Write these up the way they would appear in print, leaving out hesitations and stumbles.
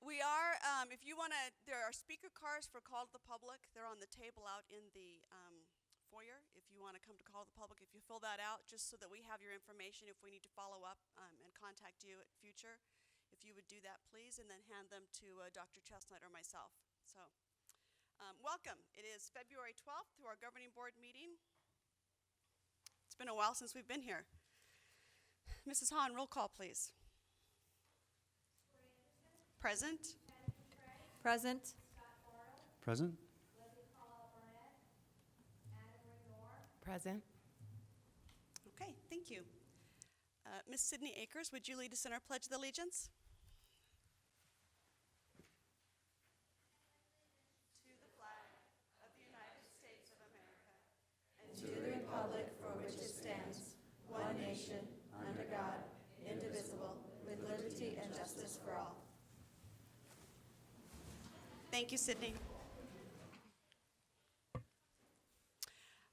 We are, if you want to, there are speaker cards for call to the public. They're on the table out in the foyer. If you want to come to call to the public, if you fill that out, just so that we have your information if we need to follow up and contact you at future. If you would do that, please, and then hand them to Dr. Chestnut or myself. So, welcome. It is February 12th to our governing board meeting. It's been a while since we've been here. Mrs. Hahn, roll call, please. Present. Present. Present. Present. Okay, thank you. Ms. Sydney Akers, would you lead us in our Pledge of Allegiance? To the flag of the United States of America and to the republic for which it stands, one nation, under God, indivisible, with liberty and justice for all. Thank you, Sydney.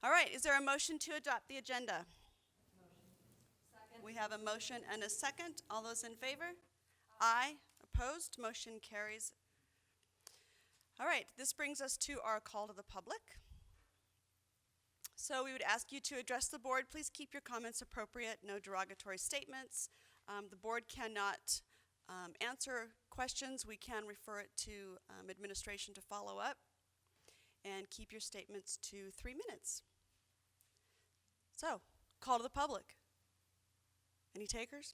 All right, is there a motion to adopt the agenda? Second. We have a motion and a second. All those in favor? Aye. Opposed? Motion carries. All right, this brings us to our call to the public. So we would ask you to address the board. Please keep your comments appropriate, no derogatory statements. The board cannot answer questions. We can refer it to administration to follow up. And keep your statements to 3 minutes. So, call to the public. Any takers?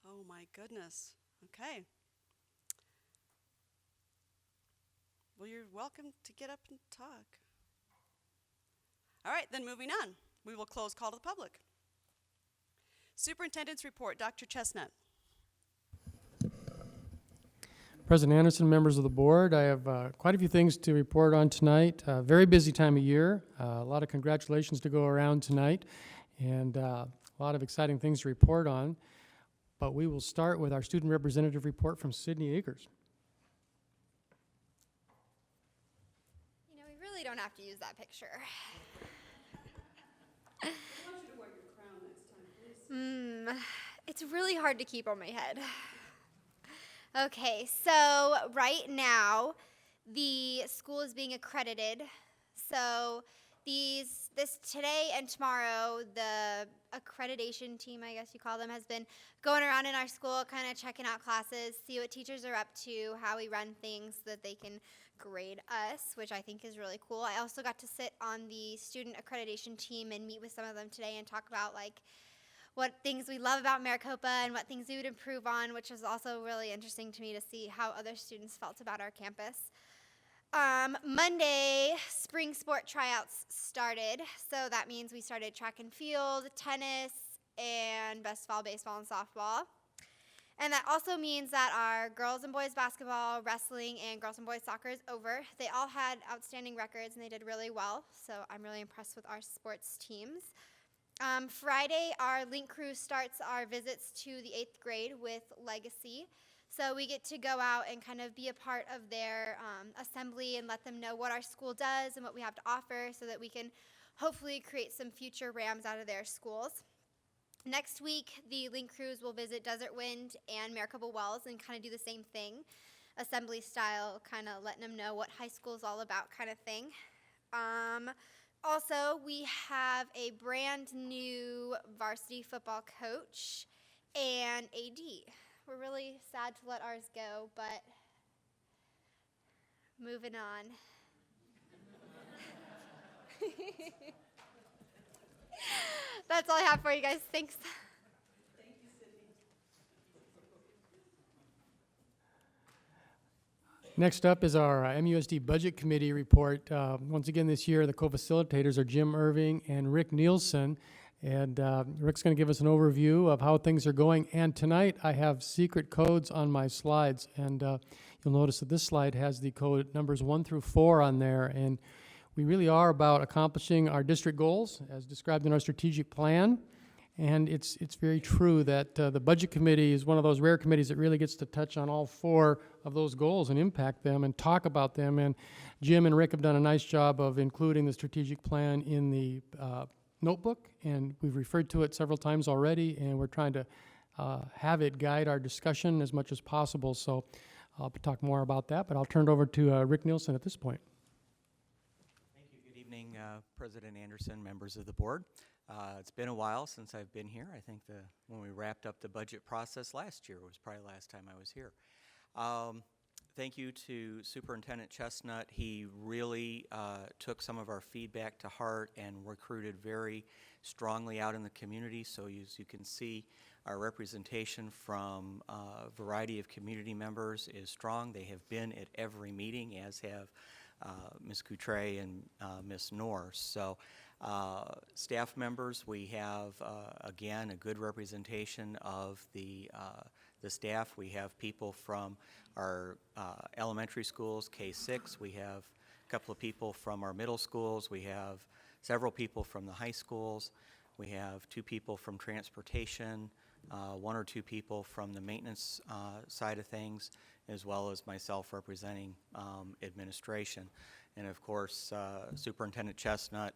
Oh my goodness. Okay. Well, you're welcome to get up and talk. All right, then moving on. We will close call to the public. Superintendent's report, Dr. Chestnut. President Anderson, members of the board, I have quite a few things to report on tonight. Very busy time of year. A lot of congratulations to go around tonight, and a lot of exciting things to report on. But we will start with our student representative report from Sydney Akers. You know, we really don't have to use that picture. I want you to wear your crown next time, please. It's really hard to keep on my head. Okay, so right now, the school is being accredited. So this today and tomorrow, the accreditation team, I guess you call them, has been going around in our school, kind of checking out classes, see what teachers are up to, how we run things so that they can grade us, which I think is really cool. I also got to sit on the student accreditation team and meet with some of them today and talk about what things we love about Maricopa and what things we would improve on, which was also really interesting to me to see how other students felt about our campus. Monday, spring sport tryouts started, so that means we started track and field, tennis, and best of all, baseball and softball. And that also means that our girls and boys basketball, wrestling, and girls and boys soccer is over. They all had outstanding records, and they did really well, so I'm really impressed with our sports teams. Friday, our Link Crew starts our visits to the 8th grade with Legacy. So we get to go out and kind of be a part of their assembly and let them know what our school does and what we have to offer so that we can hopefully create some future Rams out of their schools. Next week, the Link Crews will visit Desert Wind and Maricopa Wells and kind of do the same thing, assembly style, kind of letting them know what high school is all about kind of thing. Also, we have a brand new varsity football coach and AD. We're really sad to let ours go, but moving on. That's all I have for you guys. Thanks. Thank you, Sydney. Next up is our MUSD Budget Committee report. Once again this year, the co-facilitators are Jim Irving and Rick Nielsen. And Rick's going to give us an overview of how things are going. And tonight I have secret codes on my slides. And you'll notice that this slide has the code numbers 1 through 4 on there. And we really are about accomplishing our district goals as described in our strategic plan. And it's very true that the Budget Committee is one of those rare committees that really gets to touch on all 4 of those goals and impact them and talk about them. And Jim and Rick have done a nice job of including the strategic plan in the notebook, and we've referred to it several times already, and we're trying to have it guide our discussion as much as possible. So I'll talk more about that, but I'll turn it over to Rick Nielsen at this point. Thank you. Good evening, President Anderson, members of the board. It's been a while since I've been here. I think when we wrapped up the budget process last year was probably the last time I was here. Thank you to Superintendent Chestnut. He really took some of our feedback to heart and recruited very strongly out in the community. So as you can see, our representation from a variety of community members is strong. They have been at every meeting, as have Ms. Coutre and Ms. Norris. So staff members, we have, again, a good representation of the staff. We have people from our elementary schools, K-6. We have a couple of people from our middle schools. We have several people from the high schools. We have 2 people from transportation, 1 or 2 people from the maintenance side of things, as well as myself representing administration. And of course, Superintendent Chestnut,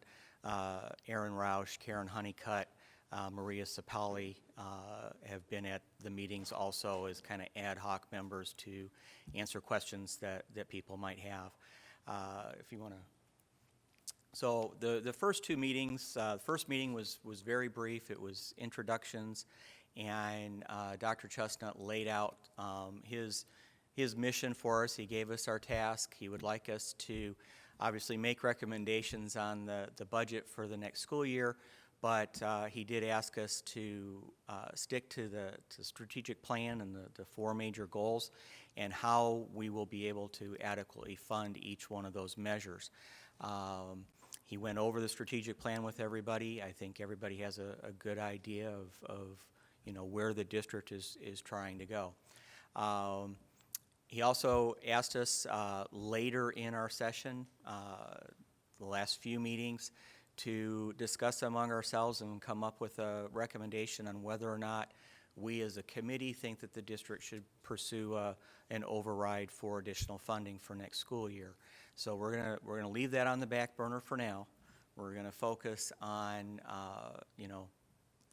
Aaron Roush, Karen Honeycutt, Maria Sapali have been at the meetings also as kind of ad hoc members to answer questions that people might have. If you want to. So the first 2 meetings, the first meeting was very brief. It was introductions, and Dr. Chestnut laid out his mission for us. He gave us our task. He would like us to obviously make recommendations on the budget for the next school year, but he did ask us to stick to the strategic plan and the 4 major goals and how we will be able to adequately fund each one of those measures. He went over the strategic plan with everybody. I think everybody has a good idea of where the district is trying to go. He also asked us later in our session, the last few meetings, to discuss among ourselves and come up with a recommendation on whether or not we as a committee think that the district should pursue an override for additional funding for next school year. So we're gonna leave that on the back burner for now. We're gonna focus on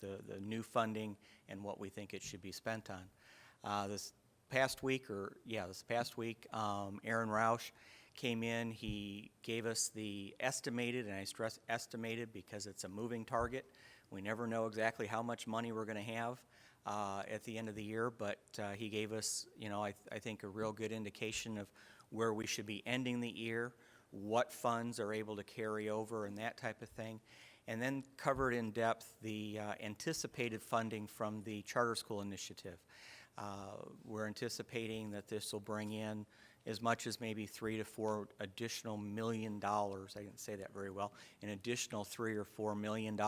the new funding and what we think it should be spent on. This past week, Aaron Roush came in. He gave us the estimated, and I stress estimated because it's a moving target. We never know exactly how much money we're going to have at the end of the year, but he gave us, I think, a real good indication of where we should be ending the year, what funds are able to carry over, and that type of thing. And then covered in depth the anticipated funding from the charter school initiative. We're anticipating that this will bring in as much as maybe $3 to $4 additional million. I didn't say that very well. An additional $3 or $4 million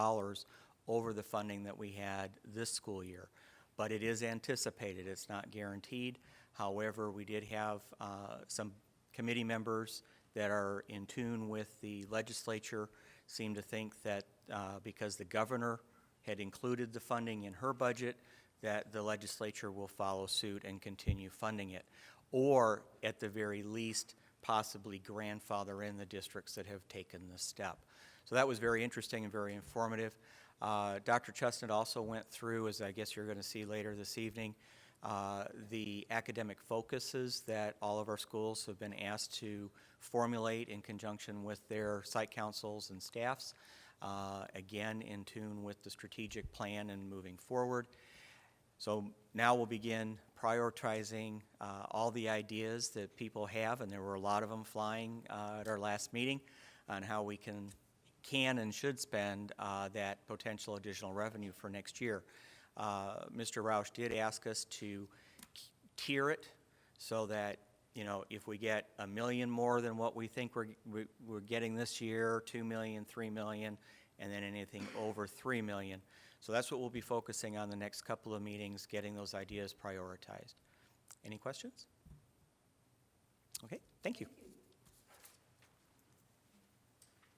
over the funding that we had this school year. But it is anticipated. It's not guaranteed. However, we did have some committee members that are in tune with the legislature seem to think that because the governor had included the funding in her budget, that the legislature will follow suit and continue funding it, or at the very least possibly grandfather in the districts that have taken this step. So that was very interesting and very informative. Dr. Chestnut also went through, as I guess you're going to see later this evening, the academic focuses that all of our schools have been asked to formulate in conjunction with their site councils and staffs, again in tune with the strategic plan and moving forward. So now we'll begin prioritizing all the ideas that people have, and there were a lot of them flying at our last meeting, on how we can and should spend that potential additional revenue for next year. Mr. Roush did ask us to tier it so that, if we get $1 million more than what we think we're getting this year, $2 million, $3 million, and then anything over $3 million. So that's what we'll be focusing on the next couple of meetings, getting those ideas prioritized. Any questions? Okay, thank you.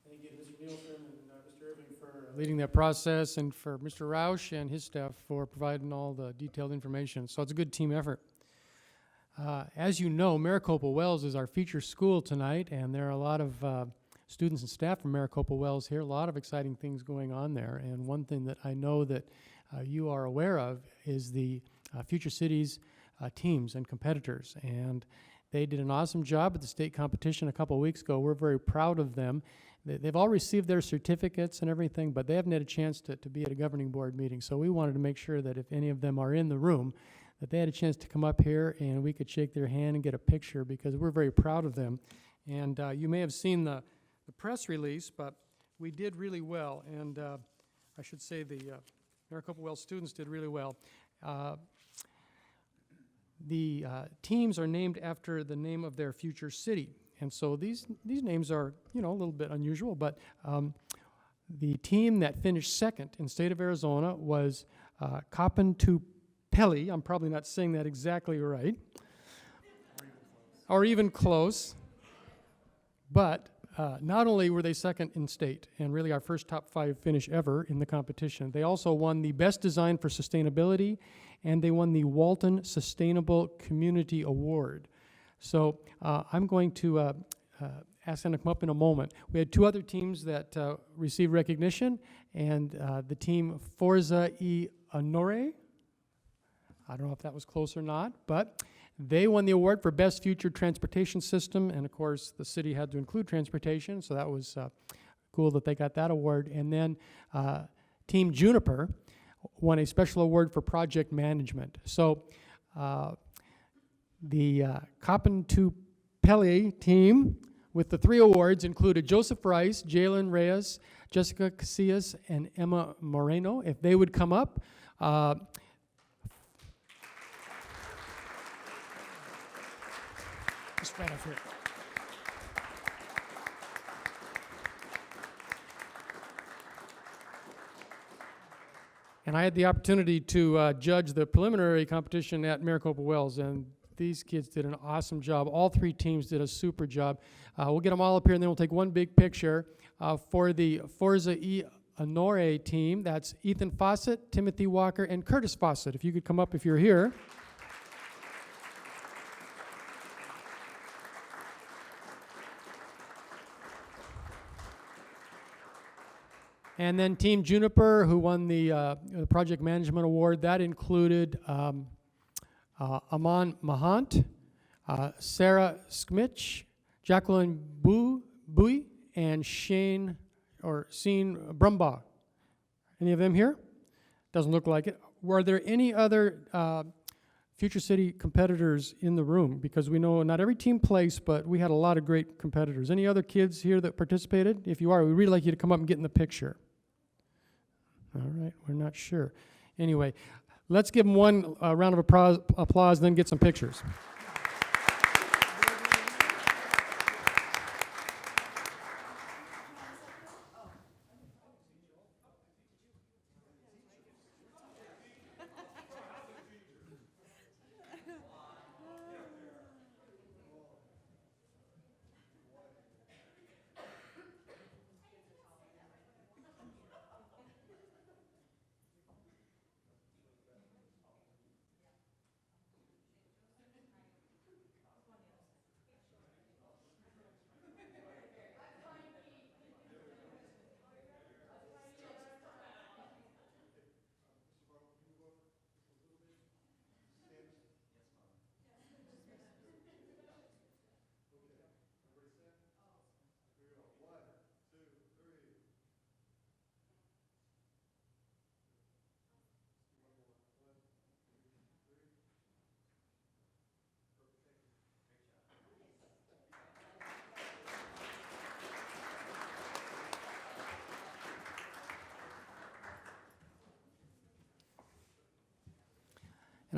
Thank you, Mr. Nielsen and Mr. Irving for leading that process, and for Mr. Roush and his staff for providing all the detailed information. So it's a good team effort. As you know, Maricopa Wells is our feature school tonight, and there are a lot of students and staff from Maricopa Wells here. A lot of exciting things going on there. And one thing that I know that you are aware of is the Future Cities teams and competitors. And they did an awesome job at the state competition a couple of weeks ago. We're very proud of them. They've all received their certificates and everything, but they haven't had a chance to be at a governing board meeting. So we wanted to make sure that if any of them are in the room, that they had a chance to come up here and we could shake their hand and get a picture, because we're very proud of them. And you may have seen the press release, but we did really well. And I should say the Maricopa Wells students did really well. The teams are named after the name of their future city. And so these names are, a little bit unusual, but the team that finished second in the state of Arizona was Kapentupeli. I'm probably not saying that exactly right. Or even close. But not only were they second in state, and really our first top 5 finish ever in the competition, they also won the Best Design for Sustainability, and they won the Walton Sustainable Community Award. So I'm going to ask them to come up in a moment. We had 2 other teams that received recognition, and the team Forza e Honore, I don't know if that was close or not, but they won the award for Best Future Transportation System, and of course the city had to include transportation, so that was cool that they got that award. And then Team Juniper won a special award for project management. So the Kapentupeli team with the 3 awards included Joseph Rice, Jalen Reyes, Jessica Casillas, and Emma Moreno. If they would come up. Just right up here. And I had the opportunity to judge the preliminary competition at Maricopa Wells, and these kids did an awesome job. All 3 teams did a super job. We'll get them all up here, and then we'll take one big picture. For the Forza e Honore team, that's Ethan Fawcett, Timothy Walker, and Curtis Fawcett. If you could come up if you're here. And then Team Juniper, who won the Project Management Award, that included Aman Mahant, Sarah Skmitch, Jacqueline Bui, and Shane Brumbaugh. Any of them here? Doesn't look like it. Were there any other Future City competitors in the room? Because we know not every team placed, but we had a lot of great competitors. Any other kids here that participated? If you are, we'd really like you to come up and get in the picture. All right, we're not sure. Anyway, let's give them one round of applause, then get some pictures.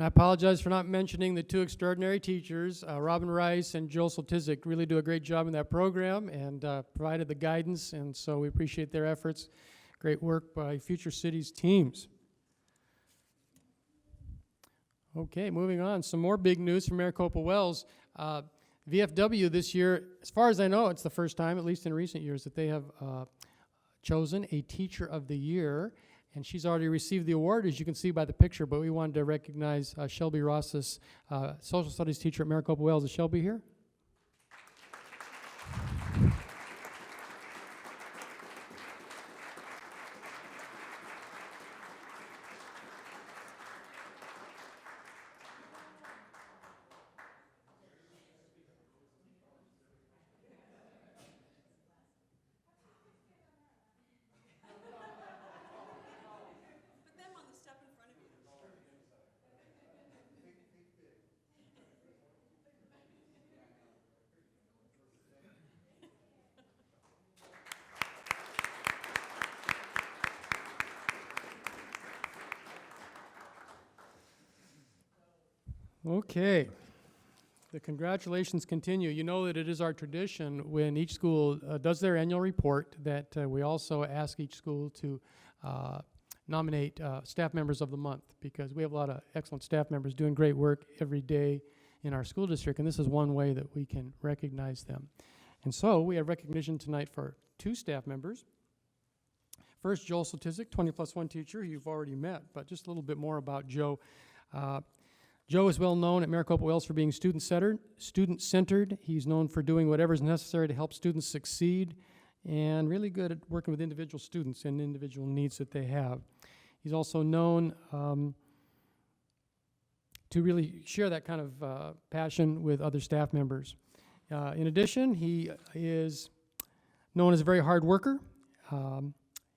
And I apologize for not mentioning the 2 extraordinary teachers, Robin Rice and Joel Soltizik. Really do a great job in that program and provided the guidance, and so we appreciate their efforts. Great work by Future Cities teams. Okay, moving on. Some more big news from Maricopa Wells. VFW this year, as far as I know, it's the first time, at least in recent years, that they have chosen a Teacher of the Year. And she's already received the award, as you can see by the picture, but we wanted to recognize Shelby Ross's social studies teacher at Maricopa Wells. Is Shelby here? Okay. The congratulations continue. You know that it is our tradition when each school does their annual report that we also ask each school to nominate staff members of the month, because we have a lot of excellent staff members doing great work every day in our school district, and this is one way that we can recognize them. And so we have recognition tonight for 2 staff members. First, Joel Sotizik, 20+1 teacher, who you've already met, but just a little bit more about Joe. Joe is well known at Maricopa Wells for being student-centered. He's known for doing whatever is necessary to help students succeed, and really good at working with individual students and individual needs that they have. He's also known to really share that kind of passion with other staff members. In addition, he is known as a very hard worker.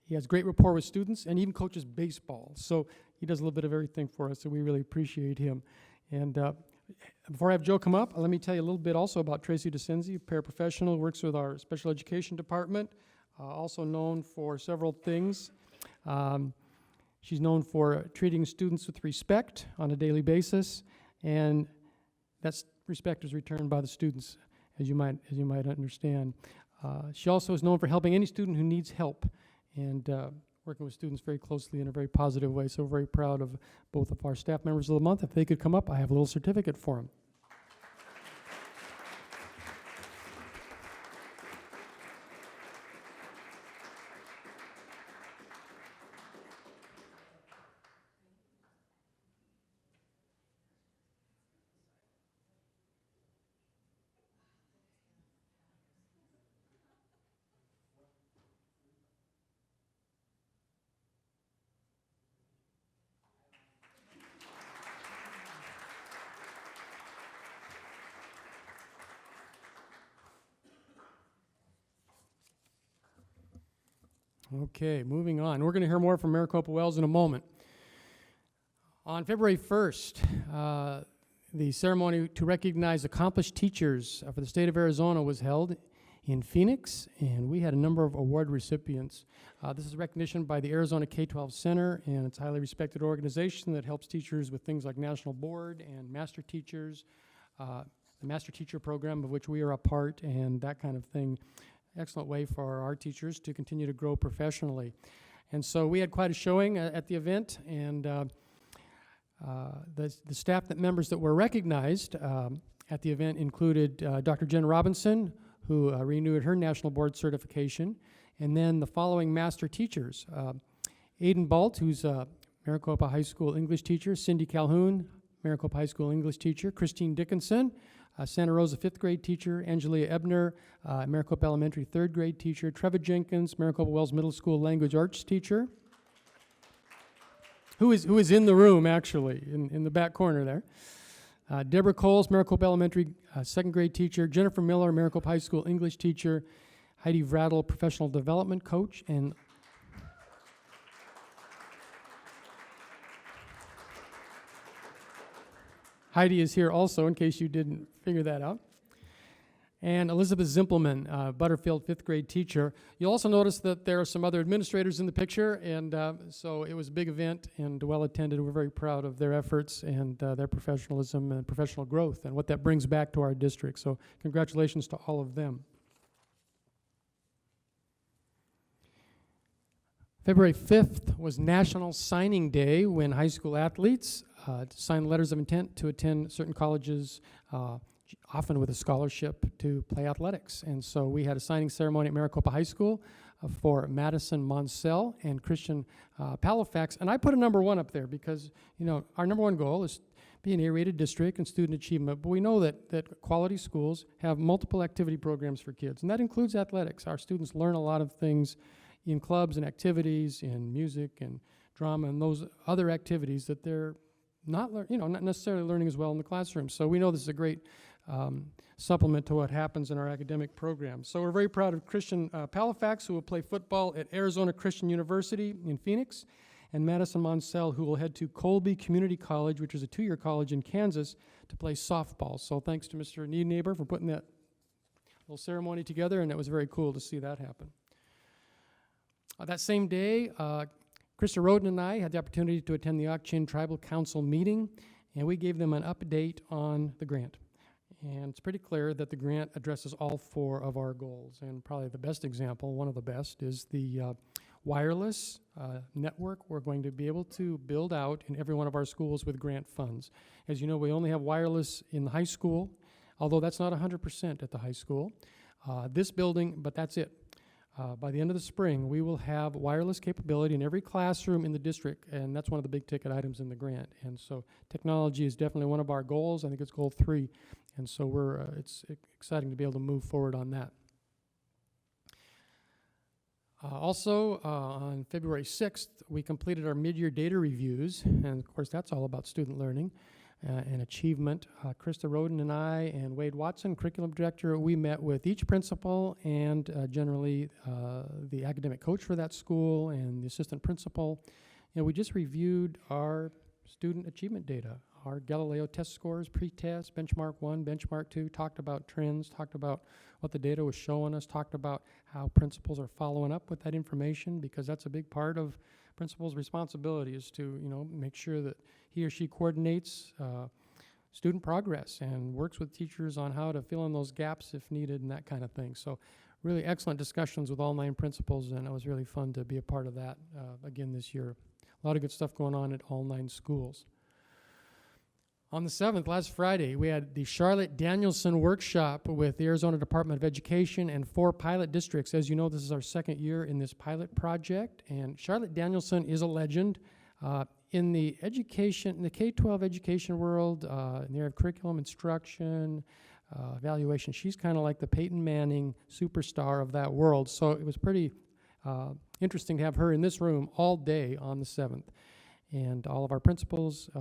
He has great rapport with students and even coaches baseball. So he does a little bit of everything for us, so we really appreciate him. And before I have Joe come up, let me tell you a little bit also about Tracy DeCenzi, paraprofessional, works with our special education department, also known for several things. She's known for treating students with respect on a daily basis, and that respect is returned by the students, as you might understand. She also is known for helping any student who needs help, and working with students very closely in a very positive way. So we're very proud of both of our staff members of the month. If they could come up, I have a little certificate for them. Okay, moving on. We're going to hear more from Maricopa Wells in a moment. On February 1st, the ceremony to recognize accomplished teachers for the state of Arizona was held in Phoenix, and we had a number of award recipients. This is recognition by the Arizona K-12 Center, and it's a highly respected organization that helps teachers with things like National Board and Master Teachers, the Master Teacher Program, of which we are a part, and that kind of thing. Excellent way for our teachers to continue to grow professionally. And so we had quite a showing at the event, and the staff members that were recognized at the event included Dr. Jen Robinson, who renewed her National Board certification, and then the following master teachers. Aiden Balt, who's a Maricopa High School English teacher, Cindy Calhoun, Maricopa High School English teacher, Christine Dickinson, Santa Rosa 5th grade teacher, Angelia Ebner, Maricopa Elementary 3rd grade teacher, Trevor Jenkins, Maricopa Wells Middle School Language Arts teacher, who is in the room actually, in the back corner there. Deborah Coles, Maricopa Elementary 2nd grade teacher, Jennifer Miller, Maricopa High School English teacher, Heidi Vradel, professional development coach, and Heidi is here also, in case you didn't figure that out. And Elizabeth Zimpelman, Butterfield 5th grade teacher. You'll also notice that there are some other administrators in the picture, and so it was a big event and well attended. We're very proud of their efforts and their professionalism and professional growth and what that brings back to our district. So congratulations to all of them. February 5th was National Signing Day, when high school athletes sign letters of intent to attend certain colleges, often with a scholarship to play athletics. And so we had a signing ceremony at Maricopa High School for Madison Monsell and Christian Palafax. And I put a number 1 up there because, you know, our number 1 goal is be an A-rated district and student achievement. But we know that quality schools have multiple activity programs for kids, and that includes athletics. Our students learn a lot of things in clubs and activities, in music and drama and those other activities that they're not necessarily learning as well in the classroom. So we know this is a great supplement to what happens in our academic programs. So we're very proud of Christian Palafax, who will play football at Arizona Christian University in Phoenix, and Madison Monsell, who will head to Colby Community College, which is a 2-year college in Kansas, to play softball. So thanks to Mr. Needneighbor for putting that little ceremony together, and it was very cool to see that happen. That same day, Krista Roden and I had the opportunity to attend the Ak-Chin Tribal Council meeting, and we gave them an update on the grant. And it's pretty clear that the grant addresses all 4 of our goals. And probably the best example, one of the best, is the wireless network we're going to be able to build out in every one of our schools with grant funds. As you know, we only have wireless in the high school, although that's not 100% at the high school. This building, but that's it. By the end of the spring, we will have wireless capability in every classroom in the district, and that's one of the big ticket items in the grant. And so technology is definitely one of our goals. I think it's goal 3. And so it's exciting to be able to move forward on that. Also, on February 6th, we completed our mid-year data reviews, and of course that's all about student learning and achievement. Krista Roden and I and Wade Watson, curriculum director, we met with each principal and generally the academic coach for that school and the assistant principal, and we just reviewed our student achievement data, our Galileo test scores, pre-test, benchmark 1, benchmark 2, talked about trends, talked about what the data was showing us, talked about how principals are following up with that information, because that's a big part of principal's responsibility, is to, make sure that he or she coordinates student progress and works with teachers on how to fill in those gaps if needed and that kind of thing. So really excellent discussions with all 9 principals, and it was really fun to be a part of that again this year. A lot of good stuff going on at all 9 schools. On the 7th, last Friday, we had the Charlotte Danielson workshop with the Arizona Department of Education and 4 pilot districts. As you know, this is our 2nd year in this pilot project, and Charlotte Danielson is a legend in the K-12 education world, in the area of curriculum, instruction, evaluation. She's kind of like the Peyton Manning superstar of that world, so it was pretty interesting to have her in this room all day on the 7th. And all of our principals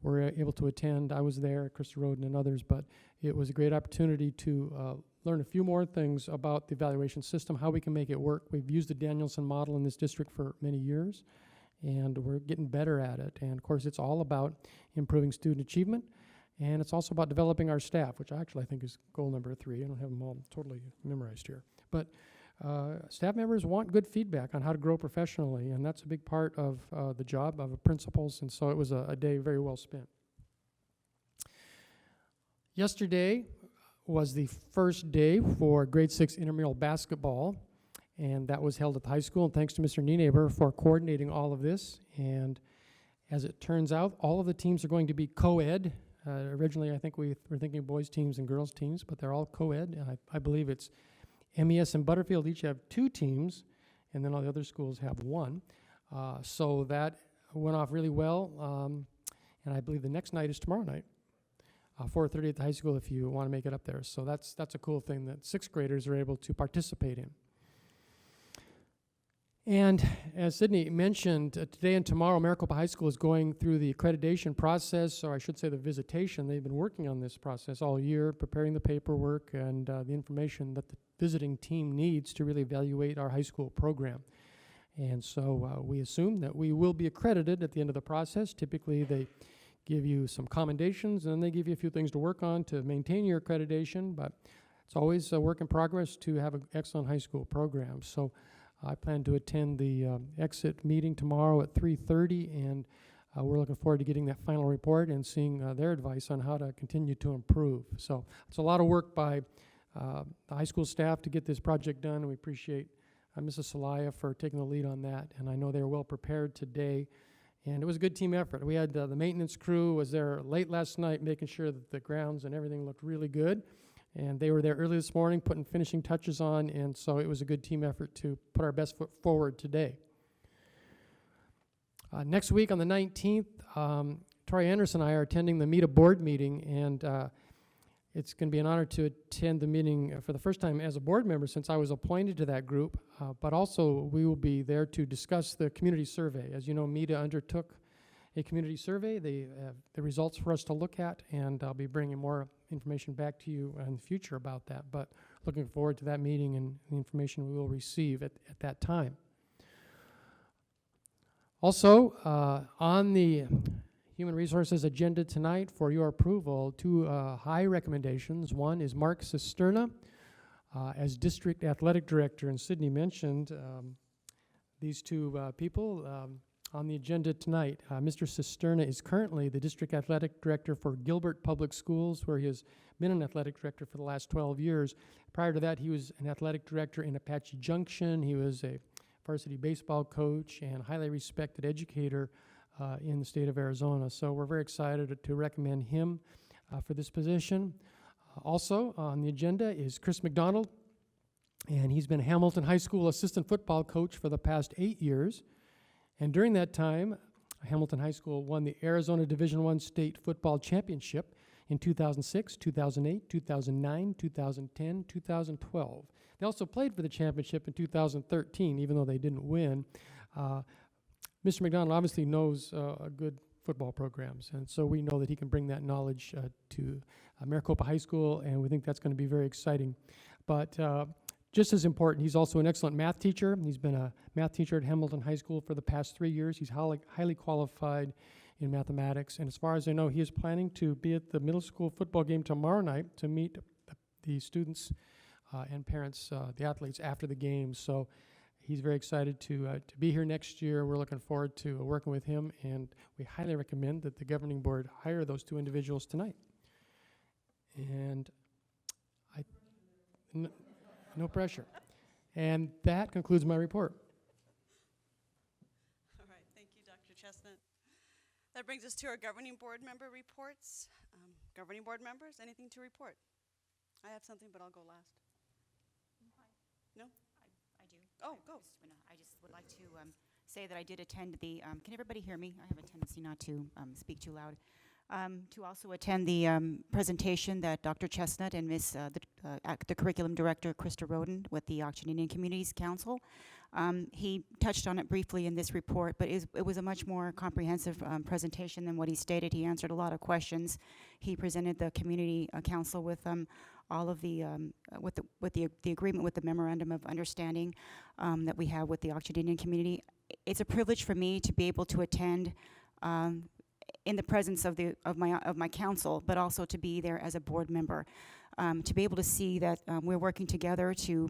were able to attend. I was there, Krista Roden and others, but it was a great opportunity to learn a few more things about the evaluation system, how we can make it work. We've used the Danielson model in this district for many years, and we're getting better at it. And of course, it's all about improving student achievement, and it's also about developing our staff, which actually I think is goal number 3. I don't have them all totally memorized here. But staff members want good feedback on how to grow professionally, and that's a big part of the job of principals, and so it was a day very well spent. Yesterday was the first day for grade 6 intramural basketball, and that was held at the high school, and thanks to Mr. Nienaber for coordinating all of this. And as it turns out, all of the teams are going to be co-ed. Originally, I think we were thinking boys teams and girls teams, but they're all co-ed, and I believe it's MES and Butterfield each have 2 teams, and then all the other schools have 1. So that went off really well, and I believe the next night is tomorrow night, 4:30 at the high school if you want to make it up there. So that's a cool thing that 6th graders are able to participate in. And as Sydney mentioned, today and tomorrow, Maricopa High School is going through the accreditation process, or I should say the visitation. They've been working on this process all year, preparing the paperwork and the information that the visiting team needs to really evaluate our high school program. And so we assume that we will be accredited at the end of the process. Typically, they give you some commendations, and then they give you a few things to work on to maintain your accreditation, but it's always a work in progress to have an excellent high school program. So I plan to attend the exit meeting tomorrow at 3:30, and we're looking forward to getting that final report and seeing their advice on how to continue to improve. So it's a lot of work by the high school staff to get this project done, and we appreciate Mrs. Salaya for taking the lead on that, and I know they were well prepared today, and it was a good team effort. We had the maintenance crew was there late last night making sure that the grounds and everything looked really good. And they were there early this morning putting finishing touches on, and so it was a good team effort to put our best foot forward today. Next week on the 19th, Troy Anderson and I are attending the META board meeting, and it's going to be an honor to attend the meeting for the first time as a board member since I was appointed to that group, but also we will be there to discuss the community survey. As you know, META undertook a community survey. They have the results for us to look at, and I'll be bringing more information back to you in the future about that, but looking forward to that meeting and the information we will receive at that time. Also, on the Human Resources agenda tonight for your approval, 2 high recommendations. One is Mark Cisterna as District Athletic Director, and Sydney mentioned these 2 people. On the agenda tonight, Mr. Cisterna is currently the District Athletic Director for Gilbert Public Schools, where he has been an athletic director for the last 12 years. Prior to that, he was an athletic director in Apache Junction. He was a varsity baseball coach and highly respected educator in the state of Arizona. So we're very excited to recommend him for this position. Also on the agenda is Chris McDonald, and he's been Hamilton High School assistant football coach for the past 8 years. And during that time, Hamilton High School won the Arizona Division I State Football Championship in 2006, 2008, 2009, 2010, 2012. They also played for the championship in 2013, even though they didn't win. Mr. McDonald obviously knows good football programs, and so we know that he can bring that knowledge to Maricopa High School, and we think that's going to be very exciting. But just as important, he's also an excellent math teacher. He's been a math teacher at Hamilton High School for the past 3 years. He's highly qualified in mathematics, and as far as I know, he is planning to be at the middle school football game tomorrow night to meet the students and parents, the athletes, after the game. So he's very excited to be here next year. We're looking forward to working with him, and we highly recommend that the governing board hire those two individuals tonight. And no pressure. And that concludes my report. All right, thank you, Dr. Chestnut. That brings us to our governing board member reports. Governing board members, anything to report? I have something, but I'll go last. No? I do. Oh, go. I just would like to say that I did attend the, can everybody hear me? I have a tendency not to speak too loud. To also attend the presentation that Dr. Chestnut and the curriculum director, Krista Roden, with the Auction Indian Communities Council. He touched on it briefly in this report, but it was a much more comprehensive presentation than what he stated. He answered a lot of questions. He presented the community council with all of the with the agreement with the memorandum of understanding that we have with the Auction Indian community. It's a privilege for me to be able to attend in the presence of my council, but also to be there as a board member, to be able to see that we're working together to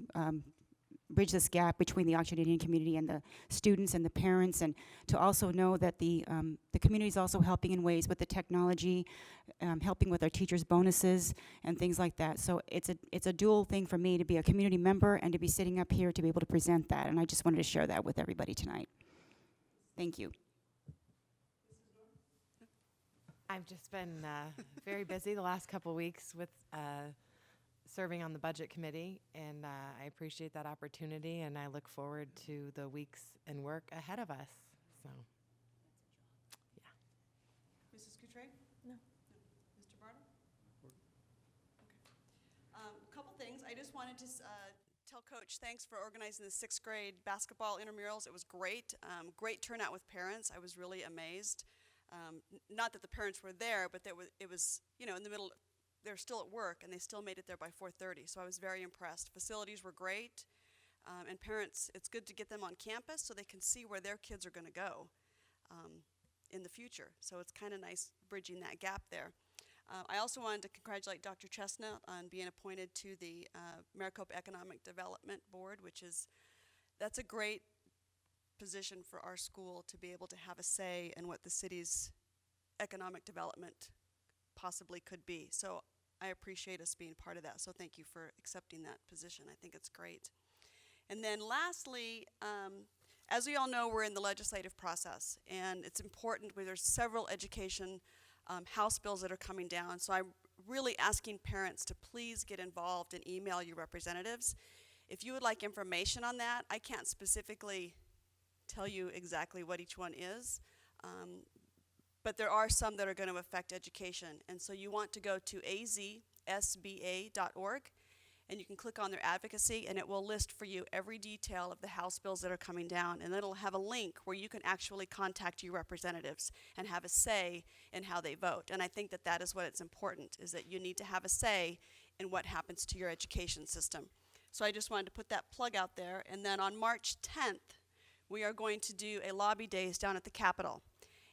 bridge this gap between the Auction Indian community and the students and the parents, and to also know that the community is also helping in ways with the technology, helping with our teachers' bonuses and things like that. So it's a dual thing for me to be a community member and to be sitting up here to be able to present that, and I just wanted to share that with everybody tonight. Thank you. I've just been very busy the last couple weeks with serving on the budget committee, and I appreciate that opportunity, and I look forward to the weeks and work ahead of us. So, yeah. Mrs. Coutre? No. Mr. Bartle? Okay. A couple things. I just wanted to tell Coach thanks for organizing the 6th grade basketball intramurals. It was great. Great turnout with parents. I was really amazed. Not that the parents were there, but it was, in the middle. They're still at work, and they still made it there by 4:30. So I was very impressed. Facilities were great, and parents, it's good to get them on campus so they can see where their kids are going to go in the future. So it's kind of nice bridging that gap there. I also wanted to congratulate Dr. Chestnut on being appointed to the Maricopa Economic Development Board, that's a great position for our school to be able to have a say in what the city's economic development possibly could be. So I appreciate us being part of that. So thank you for accepting that position. I think it's great. And then lastly, as we all know, we're in the legislative process, and it's important. There's several education House bills that are coming down. So I'm really asking parents to please get involved and email your representatives. If you would like information on that, I can't specifically tell you exactly what each one is, but there are some that are going to affect education. And so you want to go to azsba.org, and you can click on their advocacy, and it will list for you every detail of the House bills that are coming down, and it'll have a link where you can actually contact your representatives and have a say in how they vote. And I think that that is what it's important, is that you need to have a say in what happens to your education system. So I just wanted to put that plug out there. And then on March 10th, we are going to do a lobby days down at the Capitol.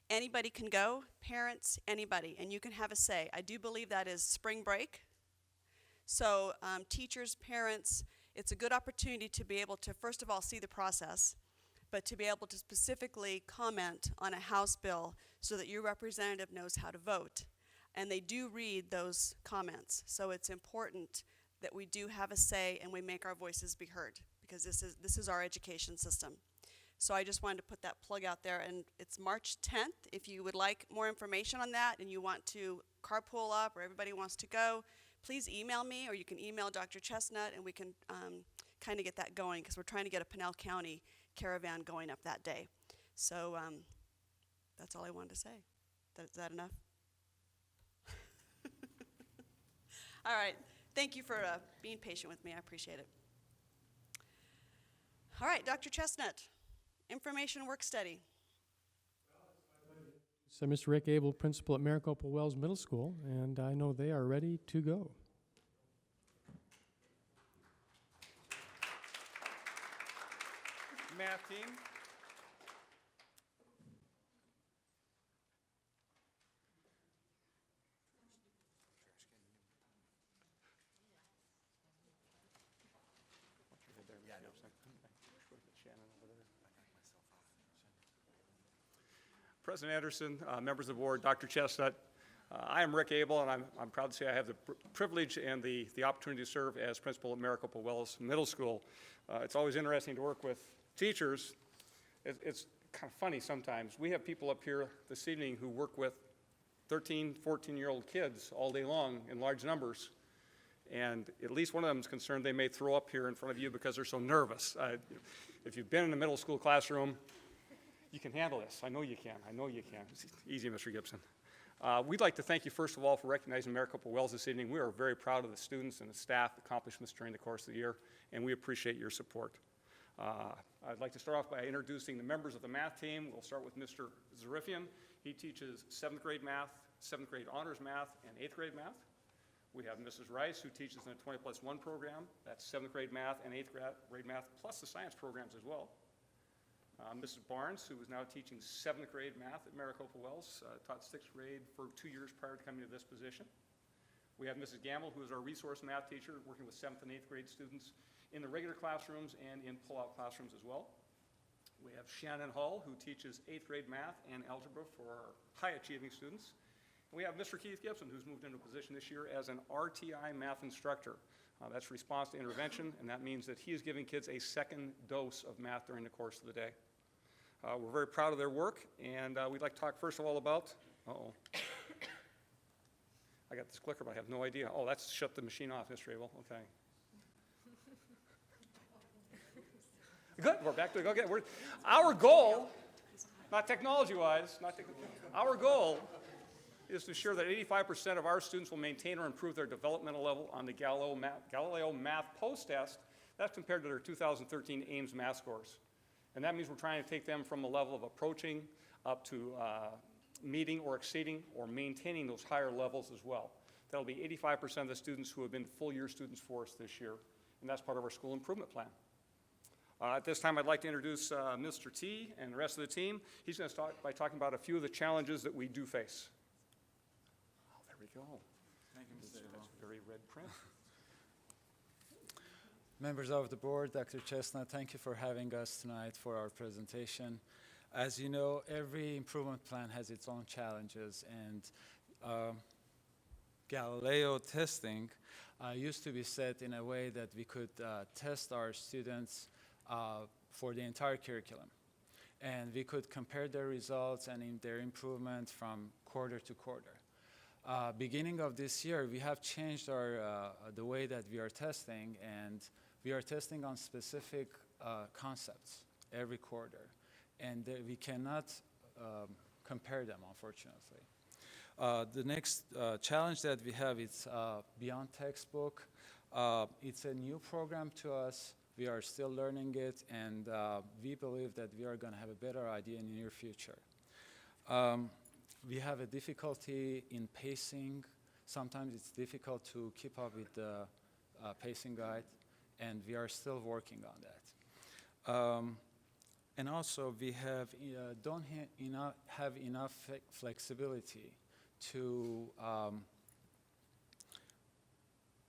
Anybody can go, parents, anybody, and you can have a say. I do believe that is spring break. So teachers, parents, it's a good opportunity to be able to, first of all, see the process, but to be able to specifically comment on a House bill so that your representative knows how to vote. And they do read those comments, so it's important that we do have a say and we make our voices be heard, because this is our education system. So I just wanted to put that plug out there, and it's March 10th. If you would like more information on that and you want to carpool up or everybody wants to go, please email me, or you can email Dr. Chestnut and we can kind of get that going, because we're trying to get a Pinell County caravan going up that day. So that's all I wanted to say. Is that enough? All right. Thank you for being patient with me. I appreciate it. All right, Dr. Chestnut, information work study. So Mr. Rick Abel, principal at Maricopa Wells Middle School, and I know they are ready to go. Math team. President Anderson, members of the board, Dr. Chestnut, I am Rick Abel, and I'm proud to say I have the privilege and the opportunity to serve as principal at Maricopa Wells Middle School. It's always interesting to work with teachers. It's kind of funny sometimes. We have people up here this evening who work with 13, 14-year-old kids all day long in large numbers, and at least one of them is concerned they may throw up here in front of you because they're so nervous. If you've been in a middle school classroom, you can handle this. I know you can. I know you can. It's easy, Mr. Gibson. We'd like to thank you, first of all, for recognizing Maricopa Wells this evening. We are very proud of the students and the staff accomplishments during the course of the year, and we appreciate your support. I'd like to start off by introducing the members of the math team. We'll start with Mr. Zarifian. He teaches 7th grade math, 7th grade honors math, and 8th grade math. We have Mrs. Rice, who teaches in the 20+1 program. That's 7th grade math and 8th grade math, plus the science programs as well. Mrs. Barnes, who is now teaching 7th grade math at Maricopa Wells, taught 6th grade for 2 years prior to coming to this position. We have Mrs. Gamble, who is our resource math teacher, working with 7th and 8th grade students in the regular classrooms and in pull-out classrooms as well. We have Shannon Hall, who teaches 8th grade math and algebra for our high-achieving students. And we have Mr. Keith Gibson, who's moved into a position this year as an RTI math instructor. That's response to intervention, and that means that he is giving kids a second dose of math during the course of the day. We're very proud of their work, and we'd like to talk first of all about, I got this clicker, but I have no idea. Oh, that's shut the machine off, Mr. Abel, okay. Good, we're back to go again. Our goal, not technology-wise, our goal is to ensure that 85% of our students will maintain or improve their developmental level on the Galileo Math Post-Test. That's compared to their 2013 Ames math scores. And that means we're trying to take them from a level of approaching up to meeting or exceeding or maintaining those higher levels as well. That'll be 85% of the students who have been full-year students for us this year, and that's part of our school improvement plan. At this time, I'd like to introduce Mr. T and the rest of the team. He's going to start by talking about a few of the challenges that we do face. Oh, there we go. Thank you, Mr. That's very red print. Members of the board, Dr. Chestnut, thank you for having us tonight for our presentation. As you know, every improvement plan has its own challenges, and Galileo testing used to be set in a way that we could test our students for the entire curriculum. And we could compare their results and in their improvement from quarter to quarter. Beginning of this year, we have changed the way that we are testing, and we are testing on specific concepts every quarter, and we cannot compare them, unfortunately. The next challenge that we have is beyond textbook. It's a new program to us. We are still learning it, and we believe that we are going to have a better idea in the near future. We have a difficulty in pacing. Sometimes it's difficult to keep up with the pacing guide, and we are still working on that. And also, we have don't have enough flexibility to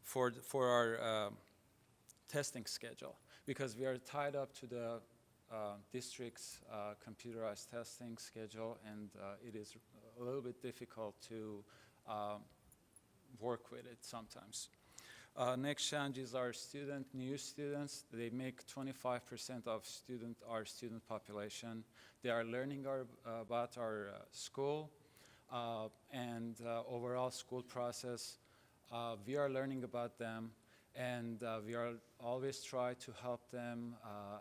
for our testing schedule, because we are tied up to the district's computerized testing schedule, and it is a little bit difficult to work with it sometimes. Next challenge is our new students. They make 25% of our student population. They are learning about our school and overall school process. We are learning about them, and we are always try to help them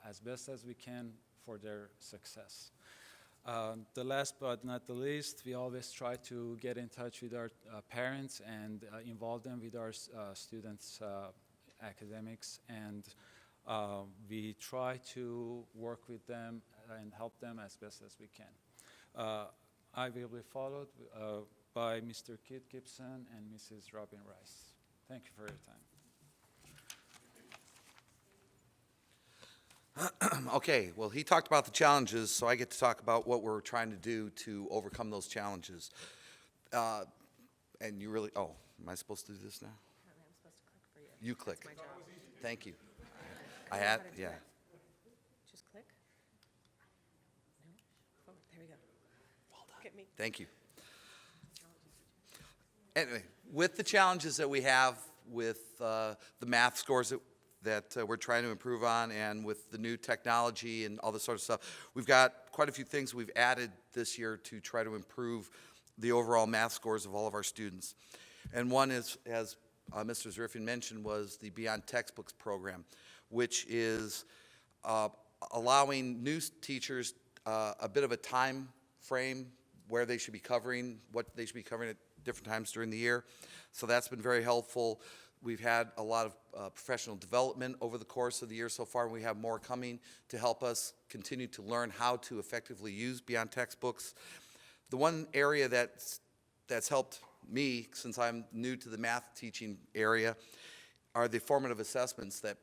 as best as we can for their success. The last but not the least, we always try to get in touch with our parents and involve them with our students' academics, and we try to work with them and help them as best as we can. I will be followed by Mr. Kit Gibson and Mrs. Robin Rice. Thank you for your time. Okay, well, he talked about the challenges, so I get to talk about what we're trying to do to overcome those challenges. And you really, oh, am I supposed to do this now? I'm supposed to click for you. You click. That's my job. Thank you. I had, yeah. Just click. No? Oh, there we go. Look at me. Thank you. Anyway, with the challenges that we have with the math scores that we're trying to improve on, and with the new technology and all this sort of stuff, we've got quite a few things we've added this year to try to improve the overall math scores of all of our students. And one is, as Mr. Zarifian mentioned, was the Beyond Textbooks program, which is allowing new teachers a bit of a time frame where they should be covering, what they should be covering at different times during the year. So that's been very helpful. We've had a lot of professional development over the course of the year so far, and we have more coming to help us continue to learn how to effectively use Beyond Textbooks. The one area that's helped me, since I'm new to the math teaching area, are the formative assessments that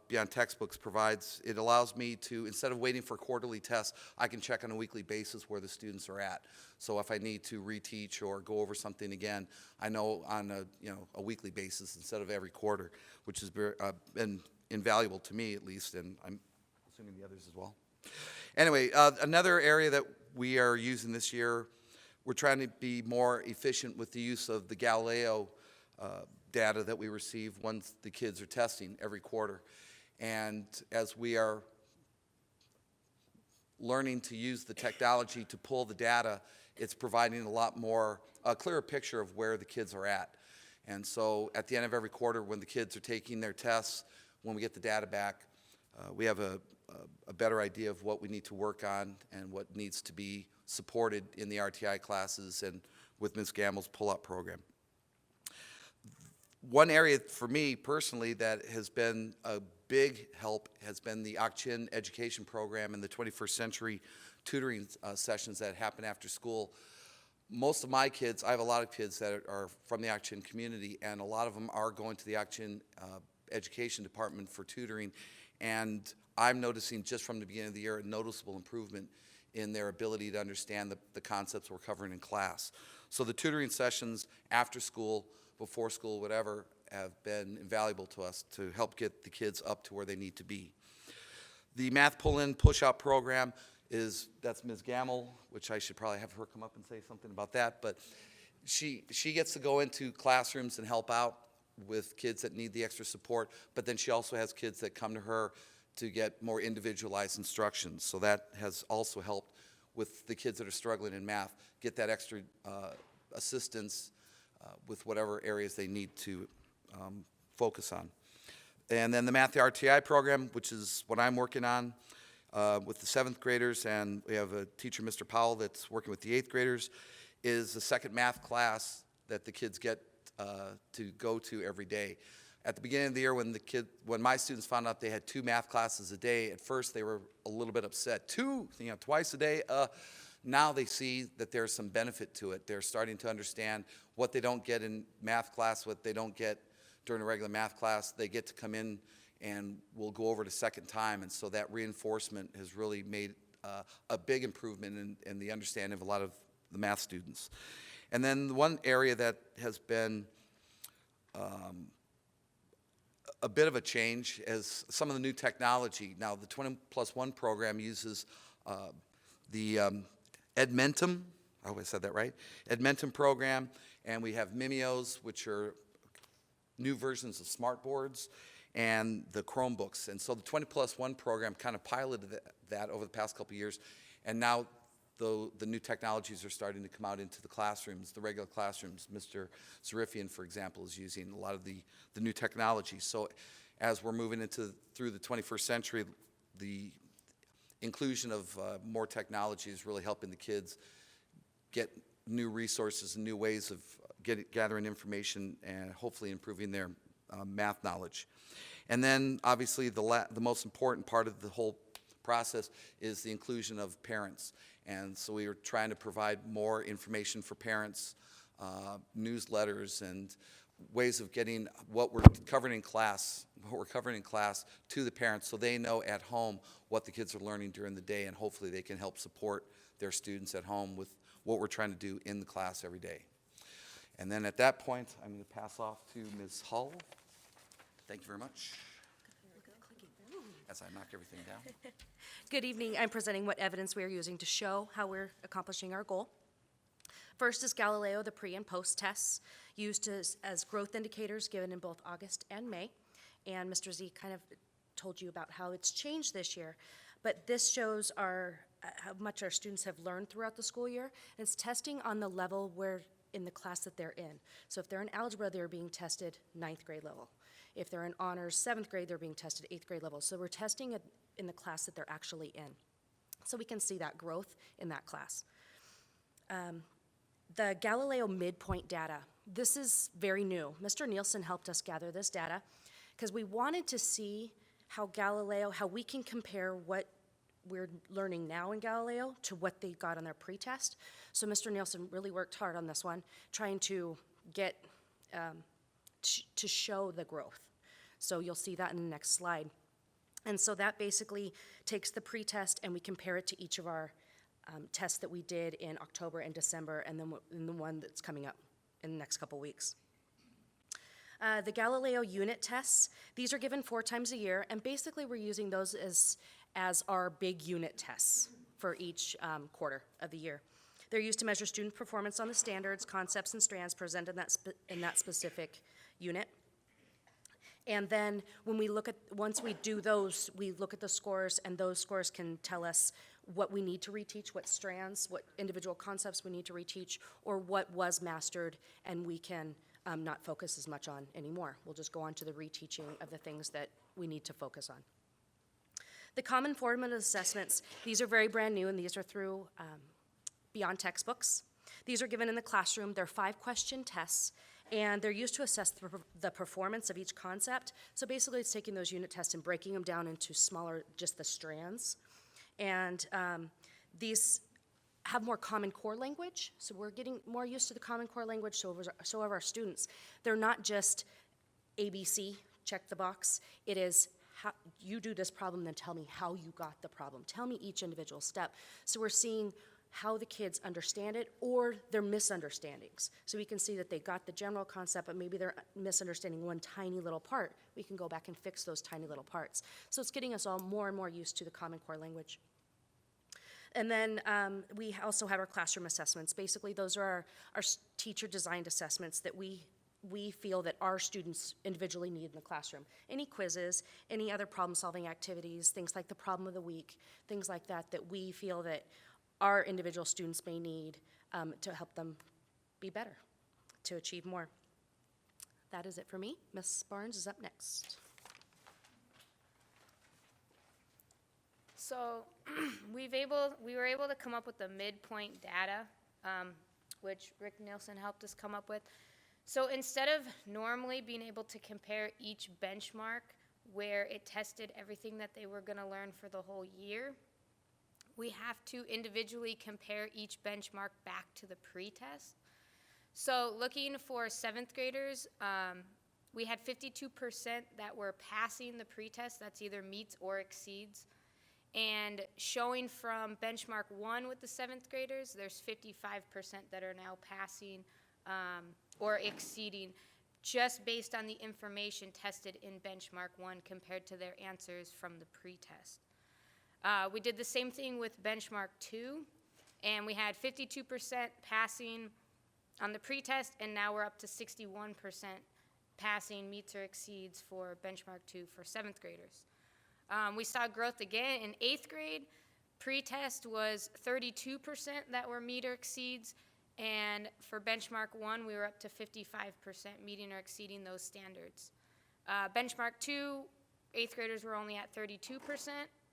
Beyond Textbooks provides. It allows me to, instead of waiting for quarterly tests, I can check on a weekly basis where the students are at. So if I need to reteach or go over something again, I know on a weekly basis instead of every quarter, which has been invaluable to me at least, and I'm assuming the others as well. Anyway, another area that we are using this year, we're trying to be more efficient with the use of the Galileo data that we receive once the kids are testing every quarter. And as we are learning to use the technology to pull the data, it's providing a clearer picture of where the kids are at. And so at the end of every quarter, when the kids are taking their tests, when we get the data back, we have a better idea of what we need to work on and what needs to be supported in the RTI classes and with Ms. Gamble's pull-up program. One area for me personally that has been a big help has been the Ak-Chin education program and the 21st century tutoring sessions that happen after school. Most of my kids, I have a lot of kids that are from the Ak-Chin community, and a lot of them are going to the Ak-Chin education department for tutoring, and I'm noticing just from the beginning of the year a noticeable improvement in their ability to understand the concepts we're covering in class. So the tutoring sessions after school, before school, whatever, have been invaluable to us to help get the kids up to where they need to be. The math pull-in, push-out program that's Ms. Gamble, which I should probably have her come up and say something about that, but she gets to go into classrooms and help out with kids that need the extra support, but then she also has kids that come to her to get more individualized instructions. So that has also helped with the kids that are struggling in math, get that extra assistance with whatever areas they need to focus on. And then the Math RTI program, which is what I'm working on with the 7th graders, and we have a teacher, Mr. Powell, that's working with the 8th graders, is the second math class that the kids get to go to every day. At the beginning of the year, when my students found out they had 2 math classes a day, at first they were a little bit upset. Twice a day? Now they see that there's some benefit to it. They're starting to understand what they don't get in math class, what they don't get during a regular math class. They get to come in and we'll go over it a second time. And so that reinforcement has really made a big improvement in the understanding of a lot of the math students. And then the one area that has been a bit of a change as some of the new technology. Now, the 20+1 program uses the Edmentum, I hope I said that right, Edmentum program, and we have Mimios, which are new versions of smartboards, and the Chromebooks. And so the 20+1 program kind of piloted that over the past couple of years, and now the new technologies are starting to come out into the classrooms, the regular classrooms. Mr. Zarifian, for example, is using a lot of the new technology. So as we're moving through the 21st century, the inclusion of more technology is really helping the kids get new resources and new ways of gathering information and hopefully improving their math knowledge. And then obviously the most important part of the whole process is the inclusion of parents. And so we are trying to provide more information for parents, newsletters, and ways of getting what we're covering in class to the parents so they know at home what the kids are learning during the day, and hopefully they can help support their students at home with what we're trying to do in the class every day. And then at that point, I'm going to pass off to Ms. Hull. Thank you very much. As I knock everything down. Good evening. I'm presenting what evidence we are using to show how we're accomplishing our goal. First is Galileo, the pre and post tests used as growth indicators given in both August and May. And Mr. Z kind of told you about how it's changed this year. But this shows how much our students have learned throughout the school year. And it's testing on the level where in the class that they're in. So if they're in algebra, they're being tested 9th grade level. If they're in honors 7th grade, they're being tested 8th grade level. So we're testing it in the class that they're actually in. So we can see that growth in that class. The Galileo midpoint data, this is very new. Mr. Nielsen helped us gather this data because we wanted to see how we can compare what we're learning now in Galileo to what they got on their pretest. So Mr. Nielsen really worked hard on this one, trying to get to show the growth. So you'll see that in the next slide. And so that basically takes the pretest and we compare it to each of our tests that we did in October and December, and then the one that's coming up in the next couple weeks. The Galileo unit tests, these are given 4 times a year, and basically we're using those as our big unit tests for each quarter of the year. They're used to measure student performance on the standards, concepts, and strands presented in that specific unit. And then when once we do those, we look at the scores, and those scores can tell us what we need to reteach, what strands, what individual concepts we need to reteach, or what was mastered and we can not focus as much on anymore. We'll just go on to the reteaching of the things that we need to focus on. The common formative assessments, these are very brand new, and these are through beyond textbooks. These are given in the classroom. They're 5-question tests, and they're used to assess the performance of each concept. So basically it's taking those unit tests and breaking them down into smaller, just the strands. And these have more common core language, so we're getting more used to the common core language, so are our students. They're not just ABC, check the box. It is, how you do this problem, then tell me how you got the problem. Tell me each individual step. So we're seeing how the kids understand it or their misunderstandings. So we can see that they got the general concept, but maybe they're misunderstanding one tiny little part. We can go back and fix those tiny little parts. So it's getting us all more and more used to the common core language. And then we also have our classroom assessments. Basically, those are our teacher-designed assessments that we feel that our students individually need in the classroom. Any quizzes, any other problem-solving activities, things like the problem of the week, things like that we feel that our individual students may need to help them be better, to achieve more. That is it for me. Ms. Barnes is up next. So we were able to come up with the midpoint data, which Rick Nielsen helped us come up with. So instead of normally being able to compare each benchmark where it tested everything that they were going to learn for the whole year, we have to individually compare each benchmark back to the pretest. So looking for 7th graders, we had 52% that were passing the pretest. That's either meets or exceeds. And showing from benchmark 1 with the 7th graders, there's 55% that are now passing or exceeding just based on the information tested in benchmark 1 compared to their answers from the pretest. We did the same thing with benchmark 2, and we had 52% passing on the pretest, and now we're up to 61% passing meets or exceeds for benchmark 2 for 7th graders. We saw growth again in 8th grade. Pretest was 32% that were meet or exceeds, and for benchmark 1, we were up to 55% meeting or exceeding those standards. Benchmark 2, 8th graders were only at 32%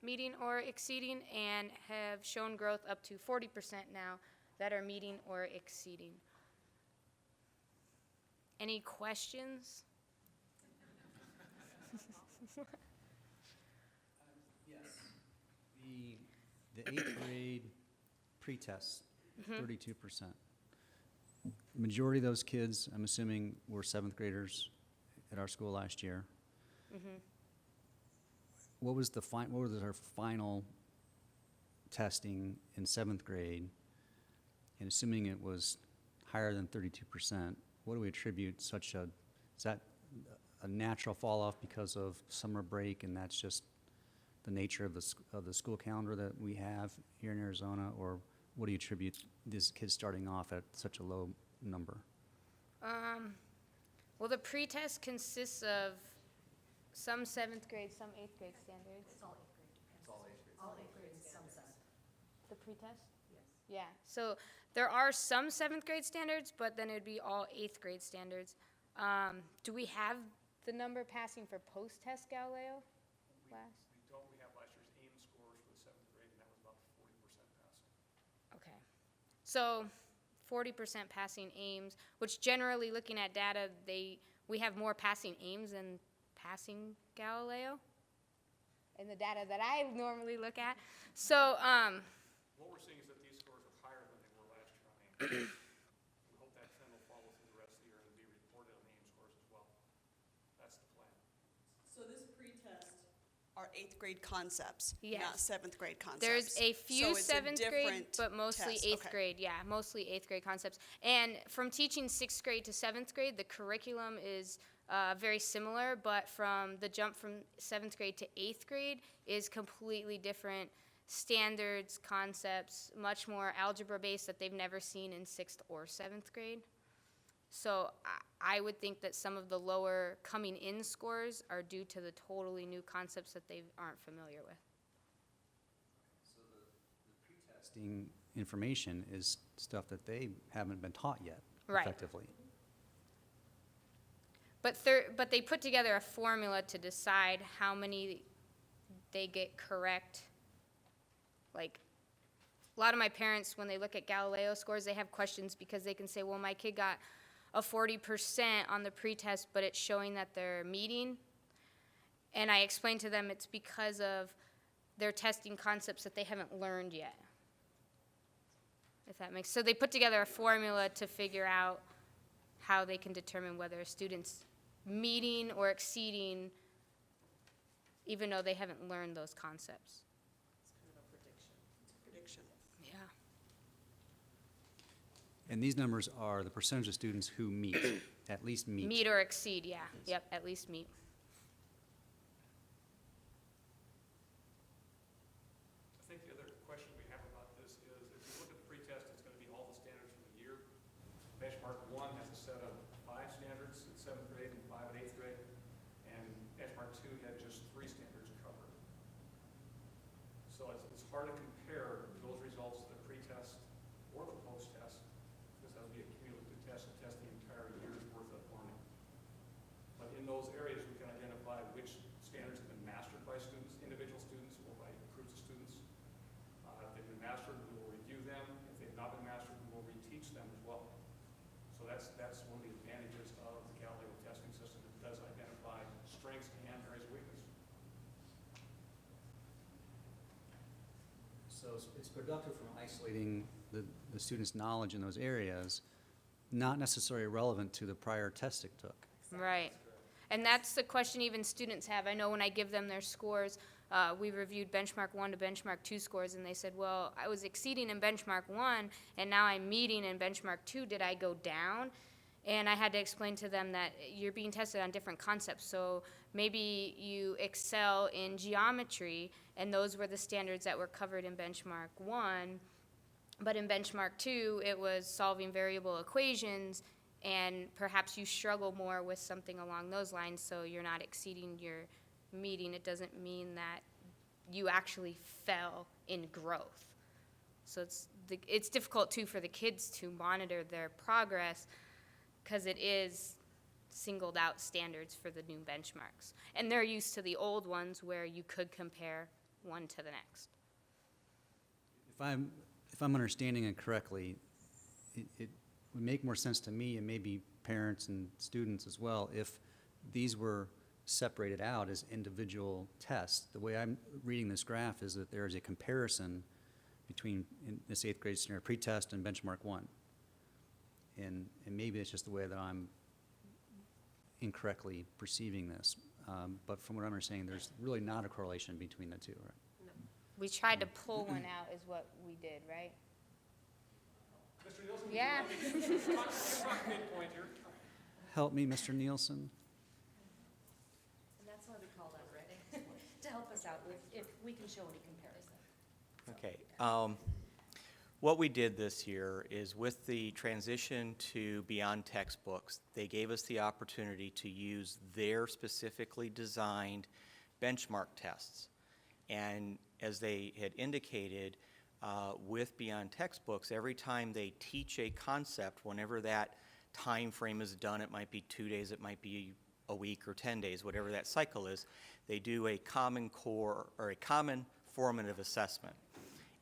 meeting or exceeding, and have shown growth up to 40% now that are meeting or exceeding. Any questions? The 8th grade pretest, 32%. Majority of those kids, I'm assuming, were 7th graders at our school last year. What was our final testing in 7th grade? And assuming it was higher than 32%, what do we attribute such a, is that a natural fall off because of summer break and that's just the nature of the school calendar that we have here in Arizona, or what do you attribute these kids starting off at such a low number? Well, the pretest consists of some 7th grade, some 8th grade standards. It's all 8th grade. It's all 8th grade. All 8th grade and some 7th. The pretest? Yes. Yeah, so there are some 7th grade standards, but then it'd be all 8th grade standards. Do we have the number passing for post-test Galileo class? We don't. We have last year's AIM scores for the 7th grade, and that was about 40% passing. Okay. So 40% passing AIMS, which generally looking at data, we have more passing AIMS than passing Galileo in the data that I normally look at. So What we're seeing is that these scores are higher than they were last year on AIM. We hope that trend will follow through the rest of the year and be reported on AIM scores as well. That's the plan. So this pretest are 8th grade concepts, Yes. not 7th grade concepts. there's a few So it's a 7th grade, different but mostly test. 8th Okay. grade. Yeah, mostly 8th grade concepts. And from teaching 6th grade to 7th grade, the curriculum is very similar, but from the jump from 7th grade to 8th grade is completely different standards, concepts, much more algebra based that they've never seen in 6th or 7th grade. So I would think that some of the lower coming in scores are due to the totally new concepts that they aren't familiar with. So the pre-testing information is stuff that they haven't been taught yet Right. effectively. But they put together a formula to decide how many they get correct. Like, a lot of my parents, when they look at Galileo scores, they have questions because they can say, well, my kid got a 40% on the pretest, but it's showing that they're meeting. And I explain to them it's because of they're testing concepts that they haven't learned yet. If that makes, so they put together a formula to figure out how they can determine whether a student's meeting or exceeding, even though they haven't learned those concepts. It's kind of a prediction. It's a prediction. Yeah. And these numbers are the percentage of students who meet, at least meet. Meet or exceed, yeah. Yep, at least meet. I think the other question we have about this is, if you look at the pretest, it's going to be all the standards for the year. Benchmark 1 has a set of 5 standards in 7th grade and 5 in 8th grade, and benchmark 2 had just 3 standards covered. So it's hard to compare those results to the pretest or the post-test, because that would be a cumulative test to test the entire year's worth of learning. But in those areas, we can identify which standards have been mastered by students, individual students, or by groups of students. If they've been mastered, we will review them. If they've not been mastered, we will reteach them as well. So that's one of the advantages of the Galileo testing system. It does identify strengths and areas of weakness. So it's productive from isolating the students' knowledge in those areas, not necessarily relevant to the prior test it took. Right. And that's the question even students have. I know when I give them their scores, we reviewed benchmark 1 to benchmark 2 scores, and they said, well, I was exceeding in benchmark 1, and now I'm meeting in benchmark 2. Did I go down? And I had to explain to them that you're being tested on different concepts. So maybe you excel in geometry, and those were the standards that were covered in benchmark 1. But in benchmark 2, it was solving variable equations, and perhaps you struggle more with something along those lines, so you're not exceeding your meeting. It doesn't mean that you actually fell in growth. So it's difficult, too, for the kids to monitor their progress, because it is singled out standards for the new benchmarks. And they're used to the old ones where you could compare one to the next. If I'm understanding it correctly, it would make more sense to me, and maybe parents and students as well, if these were separated out as individual tests. The way I'm reading this graph is that there is a comparison between, in this 8th grade scenario, pretest and benchmark 1. And maybe it's just the way that I'm incorrectly perceiving this. But from what I'm understanding, there's really not a correlation between the two, right? We tried to pull one out is what we did, right? Mr. Nielsen? Yeah. Talk midpoint here. Help me, Mr. Nielsen. And that's why we called out Rick, to help us out with, if we can show any comparison. Okay. What we did this year is, with the transition to beyond textbooks, they gave us the opportunity to use their specifically designed benchmark tests. And as they had indicated, with beyond textbooks, every time they teach a concept, whenever that time frame is done, it might be 2 days, it might be a week or 10 days, whatever that cycle is, they do a common core or a common formative assessment.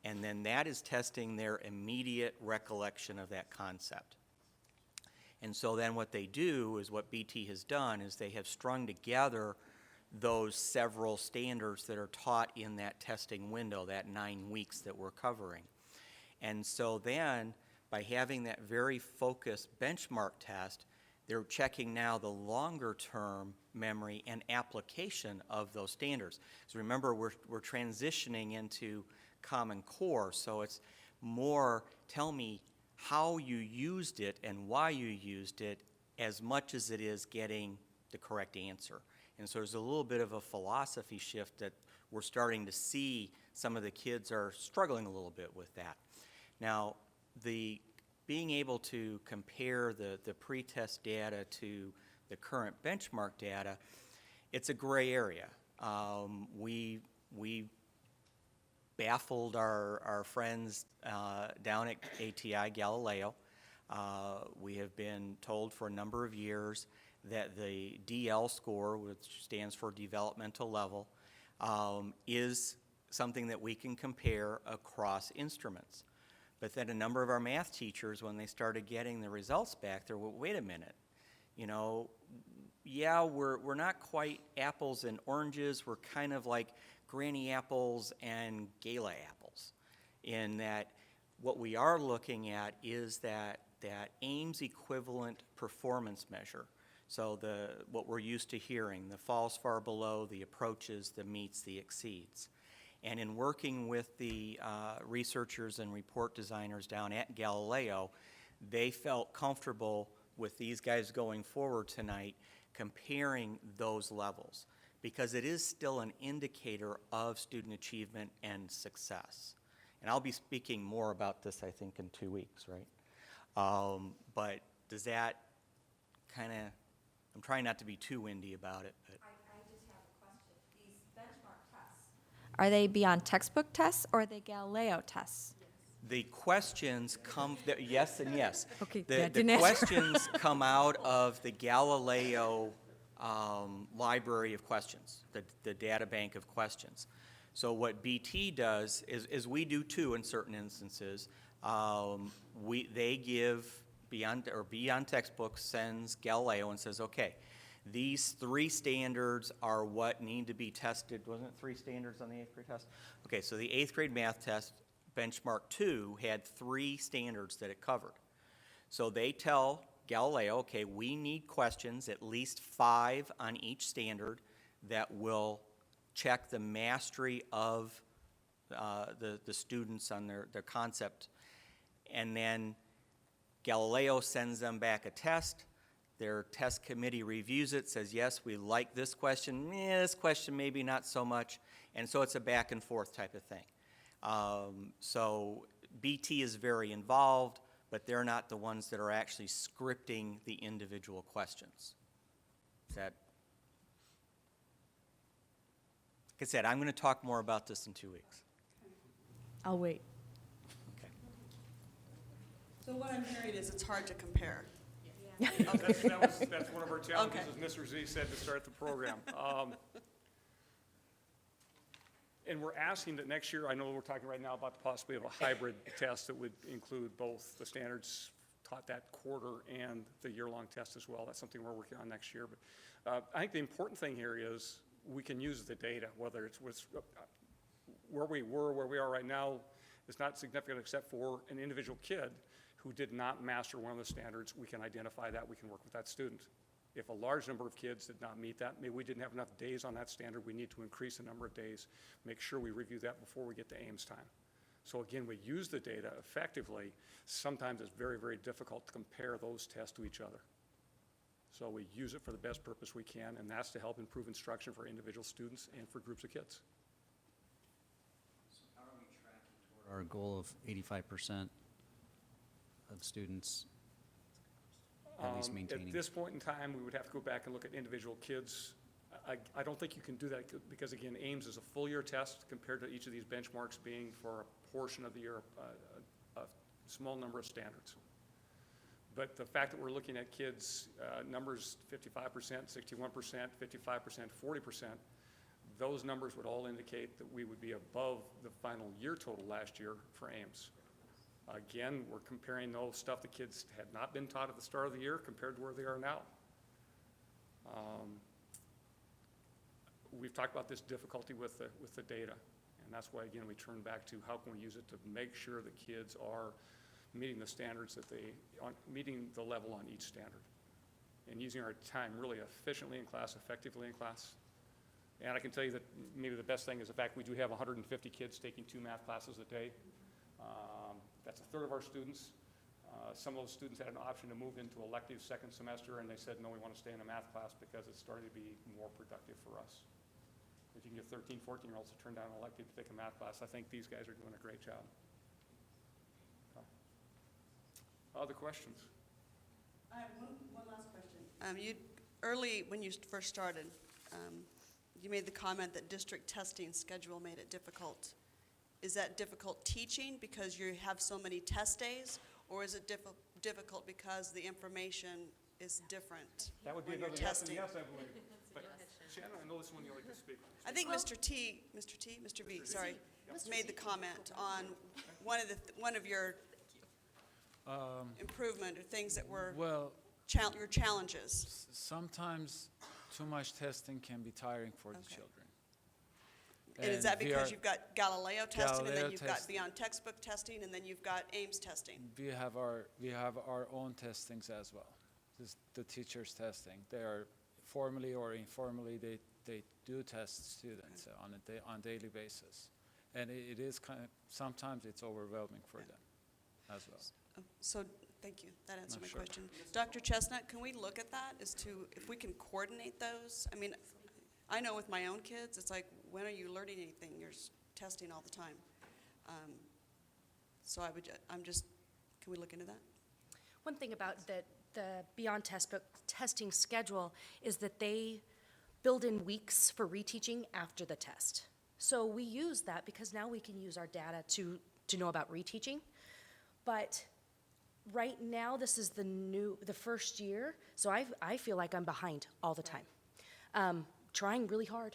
And then that is testing their immediate recollection of that concept. And so then what they do is, what BT has done is they have strung together those several standards that are taught in that testing window, that 9 weeks that we're covering. And so then, by having that very focused benchmark test, they're checking now the longer term memory and application of those standards. So remember, we're transitioning into Common Core, so it's more, tell me how you used it and why you used it, as much as it is getting the correct answer. And so there's a little bit of a philosophy shift that we're starting to see. Some of the kids are struggling a little bit with that. Now, being able to compare the pretest data to the current benchmark data, it's a gray area. We baffled our friends down at ATI Galileo. We have been told for a number of years that the DL score, which stands for developmental level, is something that we can compare across instruments. But then a number of our math teachers, when they started getting the results back, they're, well, wait a minute, you know, yeah, we're not quite apples and oranges, we're kind of like Granny apples and Gala apples, in that what we are looking at is that Ames equivalent performance measure. So what we're used to hearing, the falls far below, the approaches, the meets, the exceeds. And in working with the researchers and report designers down at Galileo, they felt comfortable with these guys going forward tonight comparing those levels, because it is still an indicator of student achievement and success. And I'll be speaking more about this, I think, in 2 weeks, right? But does that kind of, I'm trying not to be too windy about it. But. I just have a question. These benchmark tests, are they beyond textbook tests, or are they Galileo tests? The questions come, yes and yes. Okay, The questions come out of the Galileo library of questions, the data bank of questions. So what BT does is we do too in certain instances. They give, beyond textbooks, sends Galileo and says, okay, these 3 standards are what need to be tested. Wasn't it 3 standards on the 8th grade test? Okay, so the 8th grade math test, benchmark 2, had 3 standards that it covered. So they tell Galileo, okay, we need questions, at least 5 on each standard, that will check the mastery of the students on their concept. And then Galileo sends them back a test. Their test committee reviews it, says, yes, we like this question, this question maybe not so much, and so it's a back and forth type of thing. So BT is very involved, but they're not the ones that are actually scripting the individual questions. Is that? Like I said, I'm going to talk more about this in 2 weeks. I'll wait. Okay. So what I'm hearing is it's hard to compare. That's one of our challenges, as Mr. Z said to start the program. And we're asking that next year, I know we're talking right now about the possibility of a hybrid test that would include both the standards taught that quarter and the year-long test as well. That's something we're working on next year. But I think the important thing here is we can use the data, whether it's where we were, where we are right now, is not significant except for an individual kid who did not master one of the standards. We can identify that, we can work with that student. If a large number of kids did not meet that, maybe we didn't have enough days on that standard, we need to increase the number of days, make sure we review that before we get to Ames time. So again, we use the data effectively. Sometimes it's very, very difficult to compare those tests to each other. So we use it for the best purpose we can, and that's to help improve instruction for individual students and for groups of kids. So how are we tracking toward our goal of 85% of students at least maintaining? At this point in time, we would have to go back and look at individual kids. I don't think you can do that because, again, Ames is a full year test compared to each of these benchmarks being for a portion of the year, a small number of standards. But the fact that we're looking at kids, numbers 55%, 61%, 55%, 40%, those numbers would all indicate that we would be above the final year total last year for Ames. Again, we're comparing those stuff the kids had not been taught at the start of the year compared to where they are now. We've talked about this difficulty with the data, and that's why, again, we turn back to how can we use it to make sure the kids are meeting the standards meeting the level on each standard, and using our time really efficiently in class, effectively in class. And I can tell you that maybe the best thing is the fact we do have 150 kids taking 2 math classes a day. That's a third of our students. Some of those students had an option to move into elective second semester, and they said, no, we want to stay in a math class because it's starting to be more productive for us. If you can get 13, 14-year-olds to turn down an elective to take a math class, I think these guys are doing a great job. Other questions? I have one last question. Early when you first started, you made the comment that district testing schedule made it difficult. Is that difficult teaching because you have so many test days, or is it difficult because the information is different? That would be another yes and yes, I believe. But Shannon, I know this one you like to speak. I think Mr. V, sorry, made the comment on one of your improvement or things that were your challenges. Sometimes too much testing can be tiring for the children. And is that because you've got Galileo testing, and then you've got beyond textbook testing, and then you've got Ames testing? We have our own testings as well. The teachers' testing. They are formally or informally they do test students on a daily basis, and it is sometimes it's overwhelming for them as well. So thank you. That answered my question. Dr. Chestnut, can we look at that as to if we can coordinate those? I mean, I know with my own kids, it's like, when are you learning anything? You're testing all the time. So can we look into that? One thing about the Beyond Textbook testing schedule is that they build in weeks for reteaching after the test. So we use that because now we can use our data to know about reteaching. But right now, this is the first year, so I feel like I'm behind all the time. Trying really hard.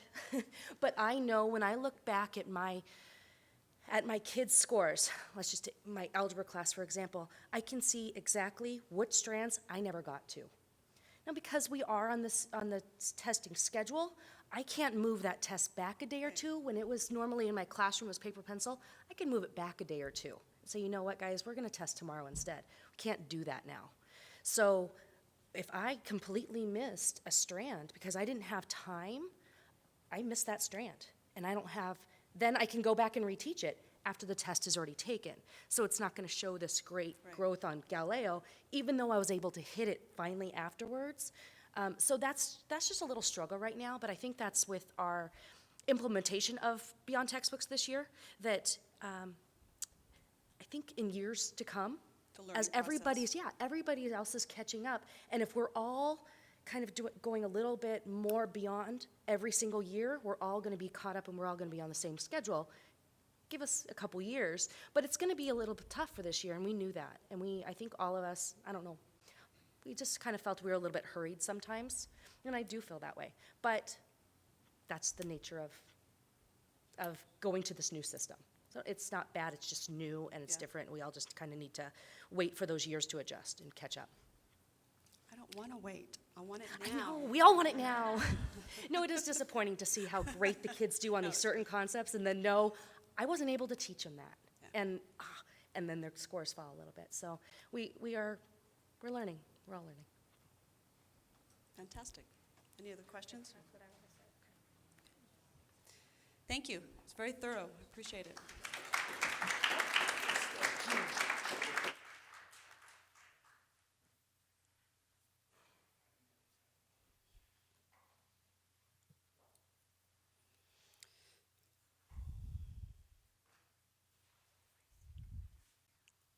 But I know when I look back at my kids' scores, let's just take my algebra class, for example, I can see exactly what strands I never got to. Now, because we are on the testing schedule, I can't move that test back a day or two. When it was normally in my classroom was paper pencil, I can move it back a day or two. So you know what, guys, we're going to test tomorrow instead. We can't do that now. So if I completely missed a strand because I didn't have time, I missed that strand. And I don't have, then I can go back and reteach it after the test is already taken. So it's not going to show this great growth on Galileo, even though I was able to hit it finally afterwards. So that's just a little struggle right now, but I think that's with our implementation of Beyond Textbooks this year, that I think in years to come, as everybody else is catching up, and if we're all kind of going a little bit more beyond every single year, we're all going to be caught up and we're all going to be on the same schedule. Give us a couple years, but it's going to be a little bit tough for this year, and we knew that. And I think all of us, I don't know, we just kind of felt we were a little bit hurried sometimes, and I do feel that way. But that's the nature of going to this new system. So it's not bad, it's just new and it's different, and we all just kind of need to wait for those years to adjust and catch up. I don't want to wait. I want it I now. know, we all want it now. No, it is disappointing to see how great the kids do on these certain concepts, and then no, I wasn't able to teach them that. And then their scores fall a little bit. So we're learning. We're all learning. Fantastic. Any other questions? Thank you. It's very thorough. I appreciate it.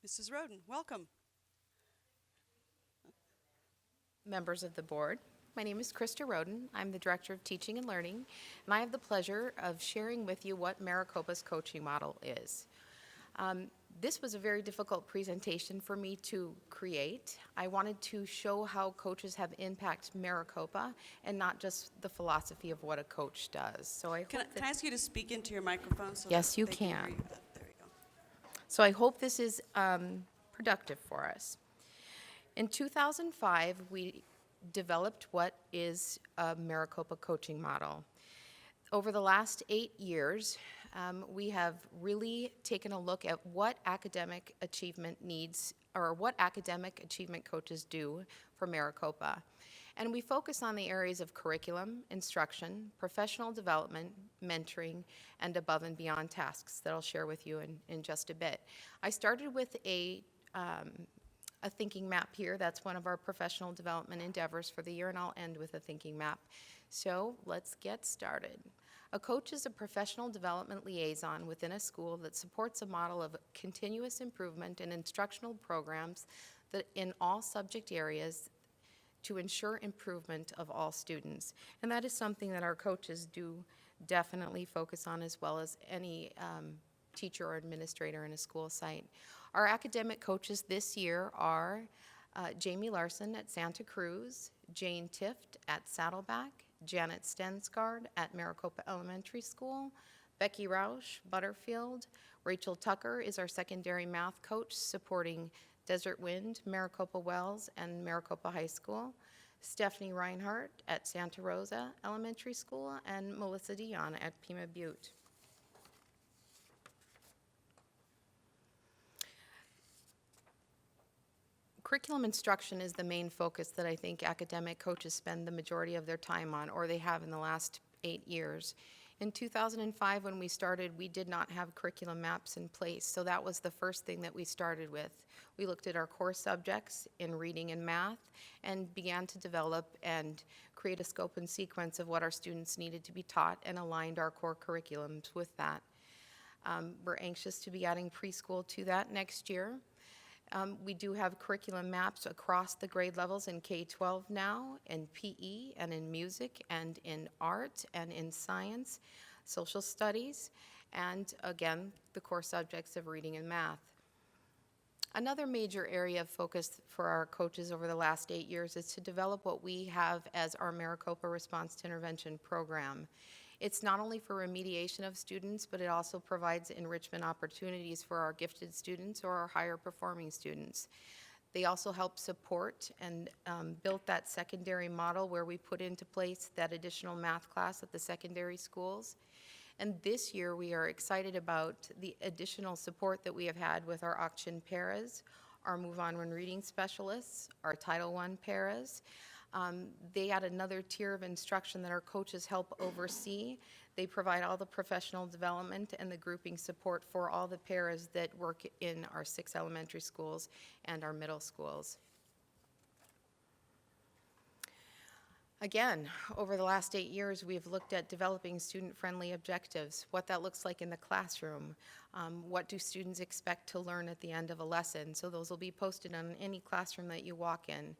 Mrs. Roden, welcome. Members of the board. My name is Krista Roden. I'm the Director of Teaching and Learning, and I have the pleasure of sharing with you what Maricopa's coaching model is. This was a very difficult presentation for me to create. I wanted to show how coaches have impacted Maricopa and not just the philosophy of what a coach does. So Can I ask you to speak into your microphone? Yes, you they can. hear you? There you go. So I hope this is productive for us. In 2005, we developed what is a Maricopa coaching model. Over the last 8 years, we have really taken a look at what academic achievement needs, or what academic achievement coaches do for Maricopa. And we focus on the areas of curriculum, instruction, professional development, mentoring, and above and beyond tasks that I'll share with you in just a bit. I started with a thinking map here. That's one of our professional development endeavors for the year, and I'll end with a thinking map. So let's get started. A coach is a professional development liaison within a school that supports a model of continuous improvement in instructional programs that in all subject areas to ensure improvement of all students. And that is something that our coaches do definitely focus on, as well as any teacher or administrator in a school site. Our academic coaches this year are Jamie Larson at Santa Cruz, Jane Tift at Saddleback, Janet Stensgaard at Maricopa Elementary School, Becky Rausch, Butterfield. Rachel Tucker is our secondary math coach supporting Desert Wind, Maricopa Wells, and Maricopa High School. Stephanie Reinhardt at Santa Rosa Elementary School, and Melissa Dion at Pima Butte. Curriculum instruction is the main focus that I think academic coaches spend the majority of their time on, or they have in the last 8 years. In 2005, when we started, we did not have curriculum maps in place, so that was the first thing that we started with. We looked at our core subjects in reading and math and began to develop and create a scope and sequence of what our students needed to be taught, and aligned our core curriculums with that. We're anxious to be adding preschool to that next year. We do have curriculum maps across the grade levels in K-12 now, in PE and in music and in art and in science, social studies, and again, the core subjects of reading and math. Another major area of focus for our coaches over the last 8 years is to develop what we have as our Maricopa Response to Intervention program. It's not only for remediation of students, but it also provides enrichment opportunities for our gifted students or our higher performing students. They also help support and build that secondary model where we put into place that additional math class at the secondary schools. And this year we are excited about the additional support that we have had with our Auction Paras, our Move On When Reading Specialists, our Title I Paras. They add another tier of instruction that our coaches help oversee. They provide all the professional development and the grouping support for all the paras that work in our 6 elementary schools and our middle schools. Again, over the last 8 years, we've looked at developing student-friendly objectives, what that looks like in the classroom, what do students expect to learn at the end of a lesson. So those will be posted on any classroom that you walk in.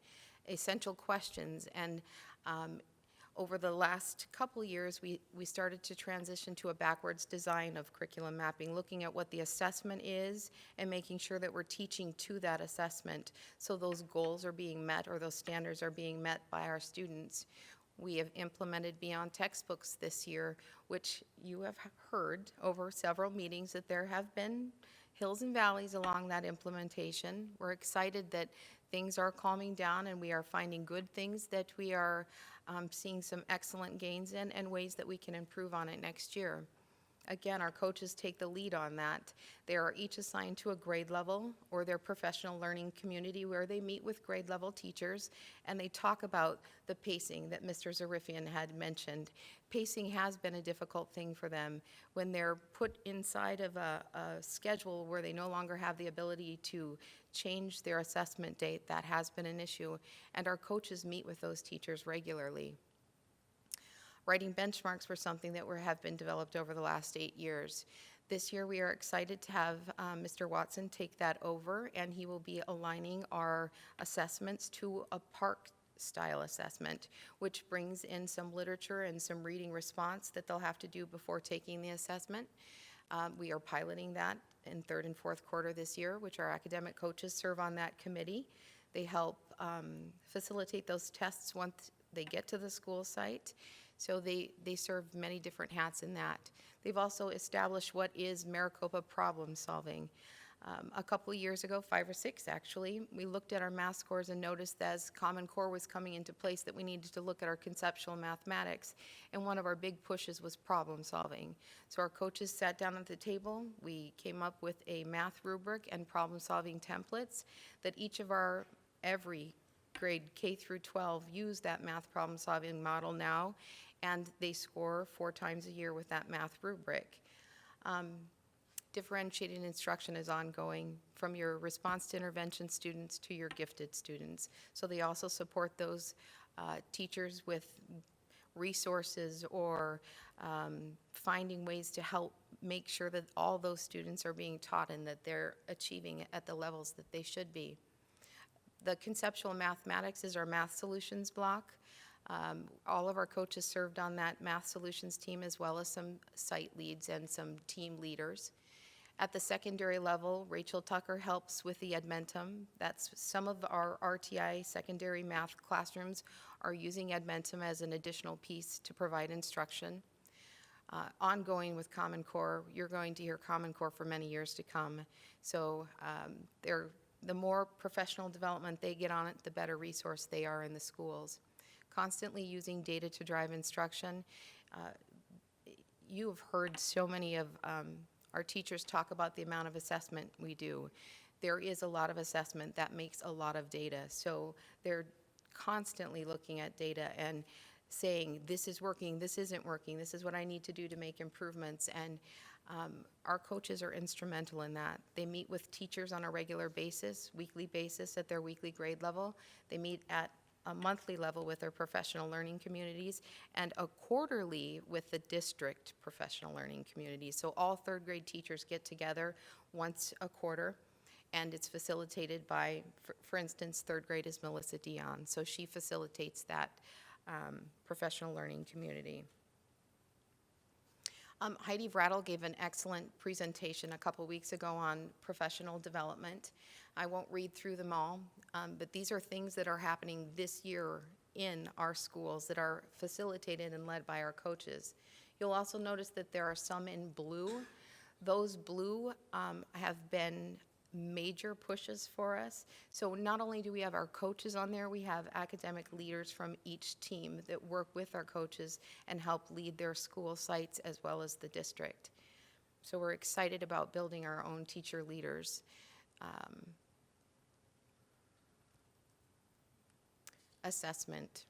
Essential questions, and over the last couple years, we started to transition to a backwards design of curriculum mapping, looking at what the assessment is and making sure that we're teaching to that assessment so those goals are being met or those standards are being met by our students. We have implemented Beyond Textbooks this year, which you have heard over several meetings that there have been hills and valleys along that implementation. We're excited that things are calming down and we are finding good things that we are seeing some excellent gains in and ways that we can improve on it next year. Again, our coaches take the lead on that. They are each assigned to a grade level or their professional learning community where they meet with grade level teachers and they talk about the pacing that Mr. Zarifian had mentioned. Pacing has been a difficult thing for them. When they're put inside of a schedule where they no longer have the ability to change their assessment date, that has been an issue, and our coaches meet with those teachers regularly. Writing benchmarks were something that have been developed over the last 8 years. This year we are excited to have Mr. Watson take that over, and he will be aligning our assessments to a park style assessment, which brings in some literature and some reading response that they'll have to do before taking the assessment. We are piloting that in 3rd and 4th quarter this year, which our academic coaches serve on that committee. They help facilitate those tests once they get to the school site. So they serve many different hats in that. They've also established what is Maricopa problem solving. A couple of years ago, 5 or 6 actually, we looked at our math scores and noticed that as Common Core was coming into place that we needed to look at our conceptual mathematics, and one of our big pushes was problem solving. So our coaches sat down at the table, we came up with a math rubric and problem solving templates that every grade K through 12 use that math problem solving model now, and they score 4 times a year with that math rubric. Differentiated instruction is ongoing from your response to intervention students to your gifted students. So they also support those teachers with resources or finding ways to help make sure that all those students are being taught and that they're achieving at the levels that they should be. The conceptual mathematics is our math solutions block. All of our coaches served on that math solutions team as well as some site leads and some team leaders. At the secondary level, Rachel Tucker helps with the Edmentum. That's some of our RTI secondary math classrooms are using Edmentum as an additional piece to provide instruction. Ongoing with Common Core, you're going to hear Common Core for many years to come. So the more professional development they get on it, the better resource they are in the schools. Constantly using data to drive instruction. You have heard so many of our teachers talk about the amount of assessment we do. There is a lot of assessment that makes a lot of data. So they're constantly looking at data and saying, this is working, this isn't working, this is what I need to do to make improvements. And our coaches are instrumental in that. They meet with teachers on a regular basis, weekly basis at their weekly grade level. They meet at a monthly level with their professional learning communities and a quarterly with the district professional learning communities. So all 3rd grade teachers get together once a quarter, and it's facilitated by, for instance, 3rd grade is Melissa Dion, so she facilitates that professional learning community. Heidi Vrattel gave an excellent presentation a couple weeks ago on professional development. I won't read through them all, but these are things that are happening this year in our schools that are facilitated and led by our coaches. You'll also notice that there are some in blue. Those blue have been major pushes for us. So not only do we have our coaches on there, we have academic leaders from each team that work with our coaches and help lead their school sites as well as the district. So we're excited about building our own teacher leaders. Assessment.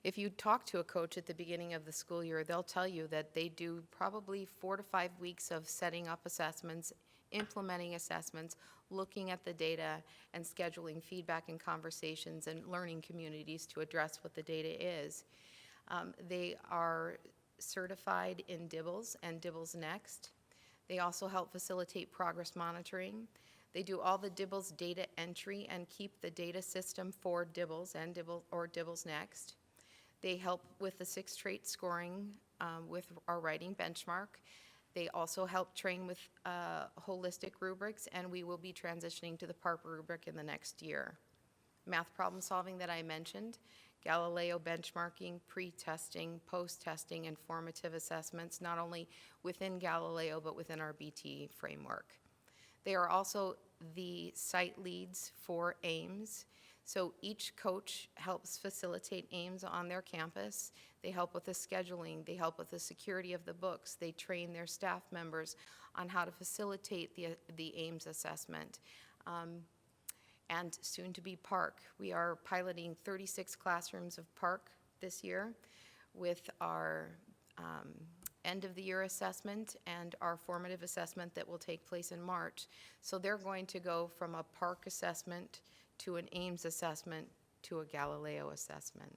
If you talk to a coach at the beginning of the school year, they'll tell you that they do probably 4 to 5 weeks of setting up assessments, implementing assessments, looking at the data, and scheduling feedback and conversations and learning communities to address what the data is. They are certified in DIBELS and DIBELS Next. They also help facilitate progress monitoring. They do all the DIBELS data entry and keep the data system for DIBELS and DIBELS Next. They help with the 6 trait scoring with our writing benchmark. They also help train with holistic rubrics, and we will be transitioning to the PARP rubric in the next year. Math problem solving that I mentioned, Galileo benchmarking, pre-testing, post-testing, and formative assessments, not only within Galileo, but within our BT framework. They are also the site leads for AIMS. So each coach helps facilitate AIMS on their campus. They help with the scheduling. They help with the security of the books. They train their staff members on how to facilitate the AIMS assessment. And soon to be PARC. We are piloting 36 classrooms of PARC this year with our end of the year assessment and our formative assessment that will take place in March. So they're going to go from a PARC assessment to an AIMS assessment to a Galileo assessment.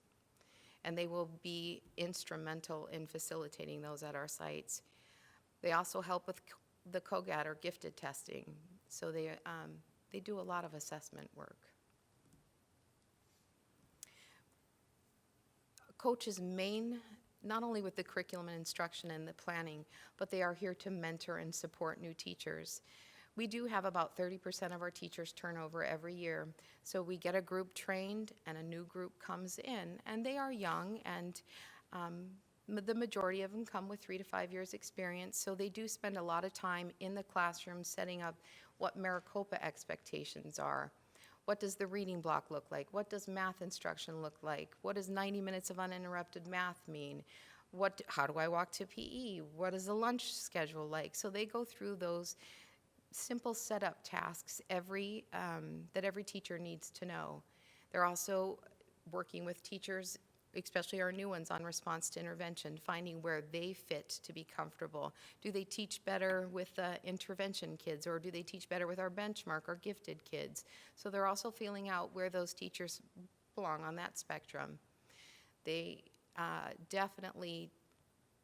And they will be instrumental in facilitating those at our sites. They also help with the COGAT, or gifted testing. So they do a lot of assessment work. Coach's main, not only with the curriculum and instruction and the planning, but they are here to mentor and support new teachers. We do have about 30% of our teachers turnover every year. So we get a group trained and a new group comes in, and they are young, and the majority of them come with 3 to 5 years experience. So they do spend a lot of time in the classroom setting up what Maricopa expectations are. What does the reading block look like? What does math instruction look like? What does 90 minutes of uninterrupted math mean? How do I walk to PE? What is the lunch schedule like? So they go through those simple setup tasks that every teacher needs to know. They're also working with teachers, especially our new ones, on response to intervention, finding where they fit to be comfortable. Do they teach better with intervention kids, or do they teach better with our benchmark or gifted kids? So they're also feeling out where those teachers belong on that spectrum. They definitely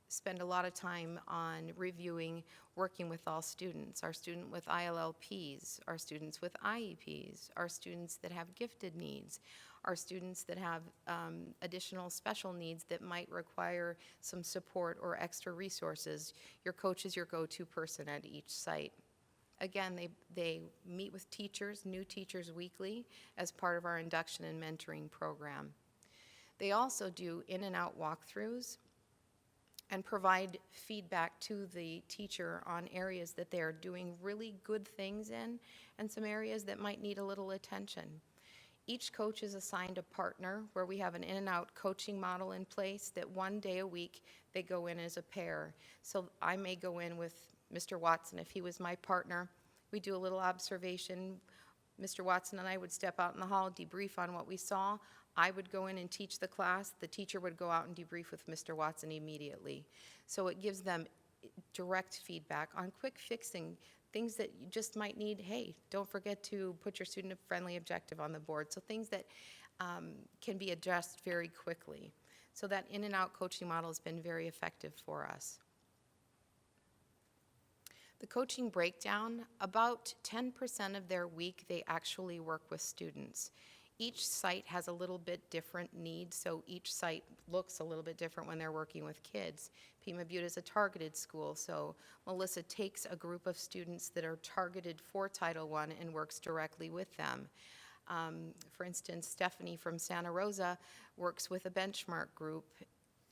spend a lot of time on reviewing, working with all students, our student with ILLPs, our students with IEPs, our students that have gifted needs, our students that have additional special needs that might require some support or extra resources. Your coach is your go-to person at each site. Again, they meet with teachers, new teachers weekly as part of our induction and mentoring program. They also do in and out walkthroughs and provide feedback to the teacher on areas that they are doing really good things in and some areas that might need a little attention. Each coach is assigned a partner where we have an in and out coaching model in place that 1 day a week they go in as a pair. So I may go in with Mr. Watson if he was my partner. We do a little observation. Mr. Watson and I would step out in the hall, debrief on what we saw. I would go in and teach the class. The teacher would go out and debrief with Mr. Watson immediately. So it gives them direct feedback on quick fixing, things that you just might need. Hey, don't forget to put your student-friendly objective on the board. So things that can be addressed very quickly. So that in and out coaching model has been very effective for us. The coaching breakdown, about 10% of their week they actually work with students. Each site has a little bit different needs, so each site looks a little bit different when they're working with kids. Pima Butte is a targeted school, so Melissa takes a group of students that are targeted for Title I and works directly with them. For instance, Stephanie from Santa Rosa works with a benchmark group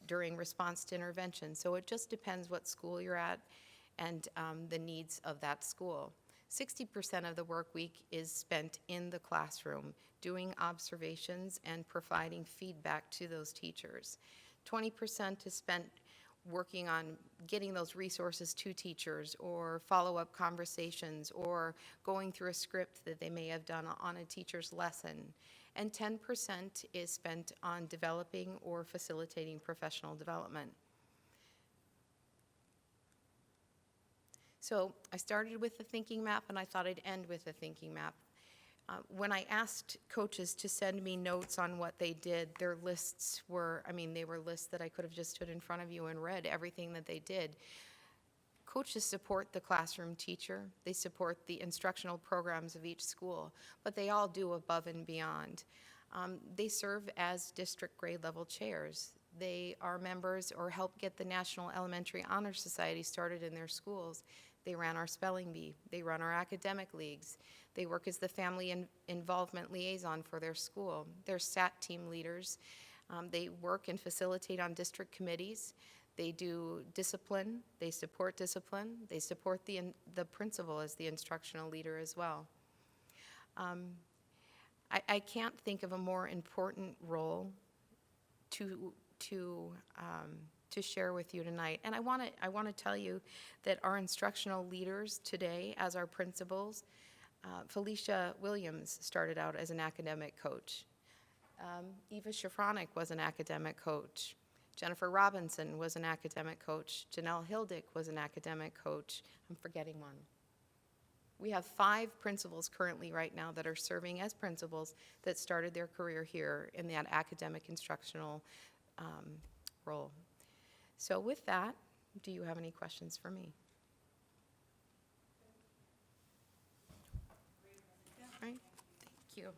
during response to intervention. So it just depends what school you're at and the needs of that school. 60% of the work week is spent in the classroom, doing observations and providing feedback to those teachers. 20% is spent working on getting those resources to teachers, or follow-up conversations, or going through a script that they may have done on a teacher's lesson. and 10% is spent on developing or facilitating professional development. So I started with the thinking map, and I thought I'd end with a thinking map. When I asked coaches to send me notes on what they did, their lists were, they were lists that I could have just stood in front of you and read everything that they did. Coaches support the classroom teacher, they support the instructional programs of each school, but they all do above and beyond. They serve as district grade level chairs. They are members or help get the National Elementary Honor Society started in their schools. They ran our spelling bee. They run our academic leagues. They work as the family involvement liaison for their school. They're SAT team leaders. They work and facilitate on district committees. They do discipline. They support discipline. They support the principal as the instructional leader as well. I can't think of a more important role to share with you tonight. And I want to tell you that our instructional leaders today, as our principals, Felicia Williams started out as an academic coach. Eva Shafronik was an academic coach. Jennifer Robinson was an academic coach. Janelle Hildick was an academic coach. I'm forgetting one. We have 5 principals currently right now that are serving as principals that started their career here in that academic instructional role. So with that, do you have any questions for me? All right, thank you.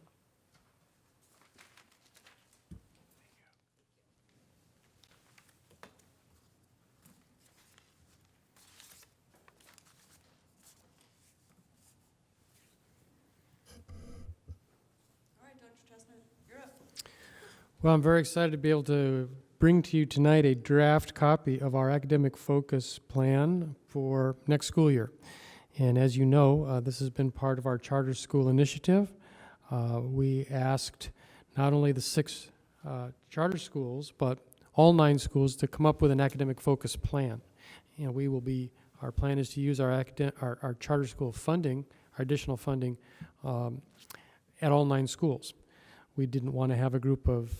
All right, Dr. Chestnut, you're up. Well, I'm very excited to be able to bring to you tonight a draft copy of our academic focus plan for next school year. And as you know, this has been part of our charter school initiative. We asked not only the 6 charter schools, but all 9 schools to come up with an academic focus plan. And our plan is to use our charter school funding, our additional funding, at all 9 schools. We didn't want to have a group of,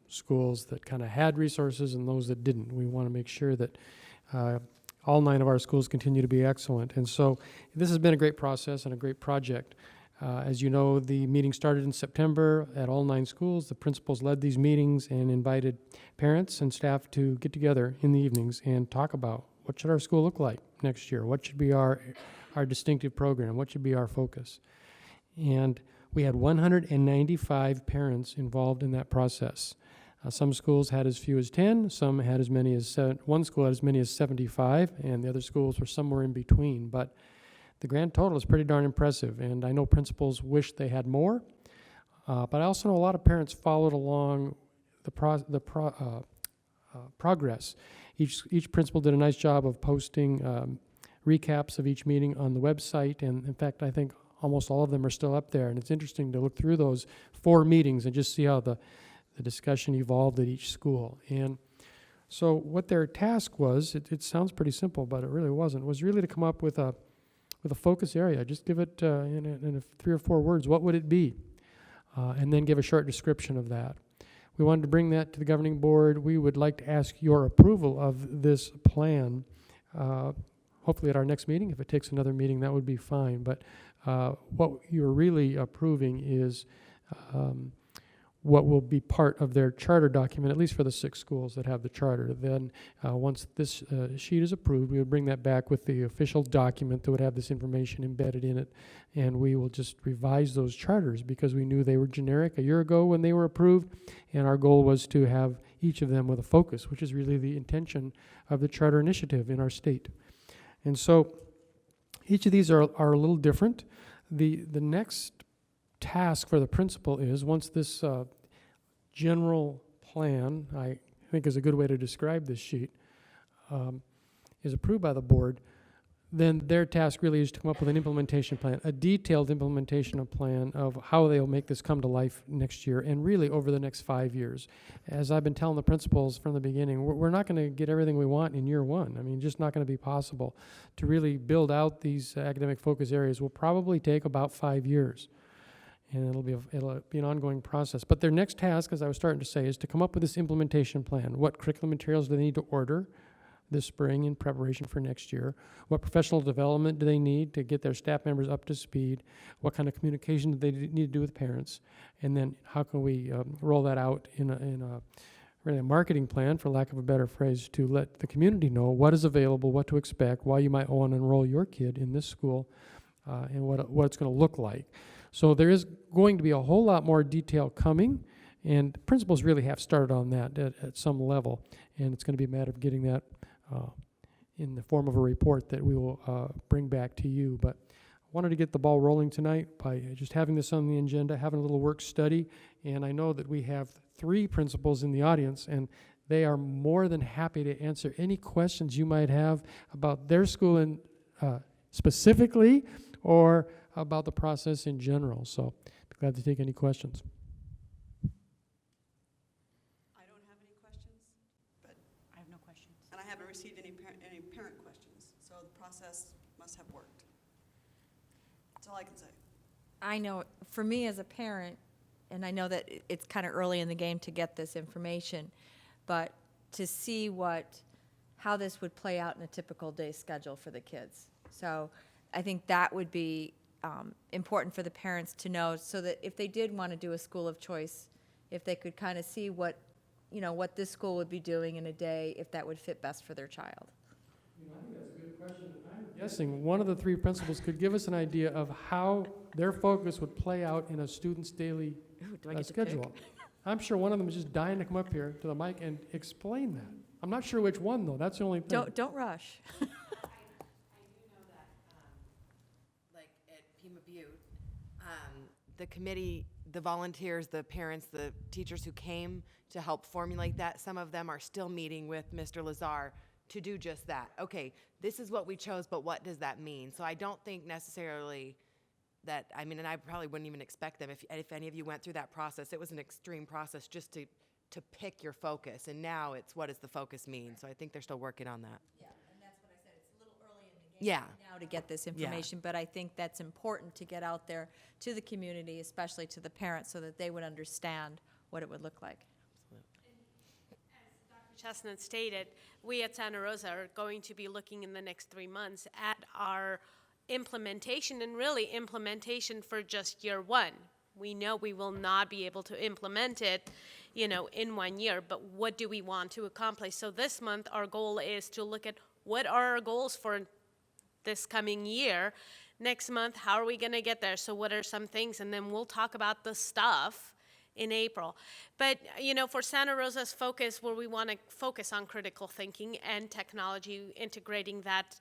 schools that kind of had resources and those that didn't. We want to make sure that all 9 of our schools continue to be excellent. And so this has been a great process and a great project. As you know, the meeting started in September at all 9 schools. The principals led these meetings and invited parents and staff to get together in the evenings and talk about what should our school look like next year? What should be our distinctive program? What should be our focus? And we had 195 parents involved in that process. Some schools had as few as 10, some had as many as 7, one school had as many as 75, and the other schools were somewhere in between. But the grand total is pretty darn impressive, and I know principals wish they had more, but I also know a lot of parents followed along the progress. Each principal did a nice job of posting recaps of each meeting on the website, and in fact, I think almost all of them are still up there, and it's interesting to look through those 4 meetings and just see how the discussion evolved at each school. And so what their task was, it sounds pretty simple, but it really wasn't, was really to come up with a focus area. Just give it in 3 or 4 words, what would it be? And then give a short description of that. We wanted to bring that to the governing board. We would like to ask your approval of this plan, hopefully at our next meeting. If it takes another meeting, that would be fine. But what you're really approving is what will be part of their charter document, at least for the 6 schools that have the charter. Then once this sheet is approved, we would bring that back with the official document that would have this information embedded in it, and we will just revise those charters because we knew they were generic a year ago when they were approved, and our goal was to have each of them with a focus, which is really the intention of the charter initiative in our state. And so each of these are a little different. The next task for the principal is, once this general plan, I think is a good way to describe this sheet, is approved by the board, then their task really is to come up with an implementation plan, a detailed implementation plan of how they'll make this come to life next year and really over the next 5 years. As I've been telling the principals from the beginning, we're not going to get everything we want in year 1. I mean, just not going to be possible. To really build out these academic focus areas will probably take about 5 years. and it'll be an ongoing process. But their next task, as I was starting to say, is to come up with this implementation plan. What curriculum materials do they need to order this spring in preparation for next year? What professional development do they need to get their staff members up to speed? What kind of communication do they need to do with parents? And then how can we roll that out in a really a marketing plan, for lack of a better phrase, to let the community know what is available, what to expect, why you might want to enroll your kid in this school, and what it's going to look like. So there is going to be a whole lot more detail coming, and principals really have started on that at some level, and it's going to be a matter of getting that in the form of a report that we will bring back to you. But I wanted to get the ball rolling tonight by just having this on the agenda, having a little work study, and I know that we have 3 principals in the audience, and they are more than happy to answer any questions you might have about their school in, specifically, or about the process in general. So be glad to take any questions. I don't have any questions, but I have no questions. and I haven't received any parent questions, so the process must have worked. That's all I can say. I know, for me as a parent, and I know that it's kind of early in the game to get this information, but to see how this would play out in a typical day schedule for the kids. So I think that would be important for the parents to know, so that if they did want to do a school of choice, if they could kind of see what this school would be doing in a day, if that would fit best for their child. I think that's a good question. I'm guessing one of the 3 principals could give us an idea of how their focus would play out in a student's daily schedule. I'm sure one of them is just dying to come up here to the mic and explain that. I'm not sure which one, though. That's the only thing. Don't rush. I do know that, like at Pima Butte, the committee, the volunteers, the parents, the teachers who came to help formulate that, some of them are still meeting with Mr. Lazar to do just that. Okay, this is what we chose, but what does that mean? So I don't think necessarily that, and I probably wouldn't even expect them, if any of you went through that process. It was an extreme process just to pick your focus, and now it's what does the focus mean? So I think they're still working on that. Yeah, and that's what I said. It's a little early in the game now to get this Yeah. information, but I think that's important to get out there to the community, especially to the parents, so that they would understand what it would look like. Chestnut stated, we at Santa Rosa are going to be looking in the next 3 months at our implementation, and really implementation for just year 1. We know we will not be able to implement it, in 1 year, but what do we want to accomplish? So this month, our goal is to look at what are our goals for this coming year. Next month, how are we going to get there? So what are some things? And then we'll talk about the stuff in April. But, for Santa Rosa's focus, where we want to focus on critical thinking and technology, integrating that,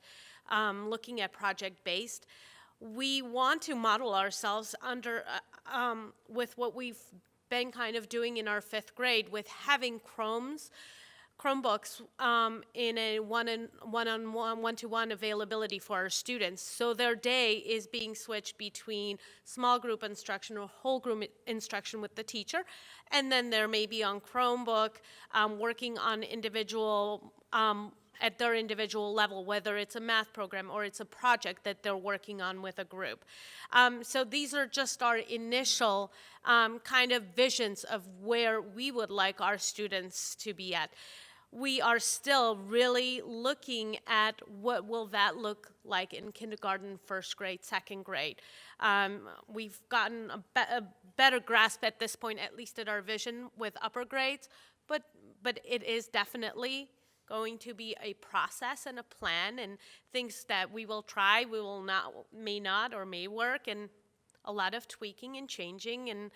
looking at project-based, we want to model ourselves with what we've been kind of doing in our 5th grade, with having Chromebooks in a one-to-one availability for our students. So their day is being switched between small group instruction or whole group instruction with the teacher, and then they're maybe on Chromebook working on individual at their individual level, whether it's a math program or it's a project that they're working on with a group. So these are just our initial kind of visions of where we would like our students to be at. We are still really looking at what will that look like in kindergarten, 1st grade, 2nd grade. We've gotten a better grasp at this point, at least at our vision with upper grades, but it is definitely going to be a process and a plan, and things that we will try, we will not, may not, or may work, and a lot of tweaking and changing and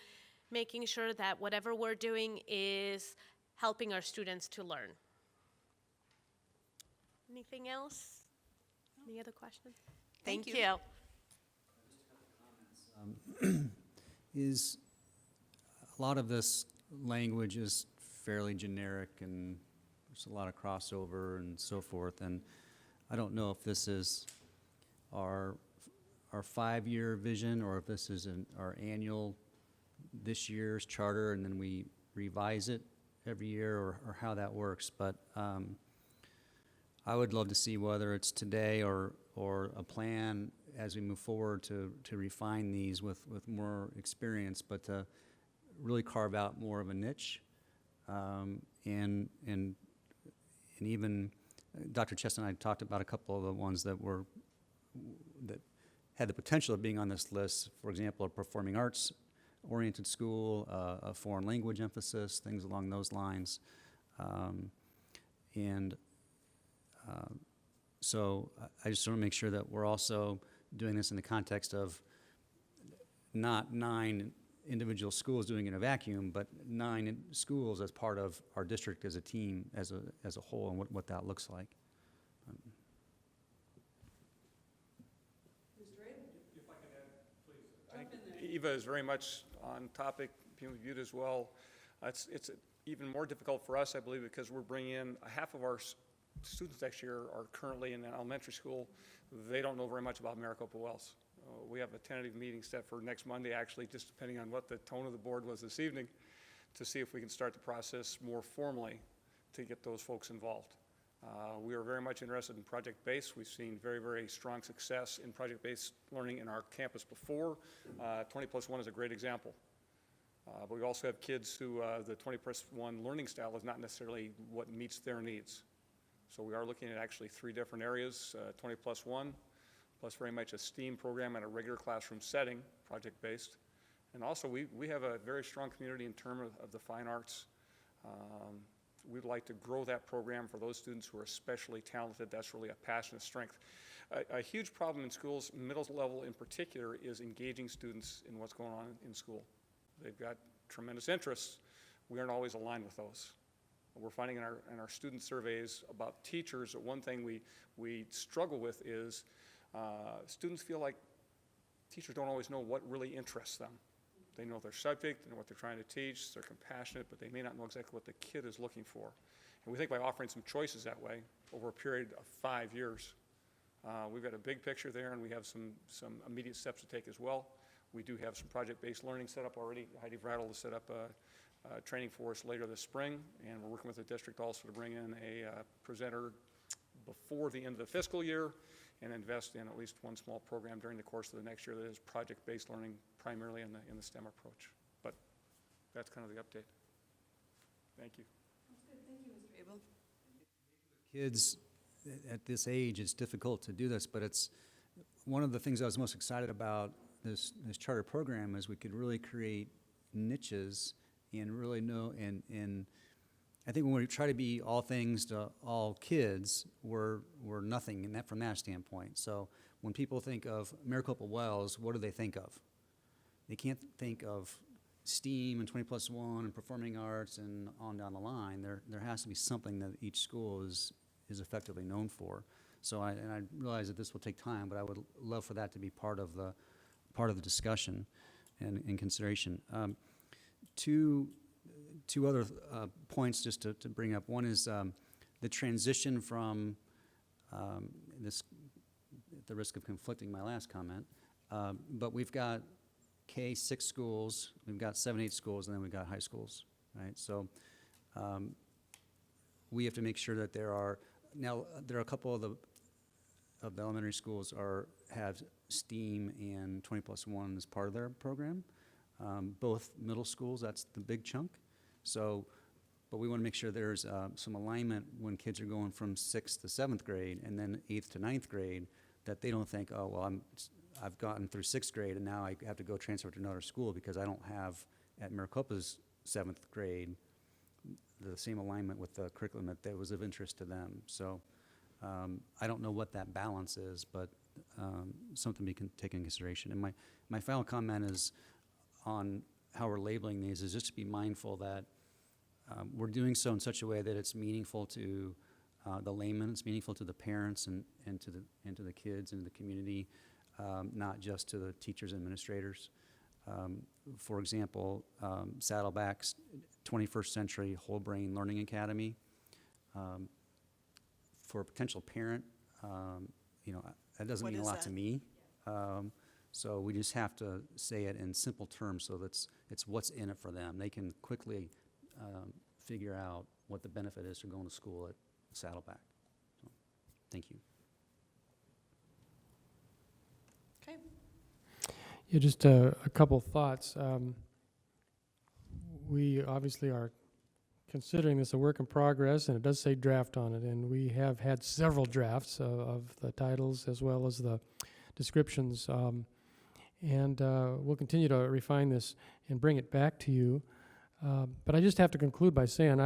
making sure that whatever we're doing is helping our students to learn. Anything else? Any other questions? Thank you. Is a lot of this language is fairly generic, and there's a lot of crossover and so forth, and I don't know if this is our 5-year vision, or if this is our annual, this year's charter, and then we revise it every year, or how that works. But I would love to see whether it's today or a plan as we move forward to refine these with more experience, but to really carve out more of a niche. And even Dr. Chestnut and I talked about a couple of the ones that had the potential of being on this list. For example, a performing arts oriented school, a foreign language emphasis, things along those lines. So I just want to make sure that we're also doing this in the context of not 9 individual schools doing it in a vacuum, but 9 schools as part of our district as a team, as a whole, and what that looks like. If I can add, please. I think Eva is very much on topic, being viewed as well. It's even more difficult for us, I believe, because we're bringing in half of our students next year are currently in elementary school. They don't know very much about Maricopa Wells. We have a tentative meeting set for next Monday, actually, just depending on what the tone of the board was this evening, to see if we can start the process more formally to get those folks involved. We are very much interested in project-based. We've seen very, very strong success in project-based learning in our campus before. 20+1 is a great example. But we also have kids who the 20+1 learning style is not necessarily what meets their needs. So we are looking at actually 3 different areas, 20+1, plus very much a STEAM program in a regular classroom setting, project-based. And also we have a very strong community in terms of the fine arts. We'd like to grow that program for those students who are especially talented. That's really a passion and strength. A huge problem in schools, middle level in particular, is engaging students in what's going on in school. They've got tremendous interests. We aren't always aligned with those. We're finding in our student surveys about teachers that one thing we struggle with is students feel like teachers don't always know what really interests them. They know their subject, they know what they're trying to teach, they're compassionate, but they may not know exactly what the kid is looking for. And we think by offering some choices that way over a period of 5 years, we've got a big picture there, and we have some immediate steps to take as well. We do have some project-based learning set up already. Heidi Vrattel will set up training for us later this spring, and we're working with the district also to bring in a presenter before the end of the fiscal year and invest in at least one small program during the course of the next year that is project-based learning primarily in the STEM approach. But that's kind of the update. Thank you. That's good. Thank you, Mr. Abel. Kids at this age, it's difficult to do this, but it's one of the things I was most excited about this charter program is we could really create niches and really know, and I think when we try to be all things to all kids, we're nothing in that, from that standpoint. So when people think of Maricopa Wells, what do they think of? They can't think of STEAM and 20+1 and performing arts and on down the line. There has to be something that each school is effectively known for. So I realize that this will take time, but I would love for that to be part of the discussion and in consideration. Two other points just to bring up. One is the transition from this, at the risk of conflicting my last comment, but we've got K-6 schools, we've got 7-8 schools, and then we've got high schools, right? So we have to make sure that there are a couple of the elementary schools have STEAM and 20+1 as part of their program. Both middle schools, that's the big chunk. So, but we want to make sure there's some alignment when kids are going from 6th to 7th grade and then 8th to 9th grade, that they don't think, oh, well, I've gotten through 6th grade and now I have to go transfer to another school because I don't have at Maricopa's 7th grade the same alignment with the curriculum that was of interest to them. So I don't know what that balance is, but something we can take into consideration. And my final comment is on how we're labeling these is just to be mindful that we're doing so in such a way that it's meaningful to the layman, it's meaningful to the parents and to the kids and the community, not just to the teachers and administrators. For example, Saddleback's 21st Century Whole Brain Learning Academy. For a potential parent, that doesn't mean a lot to me. So we just have to say it in simple terms so that it's what's in it for them. They can quickly figure out what the benefit is for going to school at Saddleback. So, thank you. Okay. Yeah, just a couple thoughts. We obviously are considering this a work in progress, and it does say draft on it, and we have had several drafts of the titles as well as the descriptions, and we'll continue to refine this and bring it back to you. But I just have to conclude by saying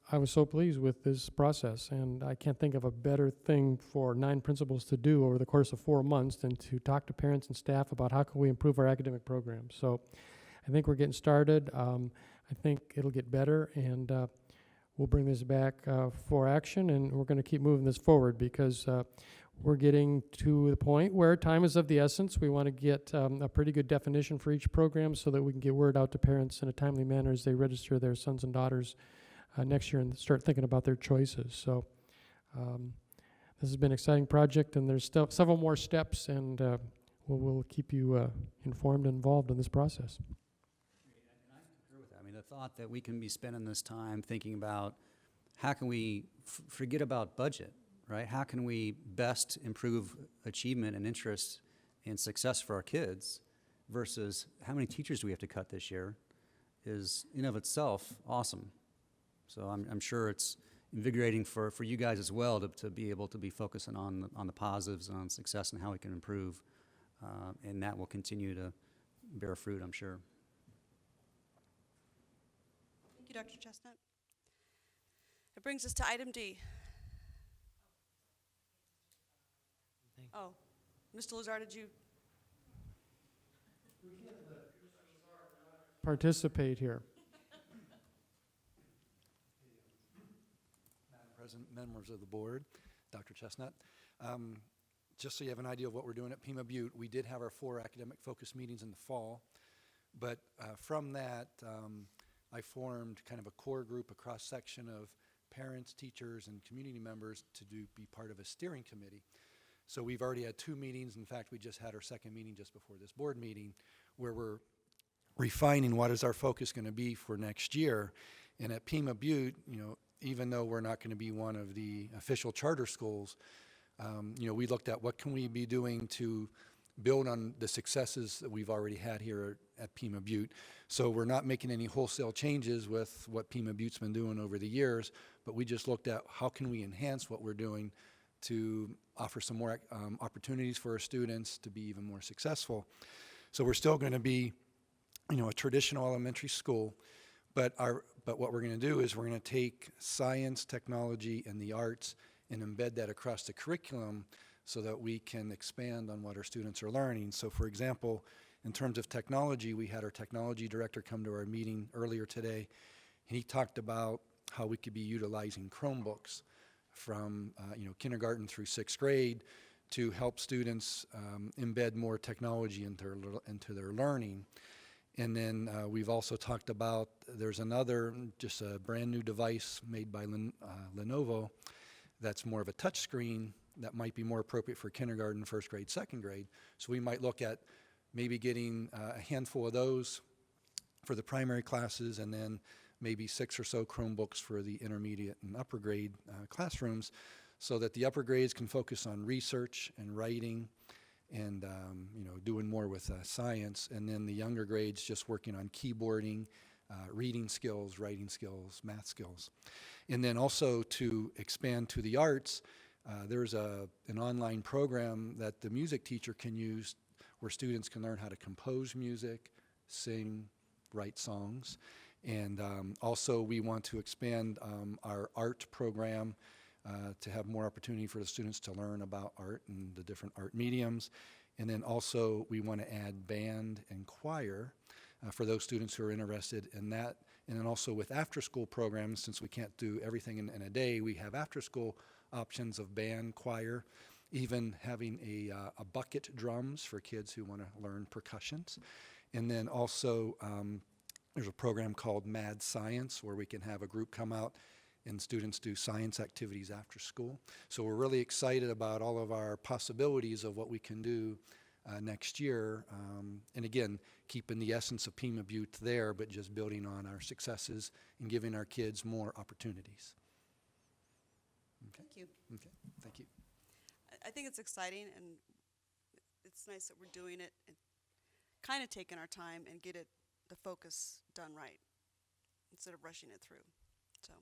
I was so pleased with this process, and I can't think of a better thing for 9 principals to do over the course of 4 months than to talk to parents and staff about how can we improve our academic program. So I think we're getting started. I think it'll get better, and we'll bring this back for action, and we're going to keep moving this forward because we're getting to the point where time is of the essence. We want to get a pretty good definition for each program so that we can get word out to parents in a timely manner as they register their sons and daughters next year and start thinking about their choices. So this has been an exciting project, and there's still several more steps, and we'll keep you informed and involved in this process. I mean, the thought that we can be spending this time thinking about how can we forget about budget, right? How can we best improve achievement and interest and success for our kids versus how many teachers do we have to cut this year is in of itself awesome. So I'm sure it's invigorating for you guys as well to be able to be focusing on the positives and on success and how we can improve, and that will continue to bear fruit, I'm sure. Thank you, Dr. Chestnut. It brings us to item D. Oh, Mr. Lazar, did you? Participate here. Madam President, members of the board, Dr. Chestnut. Just so you have an idea of what we're doing at Pima Butte, we did have our 4 academic focus meetings in the fall, but from that, I formed kind of a core group, a cross-section of parents, teachers, and community members to be part of a steering committee. So we've already had 2 meetings. In fact, we just had our 2nd meeting just before this board meeting, where we're refining what is our focus going to be for next year. And at Pima Butte, even though we're not going to be one of the official charter schools, we looked at what can we be doing to build on the successes that we've already had here at Pima Butte. So we're not making any wholesale changes with what Pima Butte's been doing over the years, but we just looked at how can we enhance what we're doing to offer some more opportunities for our students to be even more successful. So we're still going to be, a traditional elementary school, but what we're going to do is we're going to take science, technology, and the arts and embed that across the curriculum so that we can expand on what our students are learning. So for example, in terms of technology, we had our technology director come to our meeting earlier today, and he talked about how we could be utilizing Chromebooks from kindergarten through 6th grade to help students embed more technology into their learning. And then we've also talked about there's another, just a brand new device made by Lenovo that's more of a touch screen that might be more appropriate for kindergarten, 1st grade, 2nd grade. So we might look at maybe getting a handful of those for the primary classes, and then maybe 6 or so Chromebooks for the intermediate and upper grade classrooms, so that the upper grades can focus on research and writing and doing more with science, and then the younger grades just working on keyboarding, reading skills, writing skills, math skills. And then also to expand to the arts, there's an online program that the music teacher can use where students can learn how to compose music, sing, write songs. And also we want to expand our art program to have more opportunity for the students to learn about art and the different art mediums. And then also we want to add band and choir for those students who are interested in that. And then also with after-school programs, since we can't do everything in a day, we have after-school options of band, choir, even having a bucket drums for kids who want to learn percussions. And then also there's a program called Mad Science where we can have a group come out and students do science activities after school. So we're really excited about all of our possibilities of what we can do next year. And again, keeping the essence of Pima Butte there, but just building on our successes and giving our kids more opportunities. Okay. Thank you. Okay, thank you. I think it's exciting, and it's nice that we're doing it and kind of taking our time and get it, the focus done right, instead of rushing it through, so.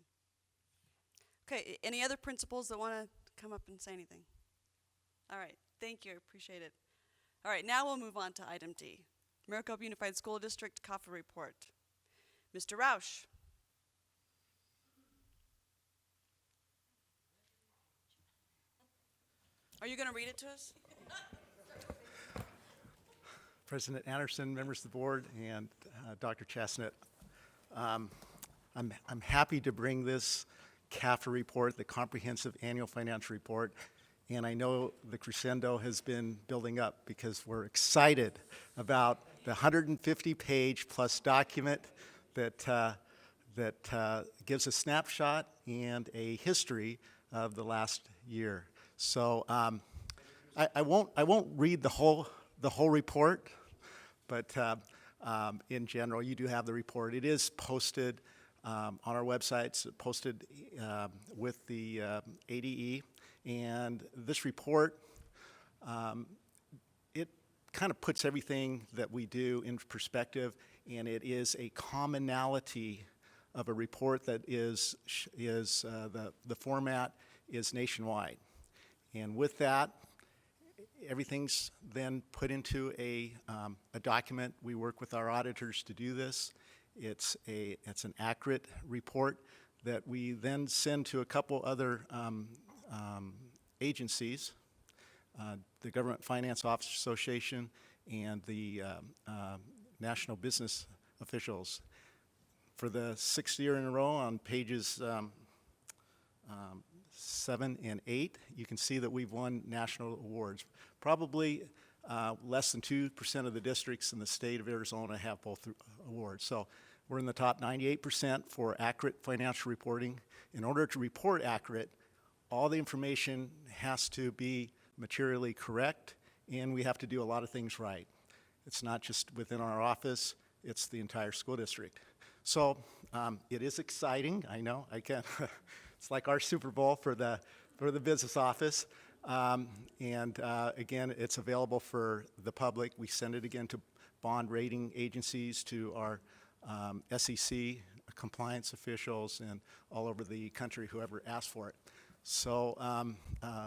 Okay, any other principals that want to come up and say anything? All right, thank you, appreciate it. All right, now we'll move on to item D, Maricopa Unified School District CAFA report. Mr. Roush. Are you going to read it to us? President Anderson, members of the board, and Dr. Chestnut. I'm happy to bring this CAFA report, the Comprehensive Annual Financial Report, and I know the crescendo has been building up because we're excited about the 150-page plus document that gives a snapshot and a history of the last year. So I won't read the whole report, but in general, you do have the report. It is posted on our website. It's posted with the ADE, and this report it kind of puts everything that we do in perspective, and it is a commonality of a report that is the format is nationwide. And with that, everything's then put into a document. We work with our auditors to do this. It's an accurate report that we then send to a couple other agencies, the Government Finance Officers Association and the National Business Officials. For the 6th year in a row on pages 7 and 8, you can see that we've won national awards. Probably less than 2% of the districts in the state of Arizona have both awards. So we're in the top 98% for accurate financial reporting. In order to report accurate, all the information has to be materially correct, and we have to do a lot of things right. It's not just within our office, it's the entire school district. So it is exciting, I know, I can't. It's like our Super Bowl for the business office. Again, it's available for the public. We send it again to bond rating agencies, to our SEC compliance officials, and all over the country, whoever asked for it. So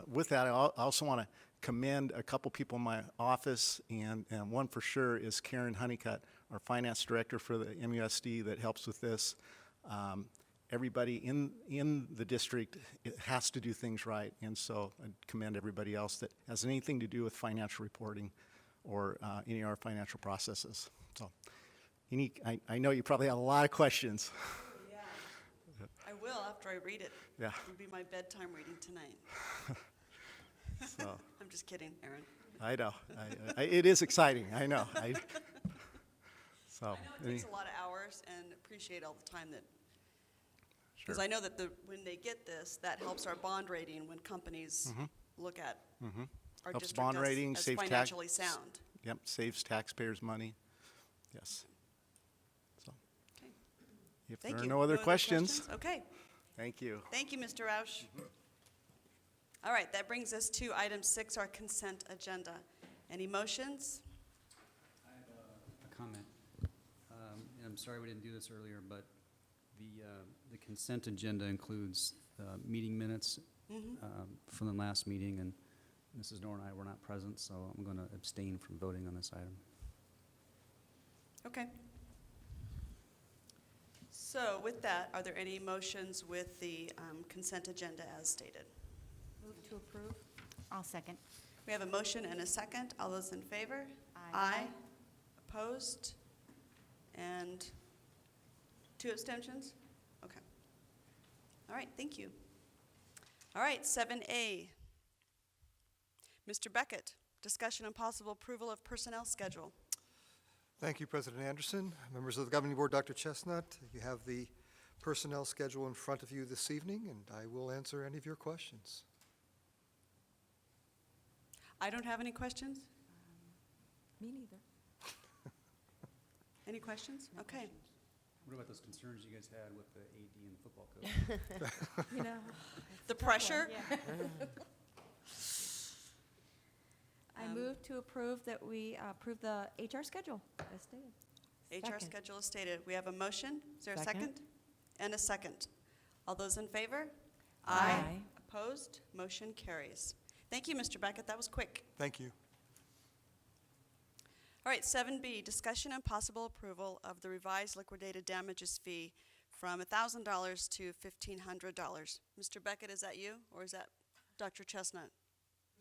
with that, I also want to commend a couple people in my office, and one for sure is Karen Honeycutt, our finance director for the MUSD, that helps with this. Everybody in the district, it has to do things right, and so I commend everybody else that has anything to do with financial reporting or any of our financial processes. So, I know you probably have a lot of questions. Yeah, I will after I read it. Yeah. It'll be my bedtime reading tonight. So. I'm just kidding, Aaron. I know. It is exciting. I know. I know it takes a lot of hours, and appreciate all the time that. Because I know that when they get this, that helps our bond rating when companies look at our Helps district bond rating, as saves financially sound. Yep, saves taxpayers money. Yes. So, Okay. if Thank there are you. no other questions, Okay. thank you. Thank you, Mr. Roush. All right, that brings us to item 6, our consent agenda. Any motions? I have a comment. And I'm sorry we didn't do this earlier, but the consent agenda includes meeting minutes from the last meeting, and Mrs. Nor and I were not present, so I'm going to abstain from voting on this item. Okay. So with that, are there any motions with the consent agenda as stated? Move to approve. I'll second. We have a motion and a second. All those in favor? Aye. Opposed? And 2 abstentions? Okay. All right, thank you. All right, 7A. Mr. Beckett, discussion and possible approval of personnel schedule. Thank you, President Anderson. Members of the Governing Board, Dr. Chestnut, you have the personnel schedule in front of you this evening, and I will answer any of your questions. I don't have any questions. Me neither. Any questions? Okay. What about those concerns you guys had with the AD and the football coach? The pressure? I move to approve that we approve the HR schedule as stated. HR Second. schedule is stated. We have a motion. Is there a Second. second? And a second. All those in favor? Aye. Opposed? Motion carries. Thank you, Mr. Beckett. That was quick. Thank you. All right, 7B, discussion and possible approval of the revised liquidated damages fee from $1,000 to $1,500. Mr. Beckett, is that you, or is that Dr. Chestnut?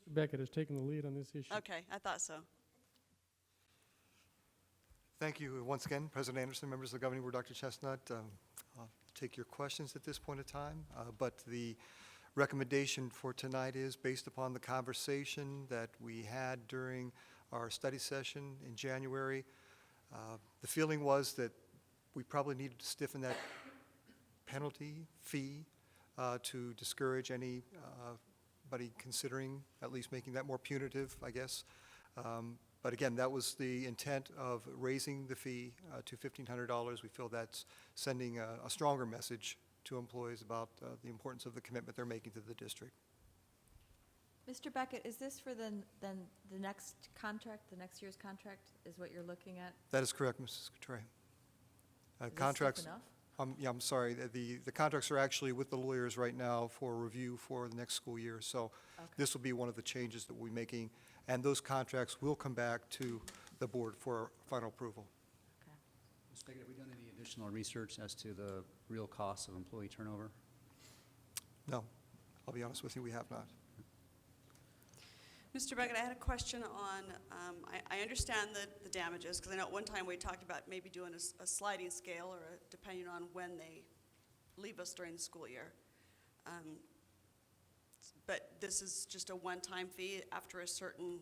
Mr. Beckett has taken the lead on this issue. Okay, I thought so. Thank you once again, President Anderson, members of the Governing Board, Dr. Chestnut. I'll take your questions at this point in time, but the recommendation for tonight is based upon the conversation that we had during our study session in January. The feeling was that we probably needed to stiffen that penalty fee to discourage anybody considering at least making that more punitive, I guess. But again, that was the intent of raising the fee to $1,500. We feel that's sending a stronger message to employees about the importance of the commitment they're making to the district. Mr. Beckett, is this for the next contract, the next year's contract is what you're looking at? That is correct, Mrs. Coutray. Is this Contracts. stiff enough? Yeah, I'm sorry. The contracts are actually with the lawyers right now for review for the next school year. So this will be one of the changes that we'll be making, and those contracts will come back to the board for final approval. Mr. Beckett, have we done any additional research as to the real cost of employee turnover? No, I'll be honest with you, we have not. Mr. Beckett, I had a question on, I understand the damages, because I know at one time we talked about maybe doing a sliding scale or depending on when they leave us during the school year. But this is just a one-time fee after a certain,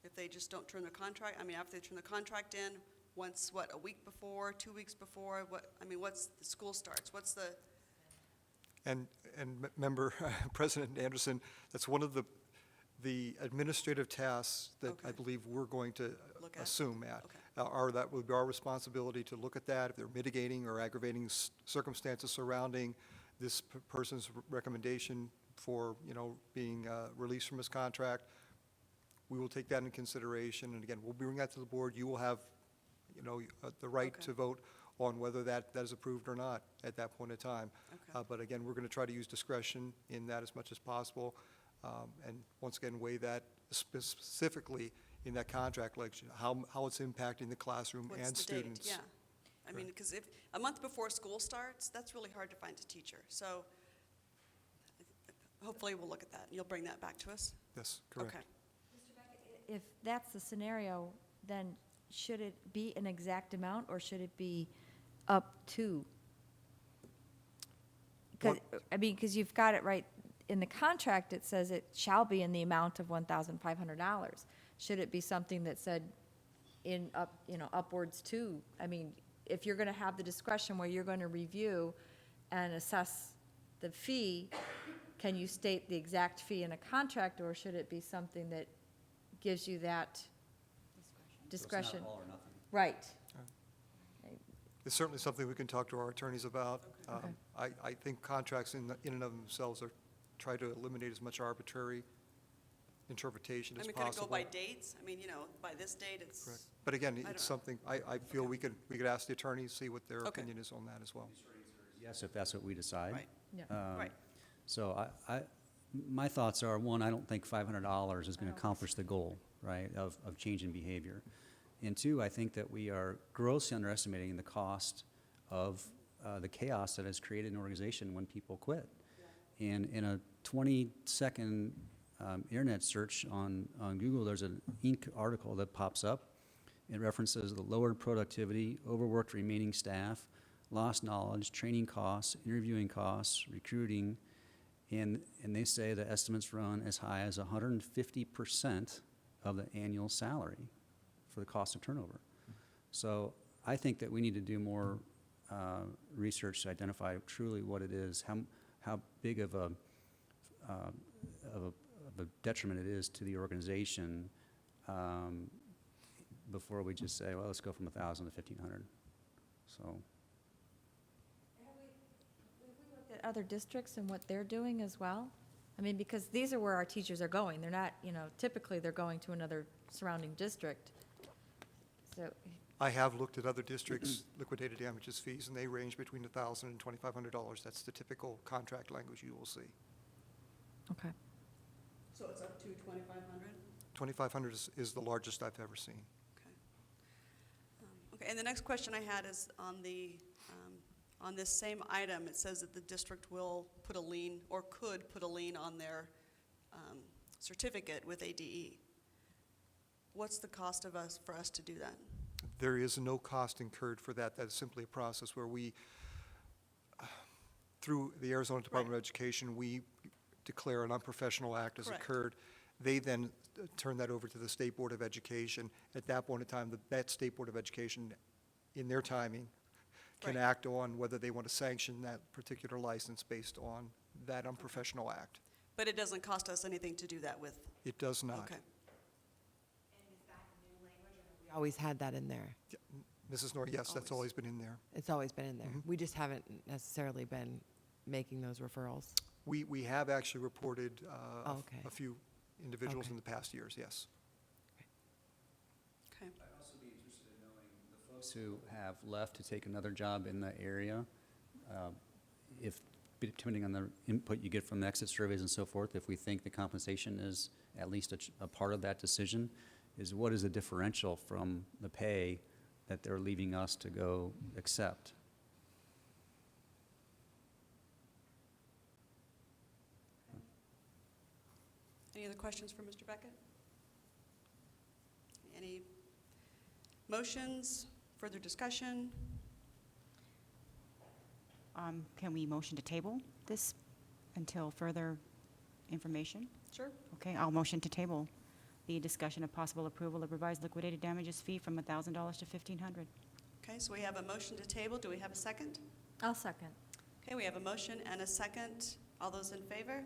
if they just don't turn the contract, I mean, after they turn the contract in, once, what, a week before, 2 weeks before, what's the school starts? What's the? And member President Anderson, that's one of the administrative tasks that I believe we're going to assume at. That would be our responsibility to look at that, if they're mitigating or aggravating circumstances surrounding this person's recommendation for, being released from his contract. We will take that into consideration, and again, we'll bring that to the board. You will have, the right to vote on whether that is approved or not at that point in time. But again, we're going to try to use discretion in that as much as possible, and once again, weigh that specifically in that contract legislation, how it's impacting the classroom What's and the students. date? Yeah. I mean, because if a month before school starts, that's really hard to find a teacher. So hopefully we'll look at that, and you'll bring that back to us? Yes, correct. Okay. If that's the scenario, then should it be an exact amount, or should it be up to? Because you've got it right in the contract, it says it shall be in the amount of $1,500. Should it be something that said upwards to? I mean, if you're going to have the discretion where you're going to review and assess the fee, can you state the exact fee in a contract, or should it be something that gives you that discretion? So it's not all or nothing. Right. It's certainly something we can talk to our attorneys about. I think contracts in and of themselves try to eliminate as much arbitrary interpretation as I mean, possible. could it go by dates? I mean, by this date, it's. Correct. But again, don't it's know. something, I feel we could ask the attorneys, see what their opinion is on that as well. Yes, if that's what we decide. Right. Yeah. Right. So my thoughts are, one, I don't think $500 is going to accomplish the goal, right, of changing behavior. And two, I think that we are grossly underestimating the cost of the chaos that is created in an organization when people quit. And in a 20-second internet search on Google, there's an Inc. article that pops up. It references the lowered productivity, overworked remaining staff, lost knowledge, training costs, interviewing costs, recruiting, and they say the estimates run as high as 150% of the annual salary for the cost of turnover. So I think that we need to do more research to identify truly what it is, how big of a detriment it is to the organization before we just say, well, let's go from 1,000 to 1,500. So. Have we looked at other districts and what they're doing as well? I mean, because these are where our teachers are going. They're not, typically they're going to another surrounding district. So, I have looked at other districts' liquidated damages fees, and they range between $1,000 and $2,500. That's the typical contract language you will see. okay. So it's up to 2,500? 2,500 is the largest I've ever seen. Okay, and the next question I had is on on this same item, it says that the district will put a lien, or could put a lien on their certificate with ADE. What's the cost for us to do that? There is no cost incurred for that. That is simply a process where we, through the Arizona Department of Education, we declare an unprofessional act as Correct. occurred. They then turn that over to the State Board of Education. At that point in time, that State Board of Education, in their timing, can Right. act on whether they want to sanction that particular license based on that unprofessional act. But it doesn't cost us anything to do that with? It does not. Okay. We always had that in there. Mrs. Nor, yes, that's always been in there. It's always been in there. Mhm. We just haven't necessarily been making those referrals. We have actually reported Oh, okay. a few individuals Okay. in the past years, yes. Okay. I'd also be interested in knowing the folks who have left to take another job in the area, if, depending on the input you get from the exit surveys and so forth, if we think the compensation is at least a part of that decision, is what is the differential from the pay that they're leaving us to go accept? Any other questions for Mr. Beckett? Any motions, further discussion? Can we motion to table this until further information? Sure. Okay, I'll motion to table the discussion of possible approval of revised liquidated damages fee from $1,000 to $1,500. Okay, so we have a motion to table. Do we have a second? I'll second. Okay, we have a motion and a second. All those in favor?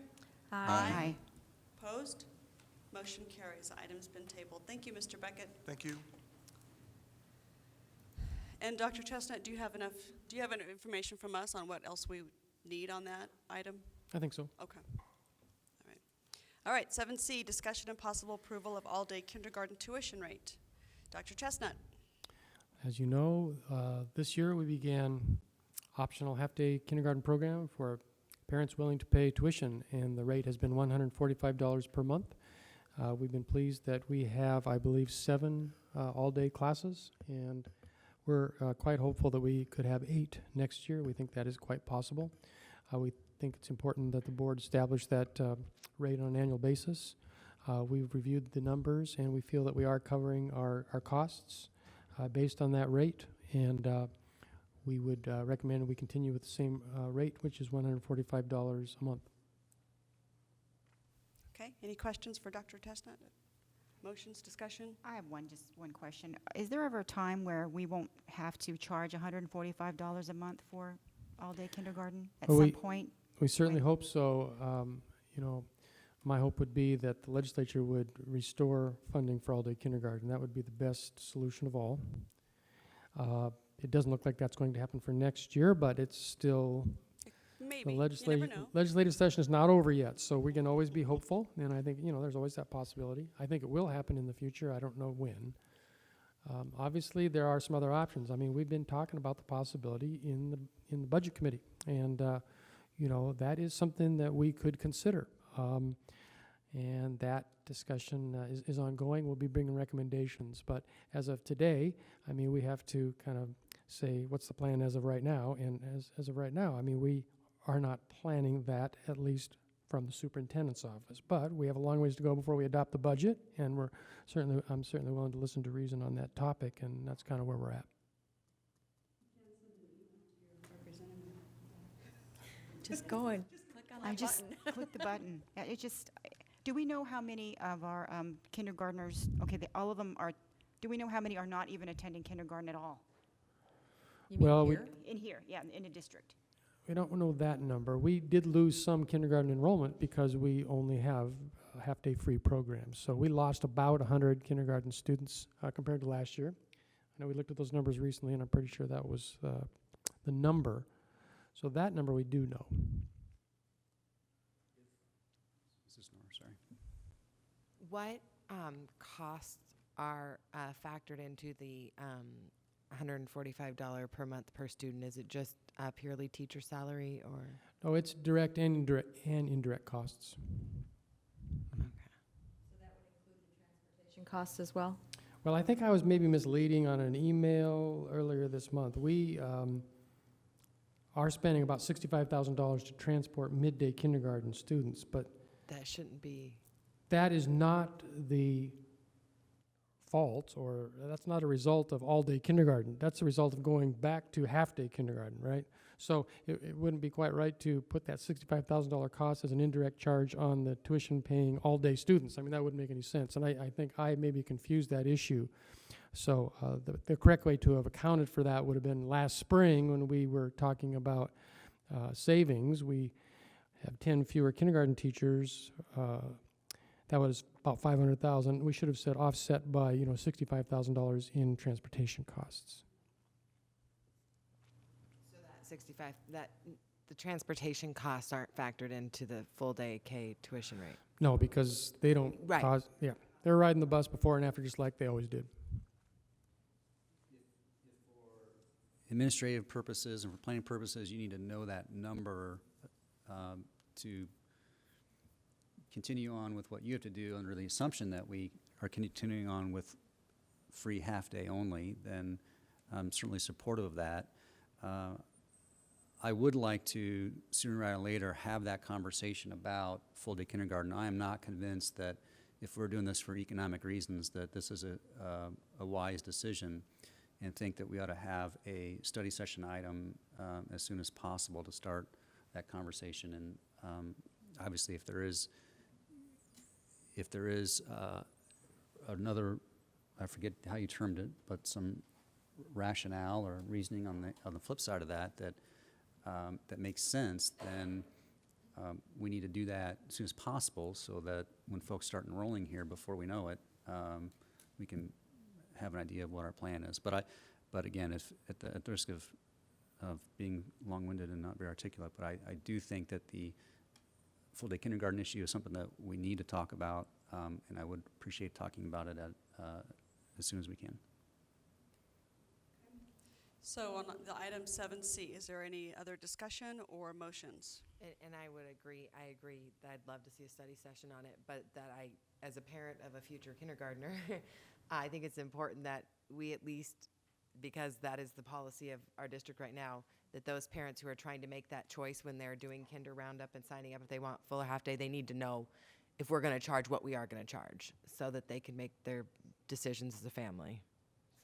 Aye. Opposed? Motion carries. Item's been tabled. Thank you, Mr. Beckett. Thank you. And Dr. Chestnut, do you have enough information from us on what else we need on that item? I think so. Okay. All right, 7C, discussion and possible approval of all-day kindergarten tuition rate. Dr. Chestnut. As you know, this year we began optional half-day kindergarten program for parents willing to pay tuition, and the rate has been $145 per month. We've been pleased that we have, I believe, 7 all-day classes, and we're quite hopeful that we could have 8 next year. We think that is quite possible. We think it's important that the board establish that rate on an annual basis. We've reviewed the numbers, and we feel that we are covering our costs based on that rate, and we would recommend we continue with the same rate, which is $145 a month. Okay, any questions for Dr. Chestnut? Motions, discussion? I have just one question. Is there ever a time where we won't have to charge $145 a month for all-day kindergarten at Well, some point? We certainly hope so. My hope would be that the legislature would restore funding for all-day kindergarten. That would be the best solution of all. It doesn't look like that's going to happen for next year, but it's still, Maybe, the you never know. legislative session is not over yet, so we can always be hopeful, and I think, there's always that possibility. I think it will happen in the future. I don't know when. Obviously, there are some other options. I mean, we've been talking about the possibility in the budget committee, and that is something that we could consider. And that discussion is ongoing. We'll be bringing recommendations, but as of today, I mean, we have to kind of say what's the plan as of right now. And as of right now, I mean, we are not planning that, at least from the superintendent's office. But we have a long ways to go before we adopt the budget, and I'm certainly willing to listen to reason on that topic, and that's kind of where we're at. Just going. I just click the button. Do we know how many of our kindergartners, all of them are, do we know how many are not even attending kindergarten at all? You mean Well, here? In here, yeah, in a district. We don't know that number. We did lose some kindergarten enrollment because we only have half-day free programs. So we lost about 100 kindergarten students compared to last year. I know we looked at those numbers recently, and I'm pretty sure that was the number. So that number we do know. What costs are factored into the $145 per month per student? Is it just purely teacher salary, or? No, it's direct and indirect costs. Transportation costs as well? Well, I think I was maybe misleading on an email earlier this month. We are spending about $65,000 to transport midday kindergarten students, but That shouldn't be. that is not the fault, or that's not a result of all-day kindergarten. That's a result of going back to half-day kindergarten, right? So it wouldn't be quite right to put that $65,000 cost as an indirect charge on the tuition-paying all-day students. I mean, that wouldn't make any sense, and I think I maybe confused that issue. So the correct way to have accounted for that would have been last spring when we were talking about savings. We have 10 fewer kindergarten teachers. That was about $500,000. We should have said offset by, $65,000 in transportation costs. So that 65, the transportation costs aren't factored into the full day K tuition rate? No, because they don't Right. cause, they're riding the bus before and after just like they always did. Administrative purposes and for planning purposes, you need to know that number to continue on with what you have to do under the assumption that we are continuing on with free half-day only, then I'm certainly supportive of that. I would like to, sooner rather than later, have that conversation about full-day kindergarten. I am not convinced that if we're doing this for economic reasons, that this is a wise decision, and think that we ought to have a study session item as soon as possible to start that conversation. And obviously, if there is another, I forget how you termed it, but some rationale or reasoning on the flip side of that that makes sense, then we need to do that as soon as possible so that when folks start enrolling here, before we know it, we can have an idea of what our plan is. But again, if at the risk of being long-winded and not very articulate, but I do think that the full-day kindergarten issue is something that we need to talk about, and I would appreciate talking about it as soon as we can. So on the item 7C, is there any other discussion or motions? And I would agree. I agree that I'd love to see a study session on it, but that I, as a parent of a future kindergartner, I think it's important that we at least, because that is the policy of our district right now, that those parents who are trying to make that choice when they're doing kinder roundup and signing up if they want full or half day, they need to know if we're going to charge what we are going to charge so that they can make their decisions as a family.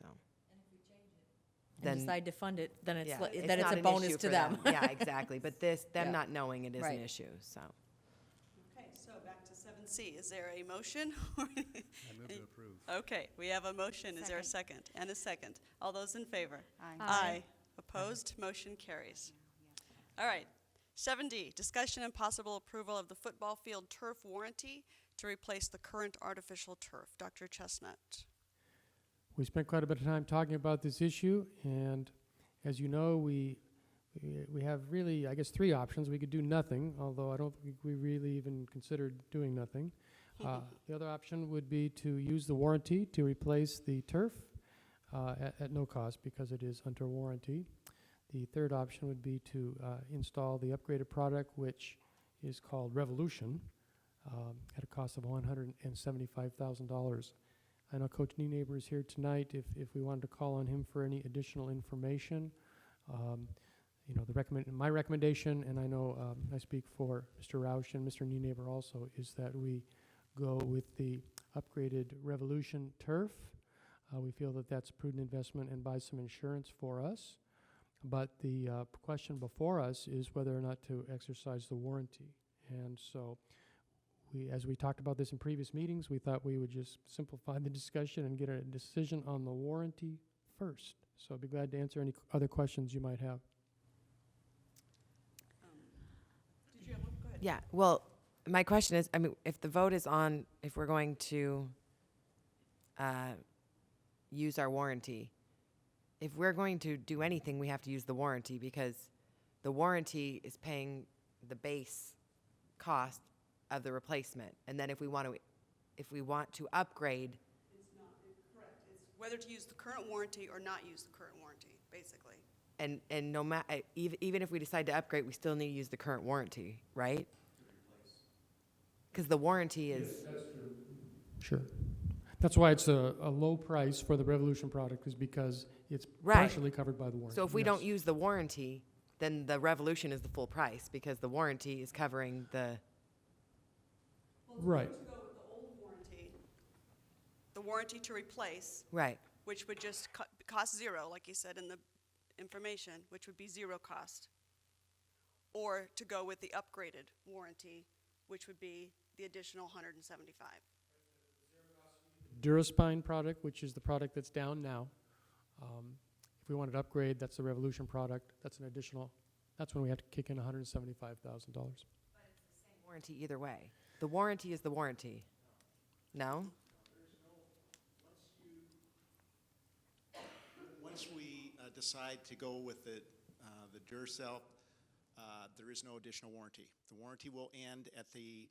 So. And decide to fund it, then it's, Yeah, then it's not a an bonus issue to for them. Yeah, exactly. But them Yeah. not knowing it is Right. an issue, so. Okay, so back to 7C. Is there a motion? I move to approve. Okay, we have a motion. Is there a second? And a second. All those in favor? Aye. Aye. Opposed? Motion carries. All right. 7D, discussion and possible approval of the football field turf warranty to replace the current artificial turf. Dr. Chestnut. We spent quite a bit of time talking about this issue, and as you know, we have really, I guess, three options. We could do nothing, although I don't think we really even considered doing nothing. The other option would be to use the warranty to replace the turf at no cost because it is under warranty. The third option would be to install the upgraded product, which is called Revolution, at a cost of $175,000. I know Coach Nienaber is here tonight. If we wanted to call on him for any additional information, my recommendation, and I know I speak for Mr. Roush and Mr. Nienaber also, is that we go with the upgraded Revolution turf. We feel that that's a prudent investment and buys some insurance for us. But the question before us is whether or not to exercise the warranty. And so as we talked about this in previous meetings, we thought we would just simplify the discussion and get a decision on the warranty first. So I'd be glad to answer any other questions you might have. Did you have one? Go ahead. Yeah, well, my question is, I mean, if the vote is on, if we're going to use our warranty, if we're going to do anything, we have to use the warranty because the warranty is paying the base cost of the replacement. And then if we want to if we want to upgrade, It's not, correct. It's whether to use the current warranty or not use the current warranty, basically. and no matter, even if we decide to upgrade, we still need to use the current warranty, right? Because the warranty is, Sure. That's why it's a low price for the Revolution product, is because it's Right. partially covered by the warranty. so if we Yes. don't use the warranty, then the Revolution is the full price, because the warranty is covering the, Right. To go with the old warranty, the warranty to replace, right. which would just cost zero, like you said in the information, which would be zero cost. Or to go with the upgraded warranty, which would be the additional 175. Duraspine product, which is the product that's down now. If we wanted to upgrade, that's the Revolution product. That's an additional, that's when we have to kick in $175,000. Warranty either way. The warranty is the warranty. No? Once we decide to go with the Duracell, there is no additional warranty. The warranty will end at the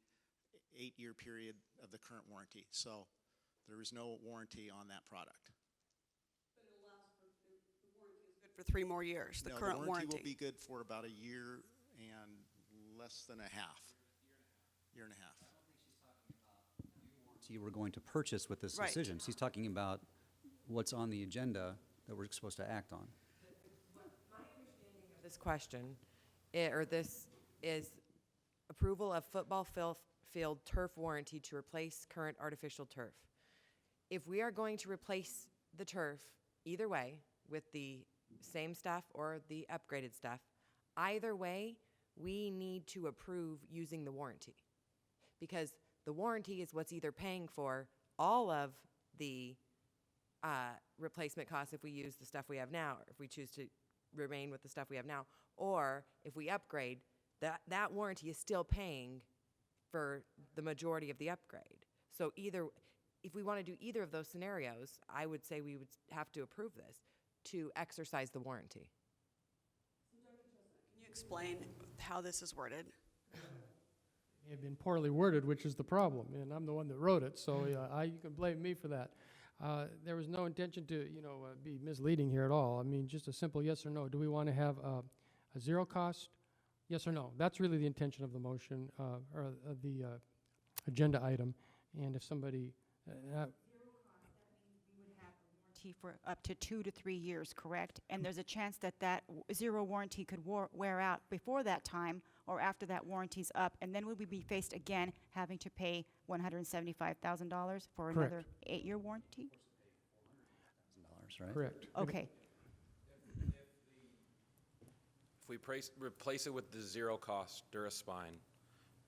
8-year period of the current warranty. So there is no warranty on that product. But it allows for, the warranty is good for 3 more years, the No, current the warranty. warranty will be good for about a year and less than a half. Year and a half. You were going to purchase with this Right. decision. She's talking about what's on the agenda that we're supposed to act on. This question, or this is approval of football field turf warranty to replace current artificial turf. If we are going to replace the turf, either way, with the same stuff or the upgraded stuff, either way, we need to approve using the warranty. Because the warranty is what's either paying for all of the replacement costs if we use the stuff we have now, or if we choose to remain with the stuff we have now, or if we upgrade, that warranty is still paying for the majority of the upgrade. So either, if we want to do either of those scenarios, I would say we would have to approve this to exercise the warranty. Can you explain how this is worded? It had been poorly worded, which is the problem, and I'm the one that wrote it, so you can blame me for that. There was no intention to, be misleading here at all. I mean, just a simple yes or no. Do we want to have a zero cost? Yes or no? That's really the intention of the motion, or the agenda item. And if somebody, Warranty for up to 2 to 3 years, correct? And there's a chance that zero warranty could wear out before that time or after that warranty's up, and then would we be faced again having to pay $175,000 for Correct. another 8-year warranty? Right? correct. Okay. If we replace it with the zero-cost Duraspine,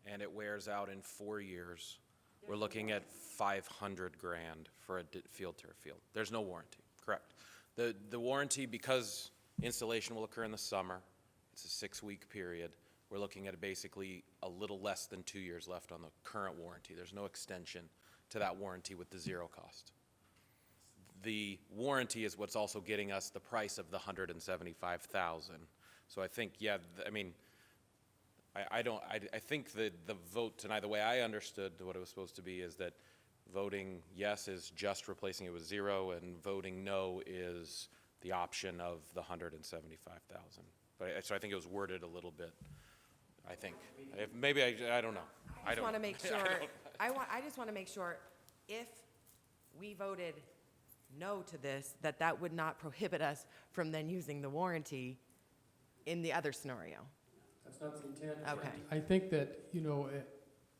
and it wears out in 4 years, we're looking at $500,000 for a field turf field. There's no warranty, correct. The warranty, because installation will occur in the summer, it's a 6-week period, we're looking at basically a little less than 2 years left on the current warranty. There's no extension to that warranty with the zero cost. The warranty is what's also getting us the price of the $175,000. So I think, yeah, I think the vote tonight, the way I understood what it was supposed to be, is that voting yes is just replacing it with zero, and voting no is the option of the $175,000. So I think it was worded a little bit, I think. Maybe I don't know. I just want to make sure, I just want to make sure if we voted no to this, that would not prohibit us from then using the warranty in the other scenario. That's not the intent. Okay. I think that,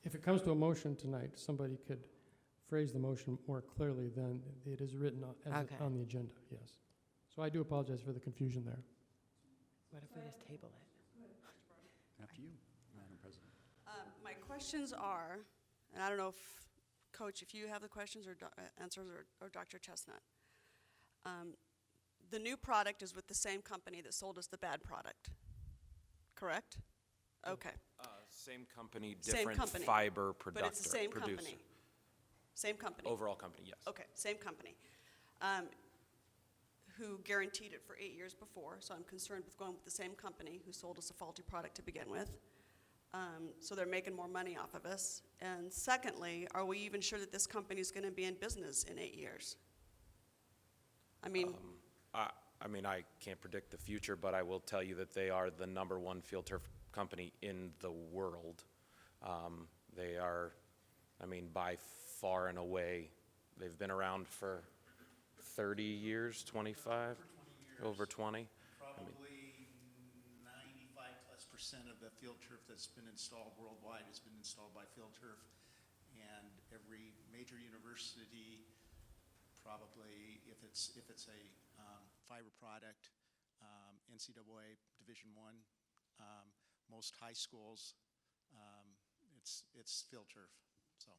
if it comes to a motion tonight, somebody could phrase the motion more clearly than it is written on the agenda, yes. So I do apologize for the confusion there. What if we just table it? After you, Madam President. My questions are, and I don't know if, Coach, if you have the questions or answers, or Dr. Chestnut. The new product is with the same company that sold us the bad product, correct? Okay. Same company, Same different company, fiber producer. But it's the same company? Same company? Overall company, yes. Okay, same company. Who guaranteed it for 8 years before, so I'm concerned with going with the same company who sold us a faulty product to begin with. so they're making more money off of us? And secondly, are we even sure that this company is going to be in business in 8 years? I mean, I mean, I can't predict the future, but I will tell you that they are the #1 field turf company in the world. They are, I mean, by far and away, they've been around for 30 years, 25, over 20. Probably 95+% of the field turf that's been installed worldwide has been installed by field turf, and every major university, probably if it's a fiber product, NCAA Division I, most high schools, it's field turf. So.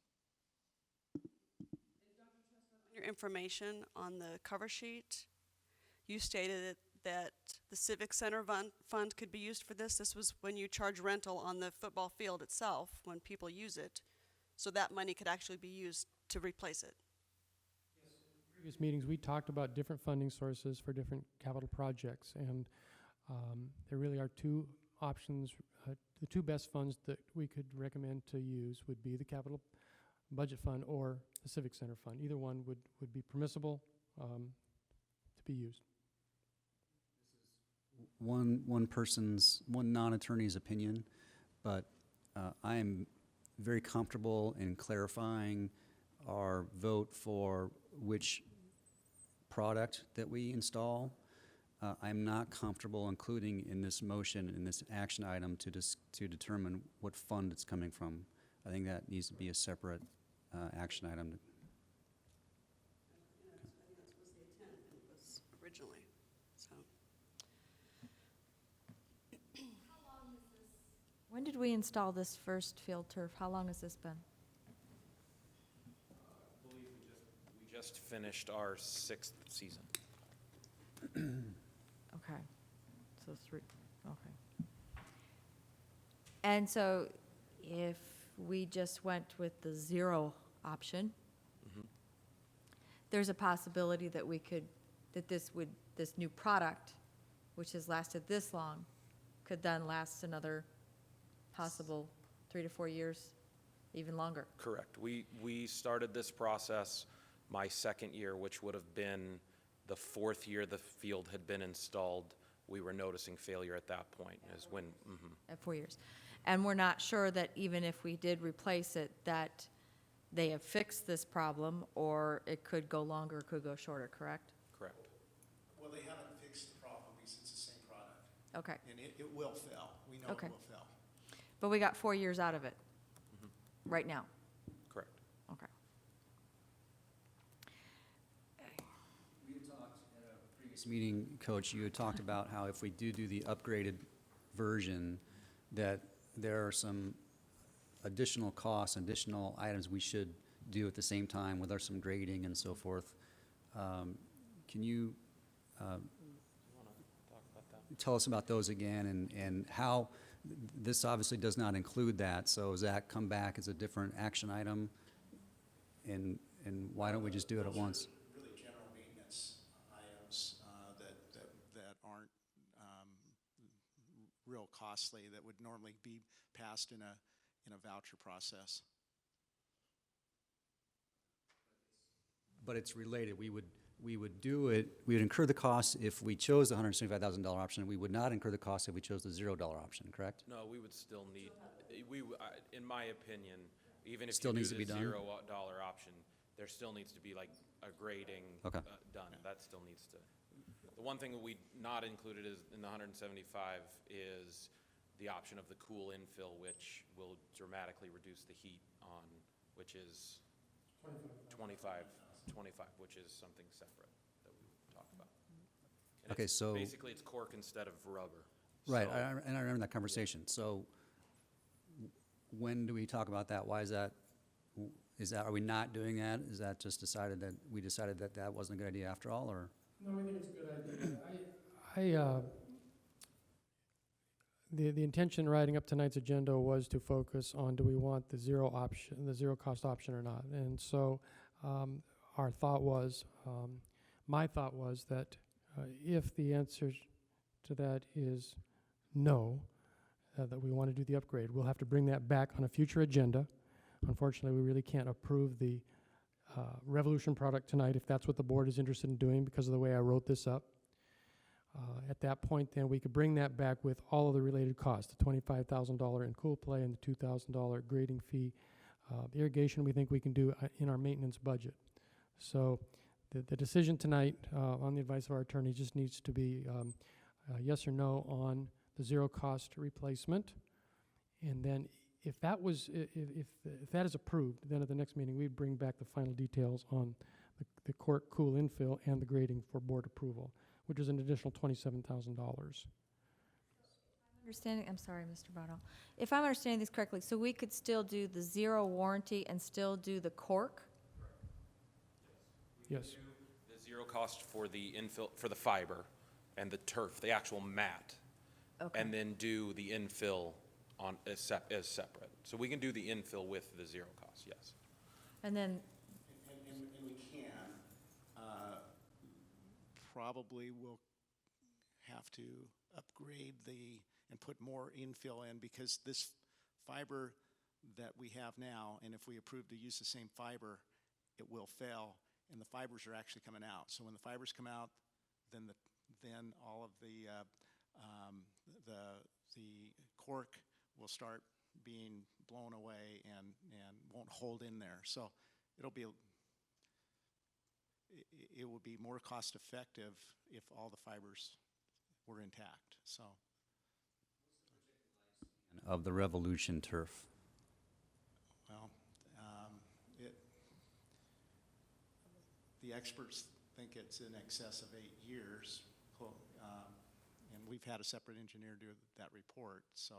your information on the cover sheet, you stated that the Civic Center fund could be used for this. This was when you charge rental on the football field itself, when people use it. So that money could actually be used to replace it. Previous meetings, we talked about different funding sources for different capital projects, and there really are two options. The two best funds that we could recommend to use would be the capital budget fund or the Civic Center fund. Either one would be permissible to be used. One non-attorney's opinion, but I am very comfortable in clarifying our vote for which product that we install. I'm not comfortable including in this motion, in this action item, to determine what fund it's coming from. I think that needs to be a separate action item. I think that was the intent, and it was originally. So. When did we install this first field turf? How long has this been? I believe we just finished our 6th season. Okay, so 3, okay. And so if we just went with the 0 option, there's a possibility that we could, that this new product, which has lasted this long, could then last another possible 3 to 4 years, even longer. Correct. We started this process my 2nd year, which would have been the 4th year the field had been installed. We were noticing failure at that point, is when. At 4 years. And we're not sure that even if we did replace it, that they have fixed this problem, or it could go longer, it could go shorter, correct? Correct. Well, they haven't fixed the problem because it's the same product. Okay. And it will fail. We know Okay. it will fail. But we got 4 years out of it right now. Correct. Okay. We had talked at a previous meeting, Coach, you had talked about how if we do the upgraded version, that there are some additional costs, additional items we should do at the same time, with some grading and so forth. Can you tell us about those again, and how this obviously does not include that, so does that come back as a different action item? And why don't we just do it at once? Really general maintenance items that aren't real costly, that would normally be passed in a voucher process. But it's related. We would do it, we would incur the cost if we chose the $175,000 option. We would not incur the cost if we chose the $0 option, correct? No, we would still need, in my opinion, even if Still you needs do to the be done? $0 option, there still needs to be like a grading Okay. done. That still needs to. The one thing that we not included is in the 175 is the option of the cool infill, which will dramatically reduce the heat on, which is 25, which is something separate that we talked about. And Okay, so. basically it's cork instead of rubber. Right, So- and I remember that conversation. So when do we talk about that? Why is that, are we not doing that? Is that just decided that that wasn't a good idea after all, or? No, we think it's a good idea. The intention writing up tonight's agenda was to focus on, do we want the 0 option, the 0 cost option or not? And so our thought was, my thought was that if the answer to that is no, that we want to do the upgrade. We'll have to bring that back on a future agenda. Unfortunately, we really can't approve the Revolution product tonight if that's what the board is interested in doing because of the way I wrote this up. At that point, then, we could bring that back with all of the related costs, the $25,000 in cool play and the $2,000 grading fee. Irrigation, we think we can do in our maintenance budget. So the decision tonight, on the advice of our attorney, just needs to be yes or no on the zero cost replacement. And then if that is approved, then at the next meeting, we'd bring back the final details on the court cool infill and the grading for board approval, which is an additional $27,000. I'm sorry, Mr. Botto. If I'm understanding this correctly, so we could still do the zero warranty and still do the cork? Yes. The zero cost for the infill, for the fiber and the turf, the actual mat. Okay. And then do the infill on as separate. So we can do the infill with the zero cost, yes. And then, And we can. Probably we'll have to upgrade and put more infill in because this fiber that we have now, and if we approve to use the same fiber, it will fail, and the fibers are actually coming out. So when the fibers come out, then all of the cork will start being blown away and won't hold in there. So it would be more cost effective if all the fibers were intact. So Of the Revolution turf. well, the experts think it's in excess of 8 years, and we've had a separate engineer do that report. So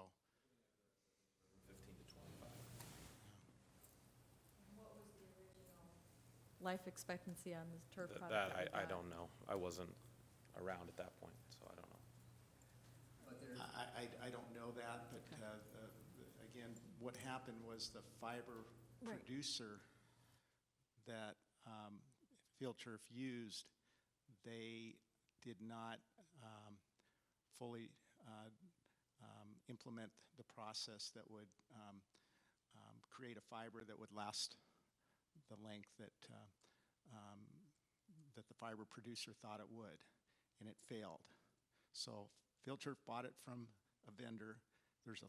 15 to 25. what was the original life expectancy on this turf product? That I don't know. I wasn't around at that point, so I don't know. I don't know that, but again, what happened was the fiber producer that Field Turf used, they did not fully implement the process that would create a fiber that would last the length that the fiber producer thought it would, and it failed. So Field Turf bought it from a vendor. There's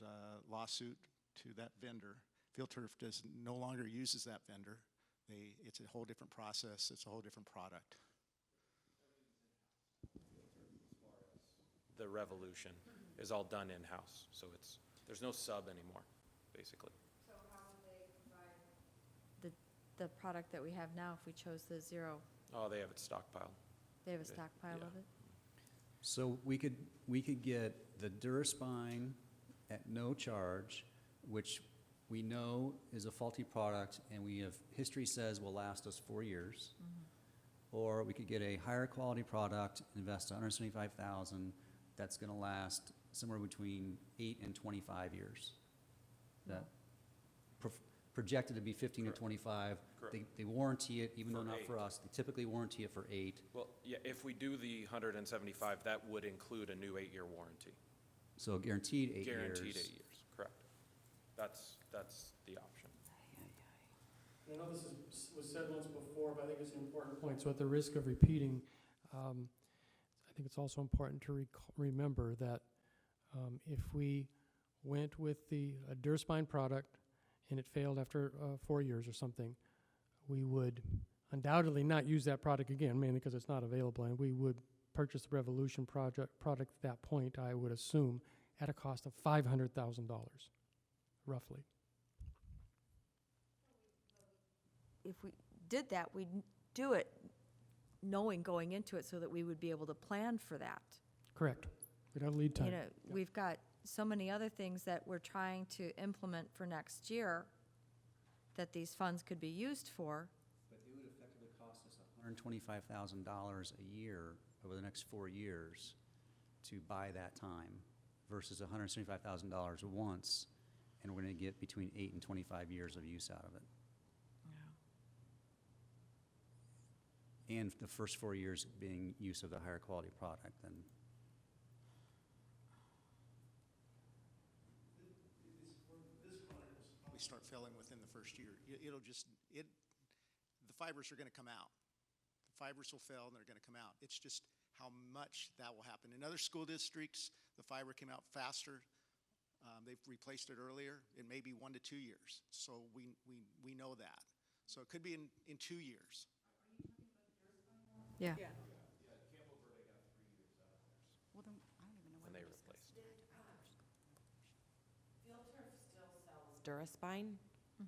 a lawsuit to that vendor. Field Turf no longer uses that vendor. It's a whole different process. It's a whole different product. The Revolution is all done in-house, so there's no sub anymore, basically. So how would they provide the product that we have now if we chose the zero? Oh, they have it stockpiled. They have a stockpile of it? So we could get the Duraspine at no charge, which we know is a faulty product and history says will last us 4 years. Mm-hmm. Or we could get a higher quality product, invest $175,000, that's gonna last somewhere between 8 and 25 years. That projected to be 15 to 25. Correct. They warranty it, even though For not 8. for us. They typically warranty it for 8. Well, yeah, if we do the 175, that would include a new 8-year warranty. So guaranteed 8 years. Guaranteed 8 years, correct. That's the option. I know this was said once before, but I think it's an important point. So at the risk of repeating, I think it's also important to remember that if we went with the Duraspine product and it failed after 4 years or something, we would undoubtedly not use that product again, mainly because it's not available, and we would purchase the Revolution product at that point, I would assume, at a cost of $500,000, roughly. If we did that, we'd do it knowing going into it so that we would be able to plan for that. Correct. We'd have lead time. You know, we've got so many other things that we're trying to implement for next year that these funds could be used for. But it would effectively cost us $125,000 a year over the next 4 years to buy that time versus $175,000 once, and we're going to get between 8 and 25 years of use out of it. And the first 4 years being use of the higher quality product. Then start failing within the first year. The fibers are going to come out. The fibers will fail and they're going to come out. It's just how much that will happen. In other school districts, the fiber came out faster. They've replaced it earlier. It may be 1 to 2 years. So we know that. So it could be in 2 years. Yeah. Well, then, I don't even know When what they we replaced. Field Turf still sells Duraspine,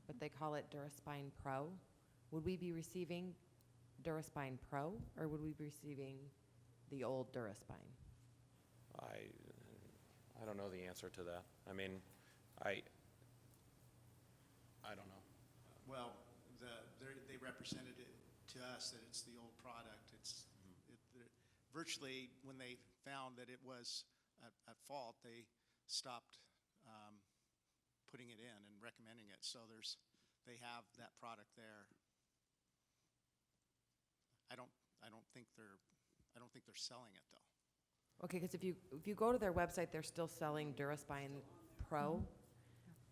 but they call it Duraspine Pro. Would we be receiving Duraspine Pro, or would we be receiving the old Duraspine? I don't know the answer to that. I mean, I don't know. Well, they represented it to us that it's the old product. Virtually, when they found that it was at fault, they stopped putting it in and recommending it. So they have that product there. I don't think they're selling it though. Okay, because if you go to their website, they're still selling Duraspine Pro,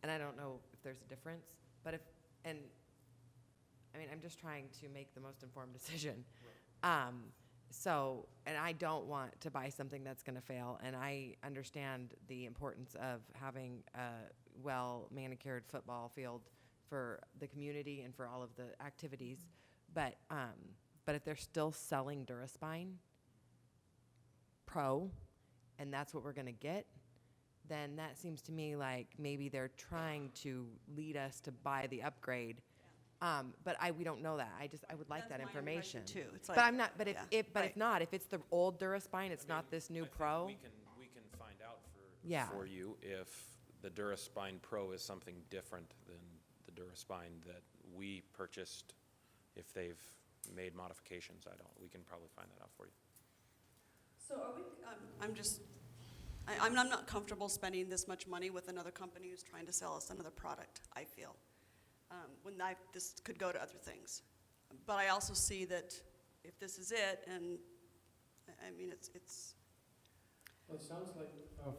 and I don't know if there's a difference. But I mean, I'm just trying to make the most informed decision. And I don't want to buy something that's going to fail, and I understand the importance of having a well-manicured football field for the community and for all of the activities. But if they're still selling Duraspine Pro, and that's what we're going to get, then that seems to me like maybe they're trying to lead us to buy the upgrade. But we don't know that. I would like That's that my information. impression, too. It's But like- I'm not. But yeah, if it's the old Duraspine, it's not this new Pro. We can find out Yeah. for you if the Duraspine Pro is something different than the Duraspine that we purchased. If they've made modifications, we can probably find that out for you. So are we, I'm not comfortable spending this much money with another company who's trying to sell us another product, I feel. This could go to other things. But I also see that if this is it, and, I mean, it's. Well, it sounds like,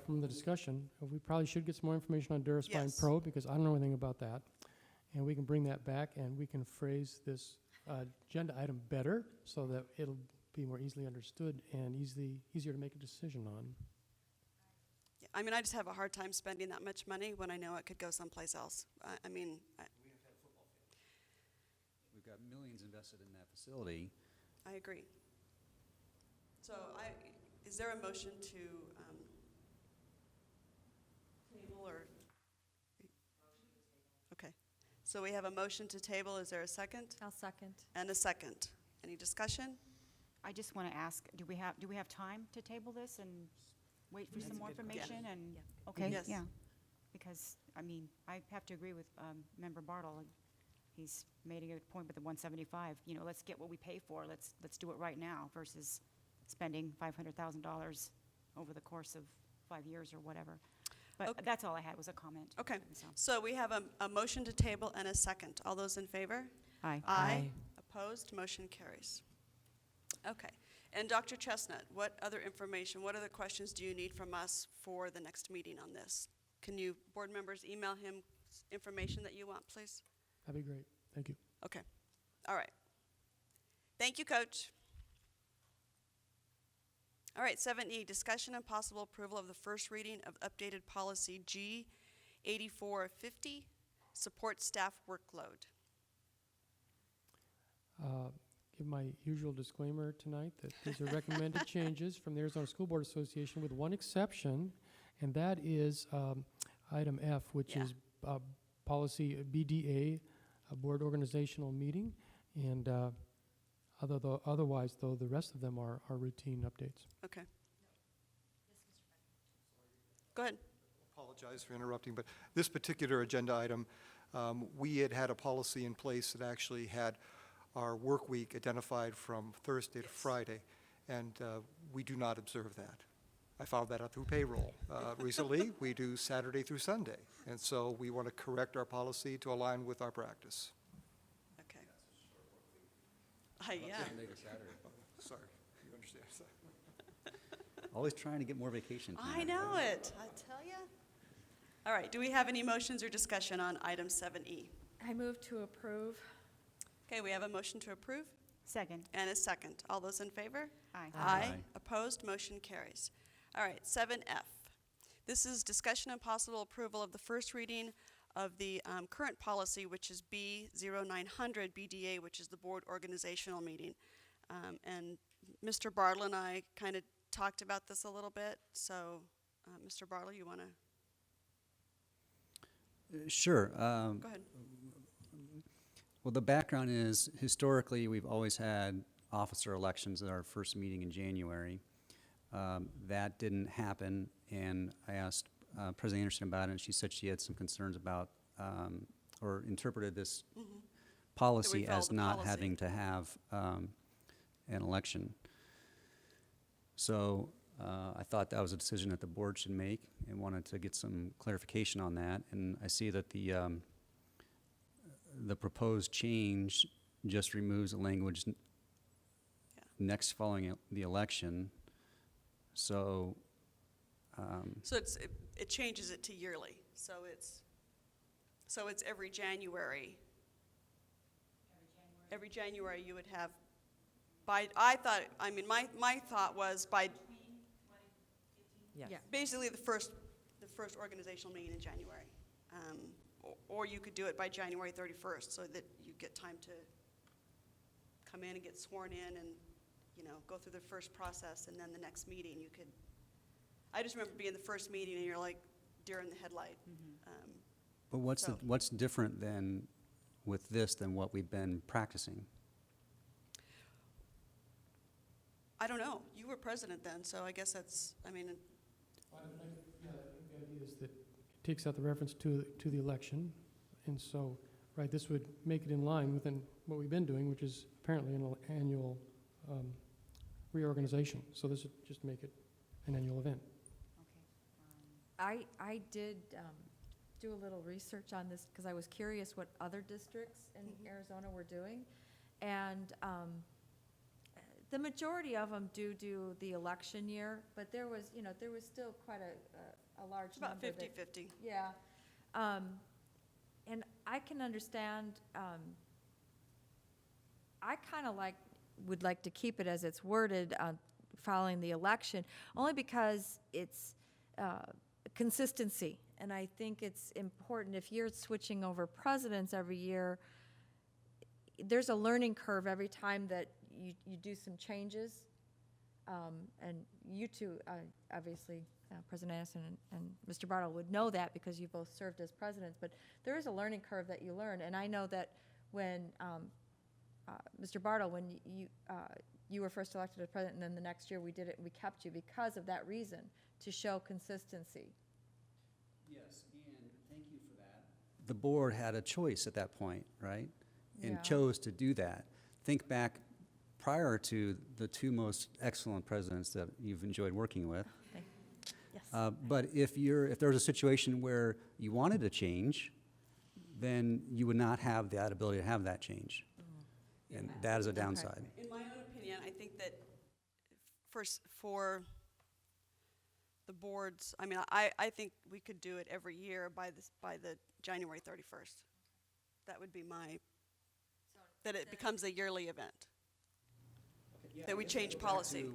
from the discussion, we probably should get some more information on Duraspine Yes. Pro, because I don't know anything about that. And we can bring that back, and we can phrase this agenda item better, so that it'll be more easily understood and easier to make a decision on. Yeah, I mean, I just have a hard time spending that much money when I know it could go someplace else. I mean, We have to have a football field. We've got millions invested in that facility. I agree. So is there a motion to table or? Okay. So we have a motion to table. Is there a second? I'll second. And a second. Any discussion? I just want to ask, do we have time to table this and wait for some more information? And okay, Yes. yeah, because I mean, I have to agree with Member Bartle. He's made a good point with the 175. You know, let's get what we pay for. Let's do it right now versus spending $500,000 over the course of 5 years or whatever. But Okay. that's all I had was a comment. Okay. So- So we have a motion to table and a second. All those in favor? Aye. Aye. Opposed? Motion carries. Okay. And Dr. Chestnut, what other information, what other questions do you need from us for the next meeting on this? Can you, board members, email him information that you want, please? That'd be great. Thank you. Okay. All right. Thank you, Coach. All right, 7E, discussion and possible approval of the first reading of updated policy G8450, support staff workload. Give my usual disclaimer tonight that these are recommended changes from the Arizona School Board Association with one exception, and that is item F, which is policy BDA, a board organizational meeting, and otherwise, though, the rest of them are routine updates. Okay. Go ahead. Apologize for interrupting, but this particular agenda item, we had a policy in place that actually had our work week identified from Thursday to Friday, and we do not observe that. I found that out through payroll. Recently, we do Saturday through Sunday, and so we want to correct our policy to align with our practice. Okay. Yeah. Make it Saturday. Sorry, you understand. Always trying to get more vacation time. I know it. I tell you. All right, do we have any motions or discussion on item 7E? I move to approve. Okay, we have a motion to approve Second. and a second. All those in favor? Aye. Aye. Opposed, motion carries. All right, 7F. This is discussion and possible approval of the first reading of the current policy, which is B0900 BDA, which is the board organizational meeting. And Mr. Bartle and I kind of talked about this a little bit. So, Mr. Bartle, you want to? Sure. Go ahead. Well, the background is historically we've always had officer elections at our first meeting in January. That didn't happen, and I asked President Anderson about it, and she said she had some concerns about or interpreted this policy follow as the not policy. having to have an election. So I thought that was a decision that the board should make and wanted to get some clarification on that. And I see that the proposed change just removes the language next following the election. So So it changes it to yearly. So it's every January. Every January you would have my thought was by Yes. Yeah. basically the first organizational meeting in January. Or you could do it by January 31st so that you get time to come in and get sworn in and, go through the first process, and then the next meeting you could, I just remember being the first meeting and you're like deer in the headlight. but So- what's different than with this than what we've been practicing? I don't know. You were president then, so I guess that's, I think the idea is that it takes out the reference to the election, and so, right, this would make it in line within what we've been doing, which is apparently an annual reorganization. So this would just make it an annual event. I did do a little research on this because I was curious what other districts in Arizona were doing. And the majority of them do the election year, but there was still quite a large it's about number. that- 50-50. Yeah. And I can understand, I kind of would like to keep it as it's worded following the election, only because it's consistency. And I think it's important, if you're switching over presidents every year, there's a learning curve every time that you do some changes. And you two, obviously, President Anderson and Mr. Bartle would know that because you both served as presidents, but there is a learning curve that you learn. And I know that when, Mr. Bartle, when you were first elected as president, and then the next year we did it, and we kept you because of that reason, to show consistency. Yes, and thank you for that. The board had a choice at that point, right? And Yeah. chose to do that. Think back prior to the two most excellent presidents that you've enjoyed working with. Yes. But if there was a situation where you wanted to change, then you would not have that ability to have that change. And that is a downside. In my own opinion, I think that for the boards, I think we could do it every year by the January 31st. That would be that it becomes a yearly event. That we change policy.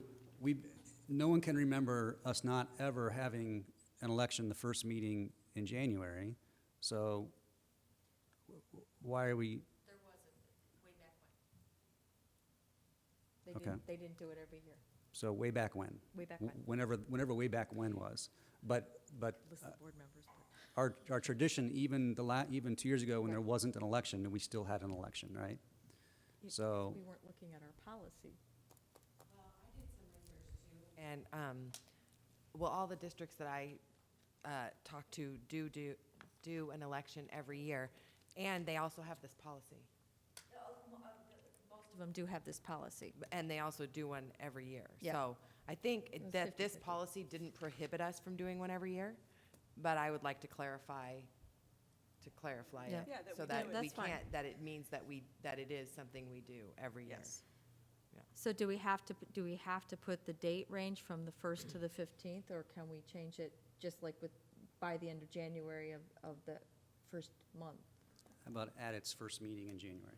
No one can remember us not ever having an election the first meeting in January, so why are we? There wasn't, way back when. Okay. They didn't do it every year. So way back when? Way back when. Whenever way back when was. But List of board members. but- our tradition, even 2 years ago when there wasn't an election, we still had an election, right? So. We weren't looking at our policy. And, all the districts that I talk to do an election every year, and they also have this policy. Most of them do have this policy. And they also do one every year. Yeah. So I think It was that this 50-50. policy didn't prohibit us from doing one every year, but I would like to clarify Yeah. it. Yeah, that So we that do we That's fine. can't, that it means that it is something we do every year. Yes. So do we have to put the date range from the 1st to the 15th, or can we change it just like with by the end of January of the first month. How about at its first meeting in January?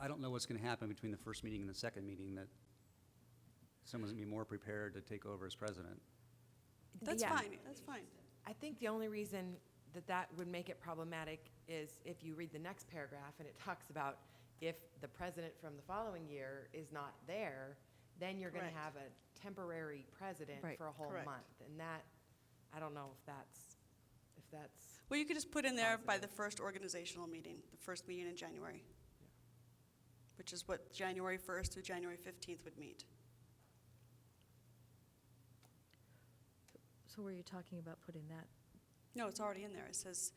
I don't know what's going to happen between the first meeting and the second meeting, that someone's going to be more prepared to take over as president. That's Yeah. fine, that's fine. I think the only reason that that would make it problematic is if you read the next paragraph and it talks about if the president from the following year is not there, then you're going to Correct. have a temporary president Right. for a whole Correct. month. And that, I don't know if that's, Well, you could just put in there by the first organizational meeting, the first meeting in January, which is what January 1st through January 15th would meet. So were you talking about putting that? No, it's already in there. It says,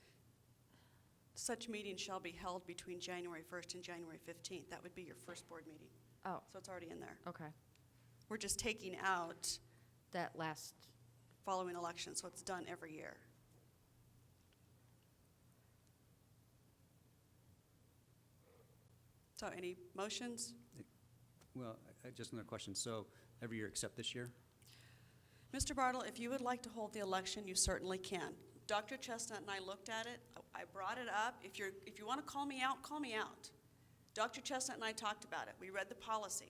such meeting shall be held between January 1st and January 15th. That would be your first board meeting. Oh, So it's already in there. okay. We're just taking out That last, following election, so it's done every year. So any motions? Well, just another question. So every year except this year? Mr. Bartle, if you would like to hold the election, you certainly can. Dr. Chestnut and I looked at it. I brought it up. If you want to call me out, call me out. Dr. Chestnut and I talked about it. We read the policy.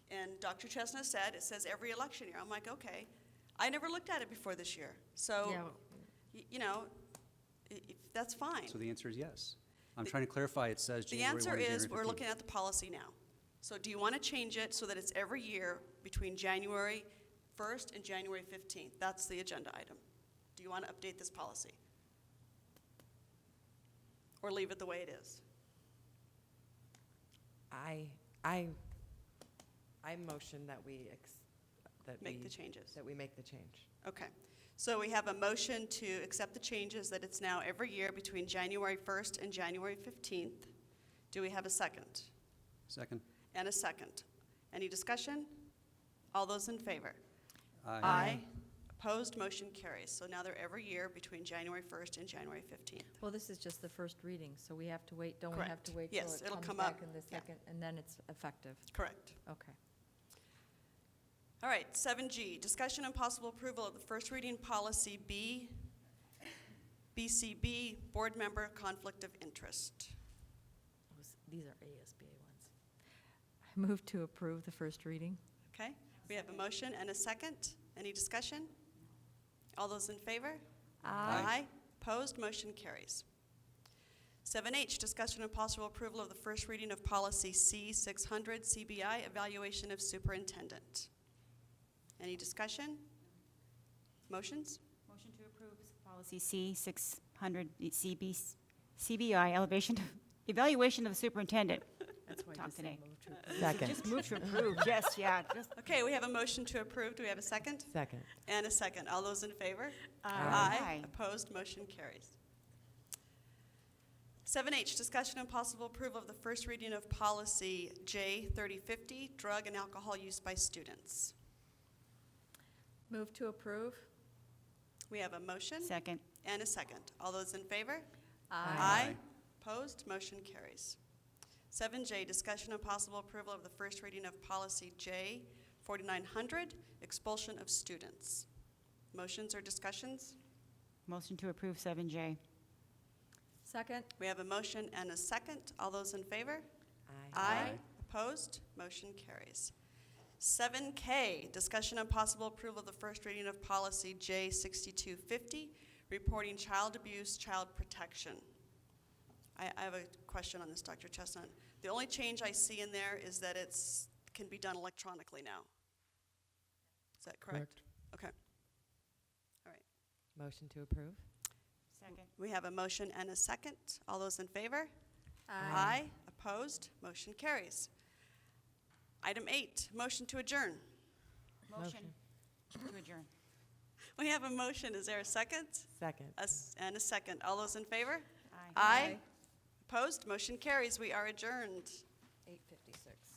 And Dr. Chestnut said, it says every election year. I'm like, okay. I never looked at it before this year. So, Yeah. you know, that's fine. So the answer is yes. I'm trying to clarify, it says The January 1 answer to January is, we're 15. looking at the policy now. So do you want to change it so that it's every year between January 1st and January 15th? That's the agenda item. Do you want to update this policy? Or leave it the way it is? I motion that we Make the changes. That we make the change. Okay. So we have a motion to accept the changes, that it's now every year between January 1st and January 15th. Do we have a second? Second? And a second. Any discussion? All those in favor? Aye. Opposed, motion carries. So now they're every year between January 1st and January 15th. well, this is just the first reading, so we have to wait, don't we have Correct. to wait till Yes, it it'll comes come back up. in the Yeah. second, and then it's effective? Correct. Okay. All right, 7G, discussion and possible approval of the first reading policy BCB, board member conflict of interest. These are ASBA ones. I move to approve the first reading. Okay, we have a motion and a second. Any discussion? All those in favor? Aye. Opposed, motion carries. 7H, discussion and possible approval of the first reading of policy C600, CBI, evaluation of superintendent. Any discussion? Motions? Motion to approve policy C600, CBI, evaluation of the superintendent. That's why I Talk just said today. move to approve. Second. Just move to approve, yes, yeah. Just Okay, we have a motion to approve. Do we have a second? Second. And a second. All those in favor? Aye. Opposed, motion carries. 7H, discussion and possible approval of the first reading of policy J3050, drug and alcohol use by students. Move to approve. We have a motion second. and a second. All those in favor? Aye. Opposed, motion carries. 7J, discussion and possible approval of the first reading of policy J4900, expulsion of students. Motions or discussions? Motion to approve 7J. Second. We have a motion and a second. All those in favor? Aye. Opposed? Motion carries. 7K, discussion and possible approval of the first reading of policy J6250, reporting child abuse, child protection. I have a question on this, Dr. Chestnut. The only change I see in there is that it's can be done electronically now. Is that correct? Okay. All right. Motion to approve. Second. We have a motion and a second. All those in favor? Aye. Opposed? Motion carries. Item 8, motion to adjourn. Motion to adjourn. We have a motion. Is there a second? Second. And a second. All those in favor? Aye. Aye. Opposed? Motion carries. We are adjourned. 8:56.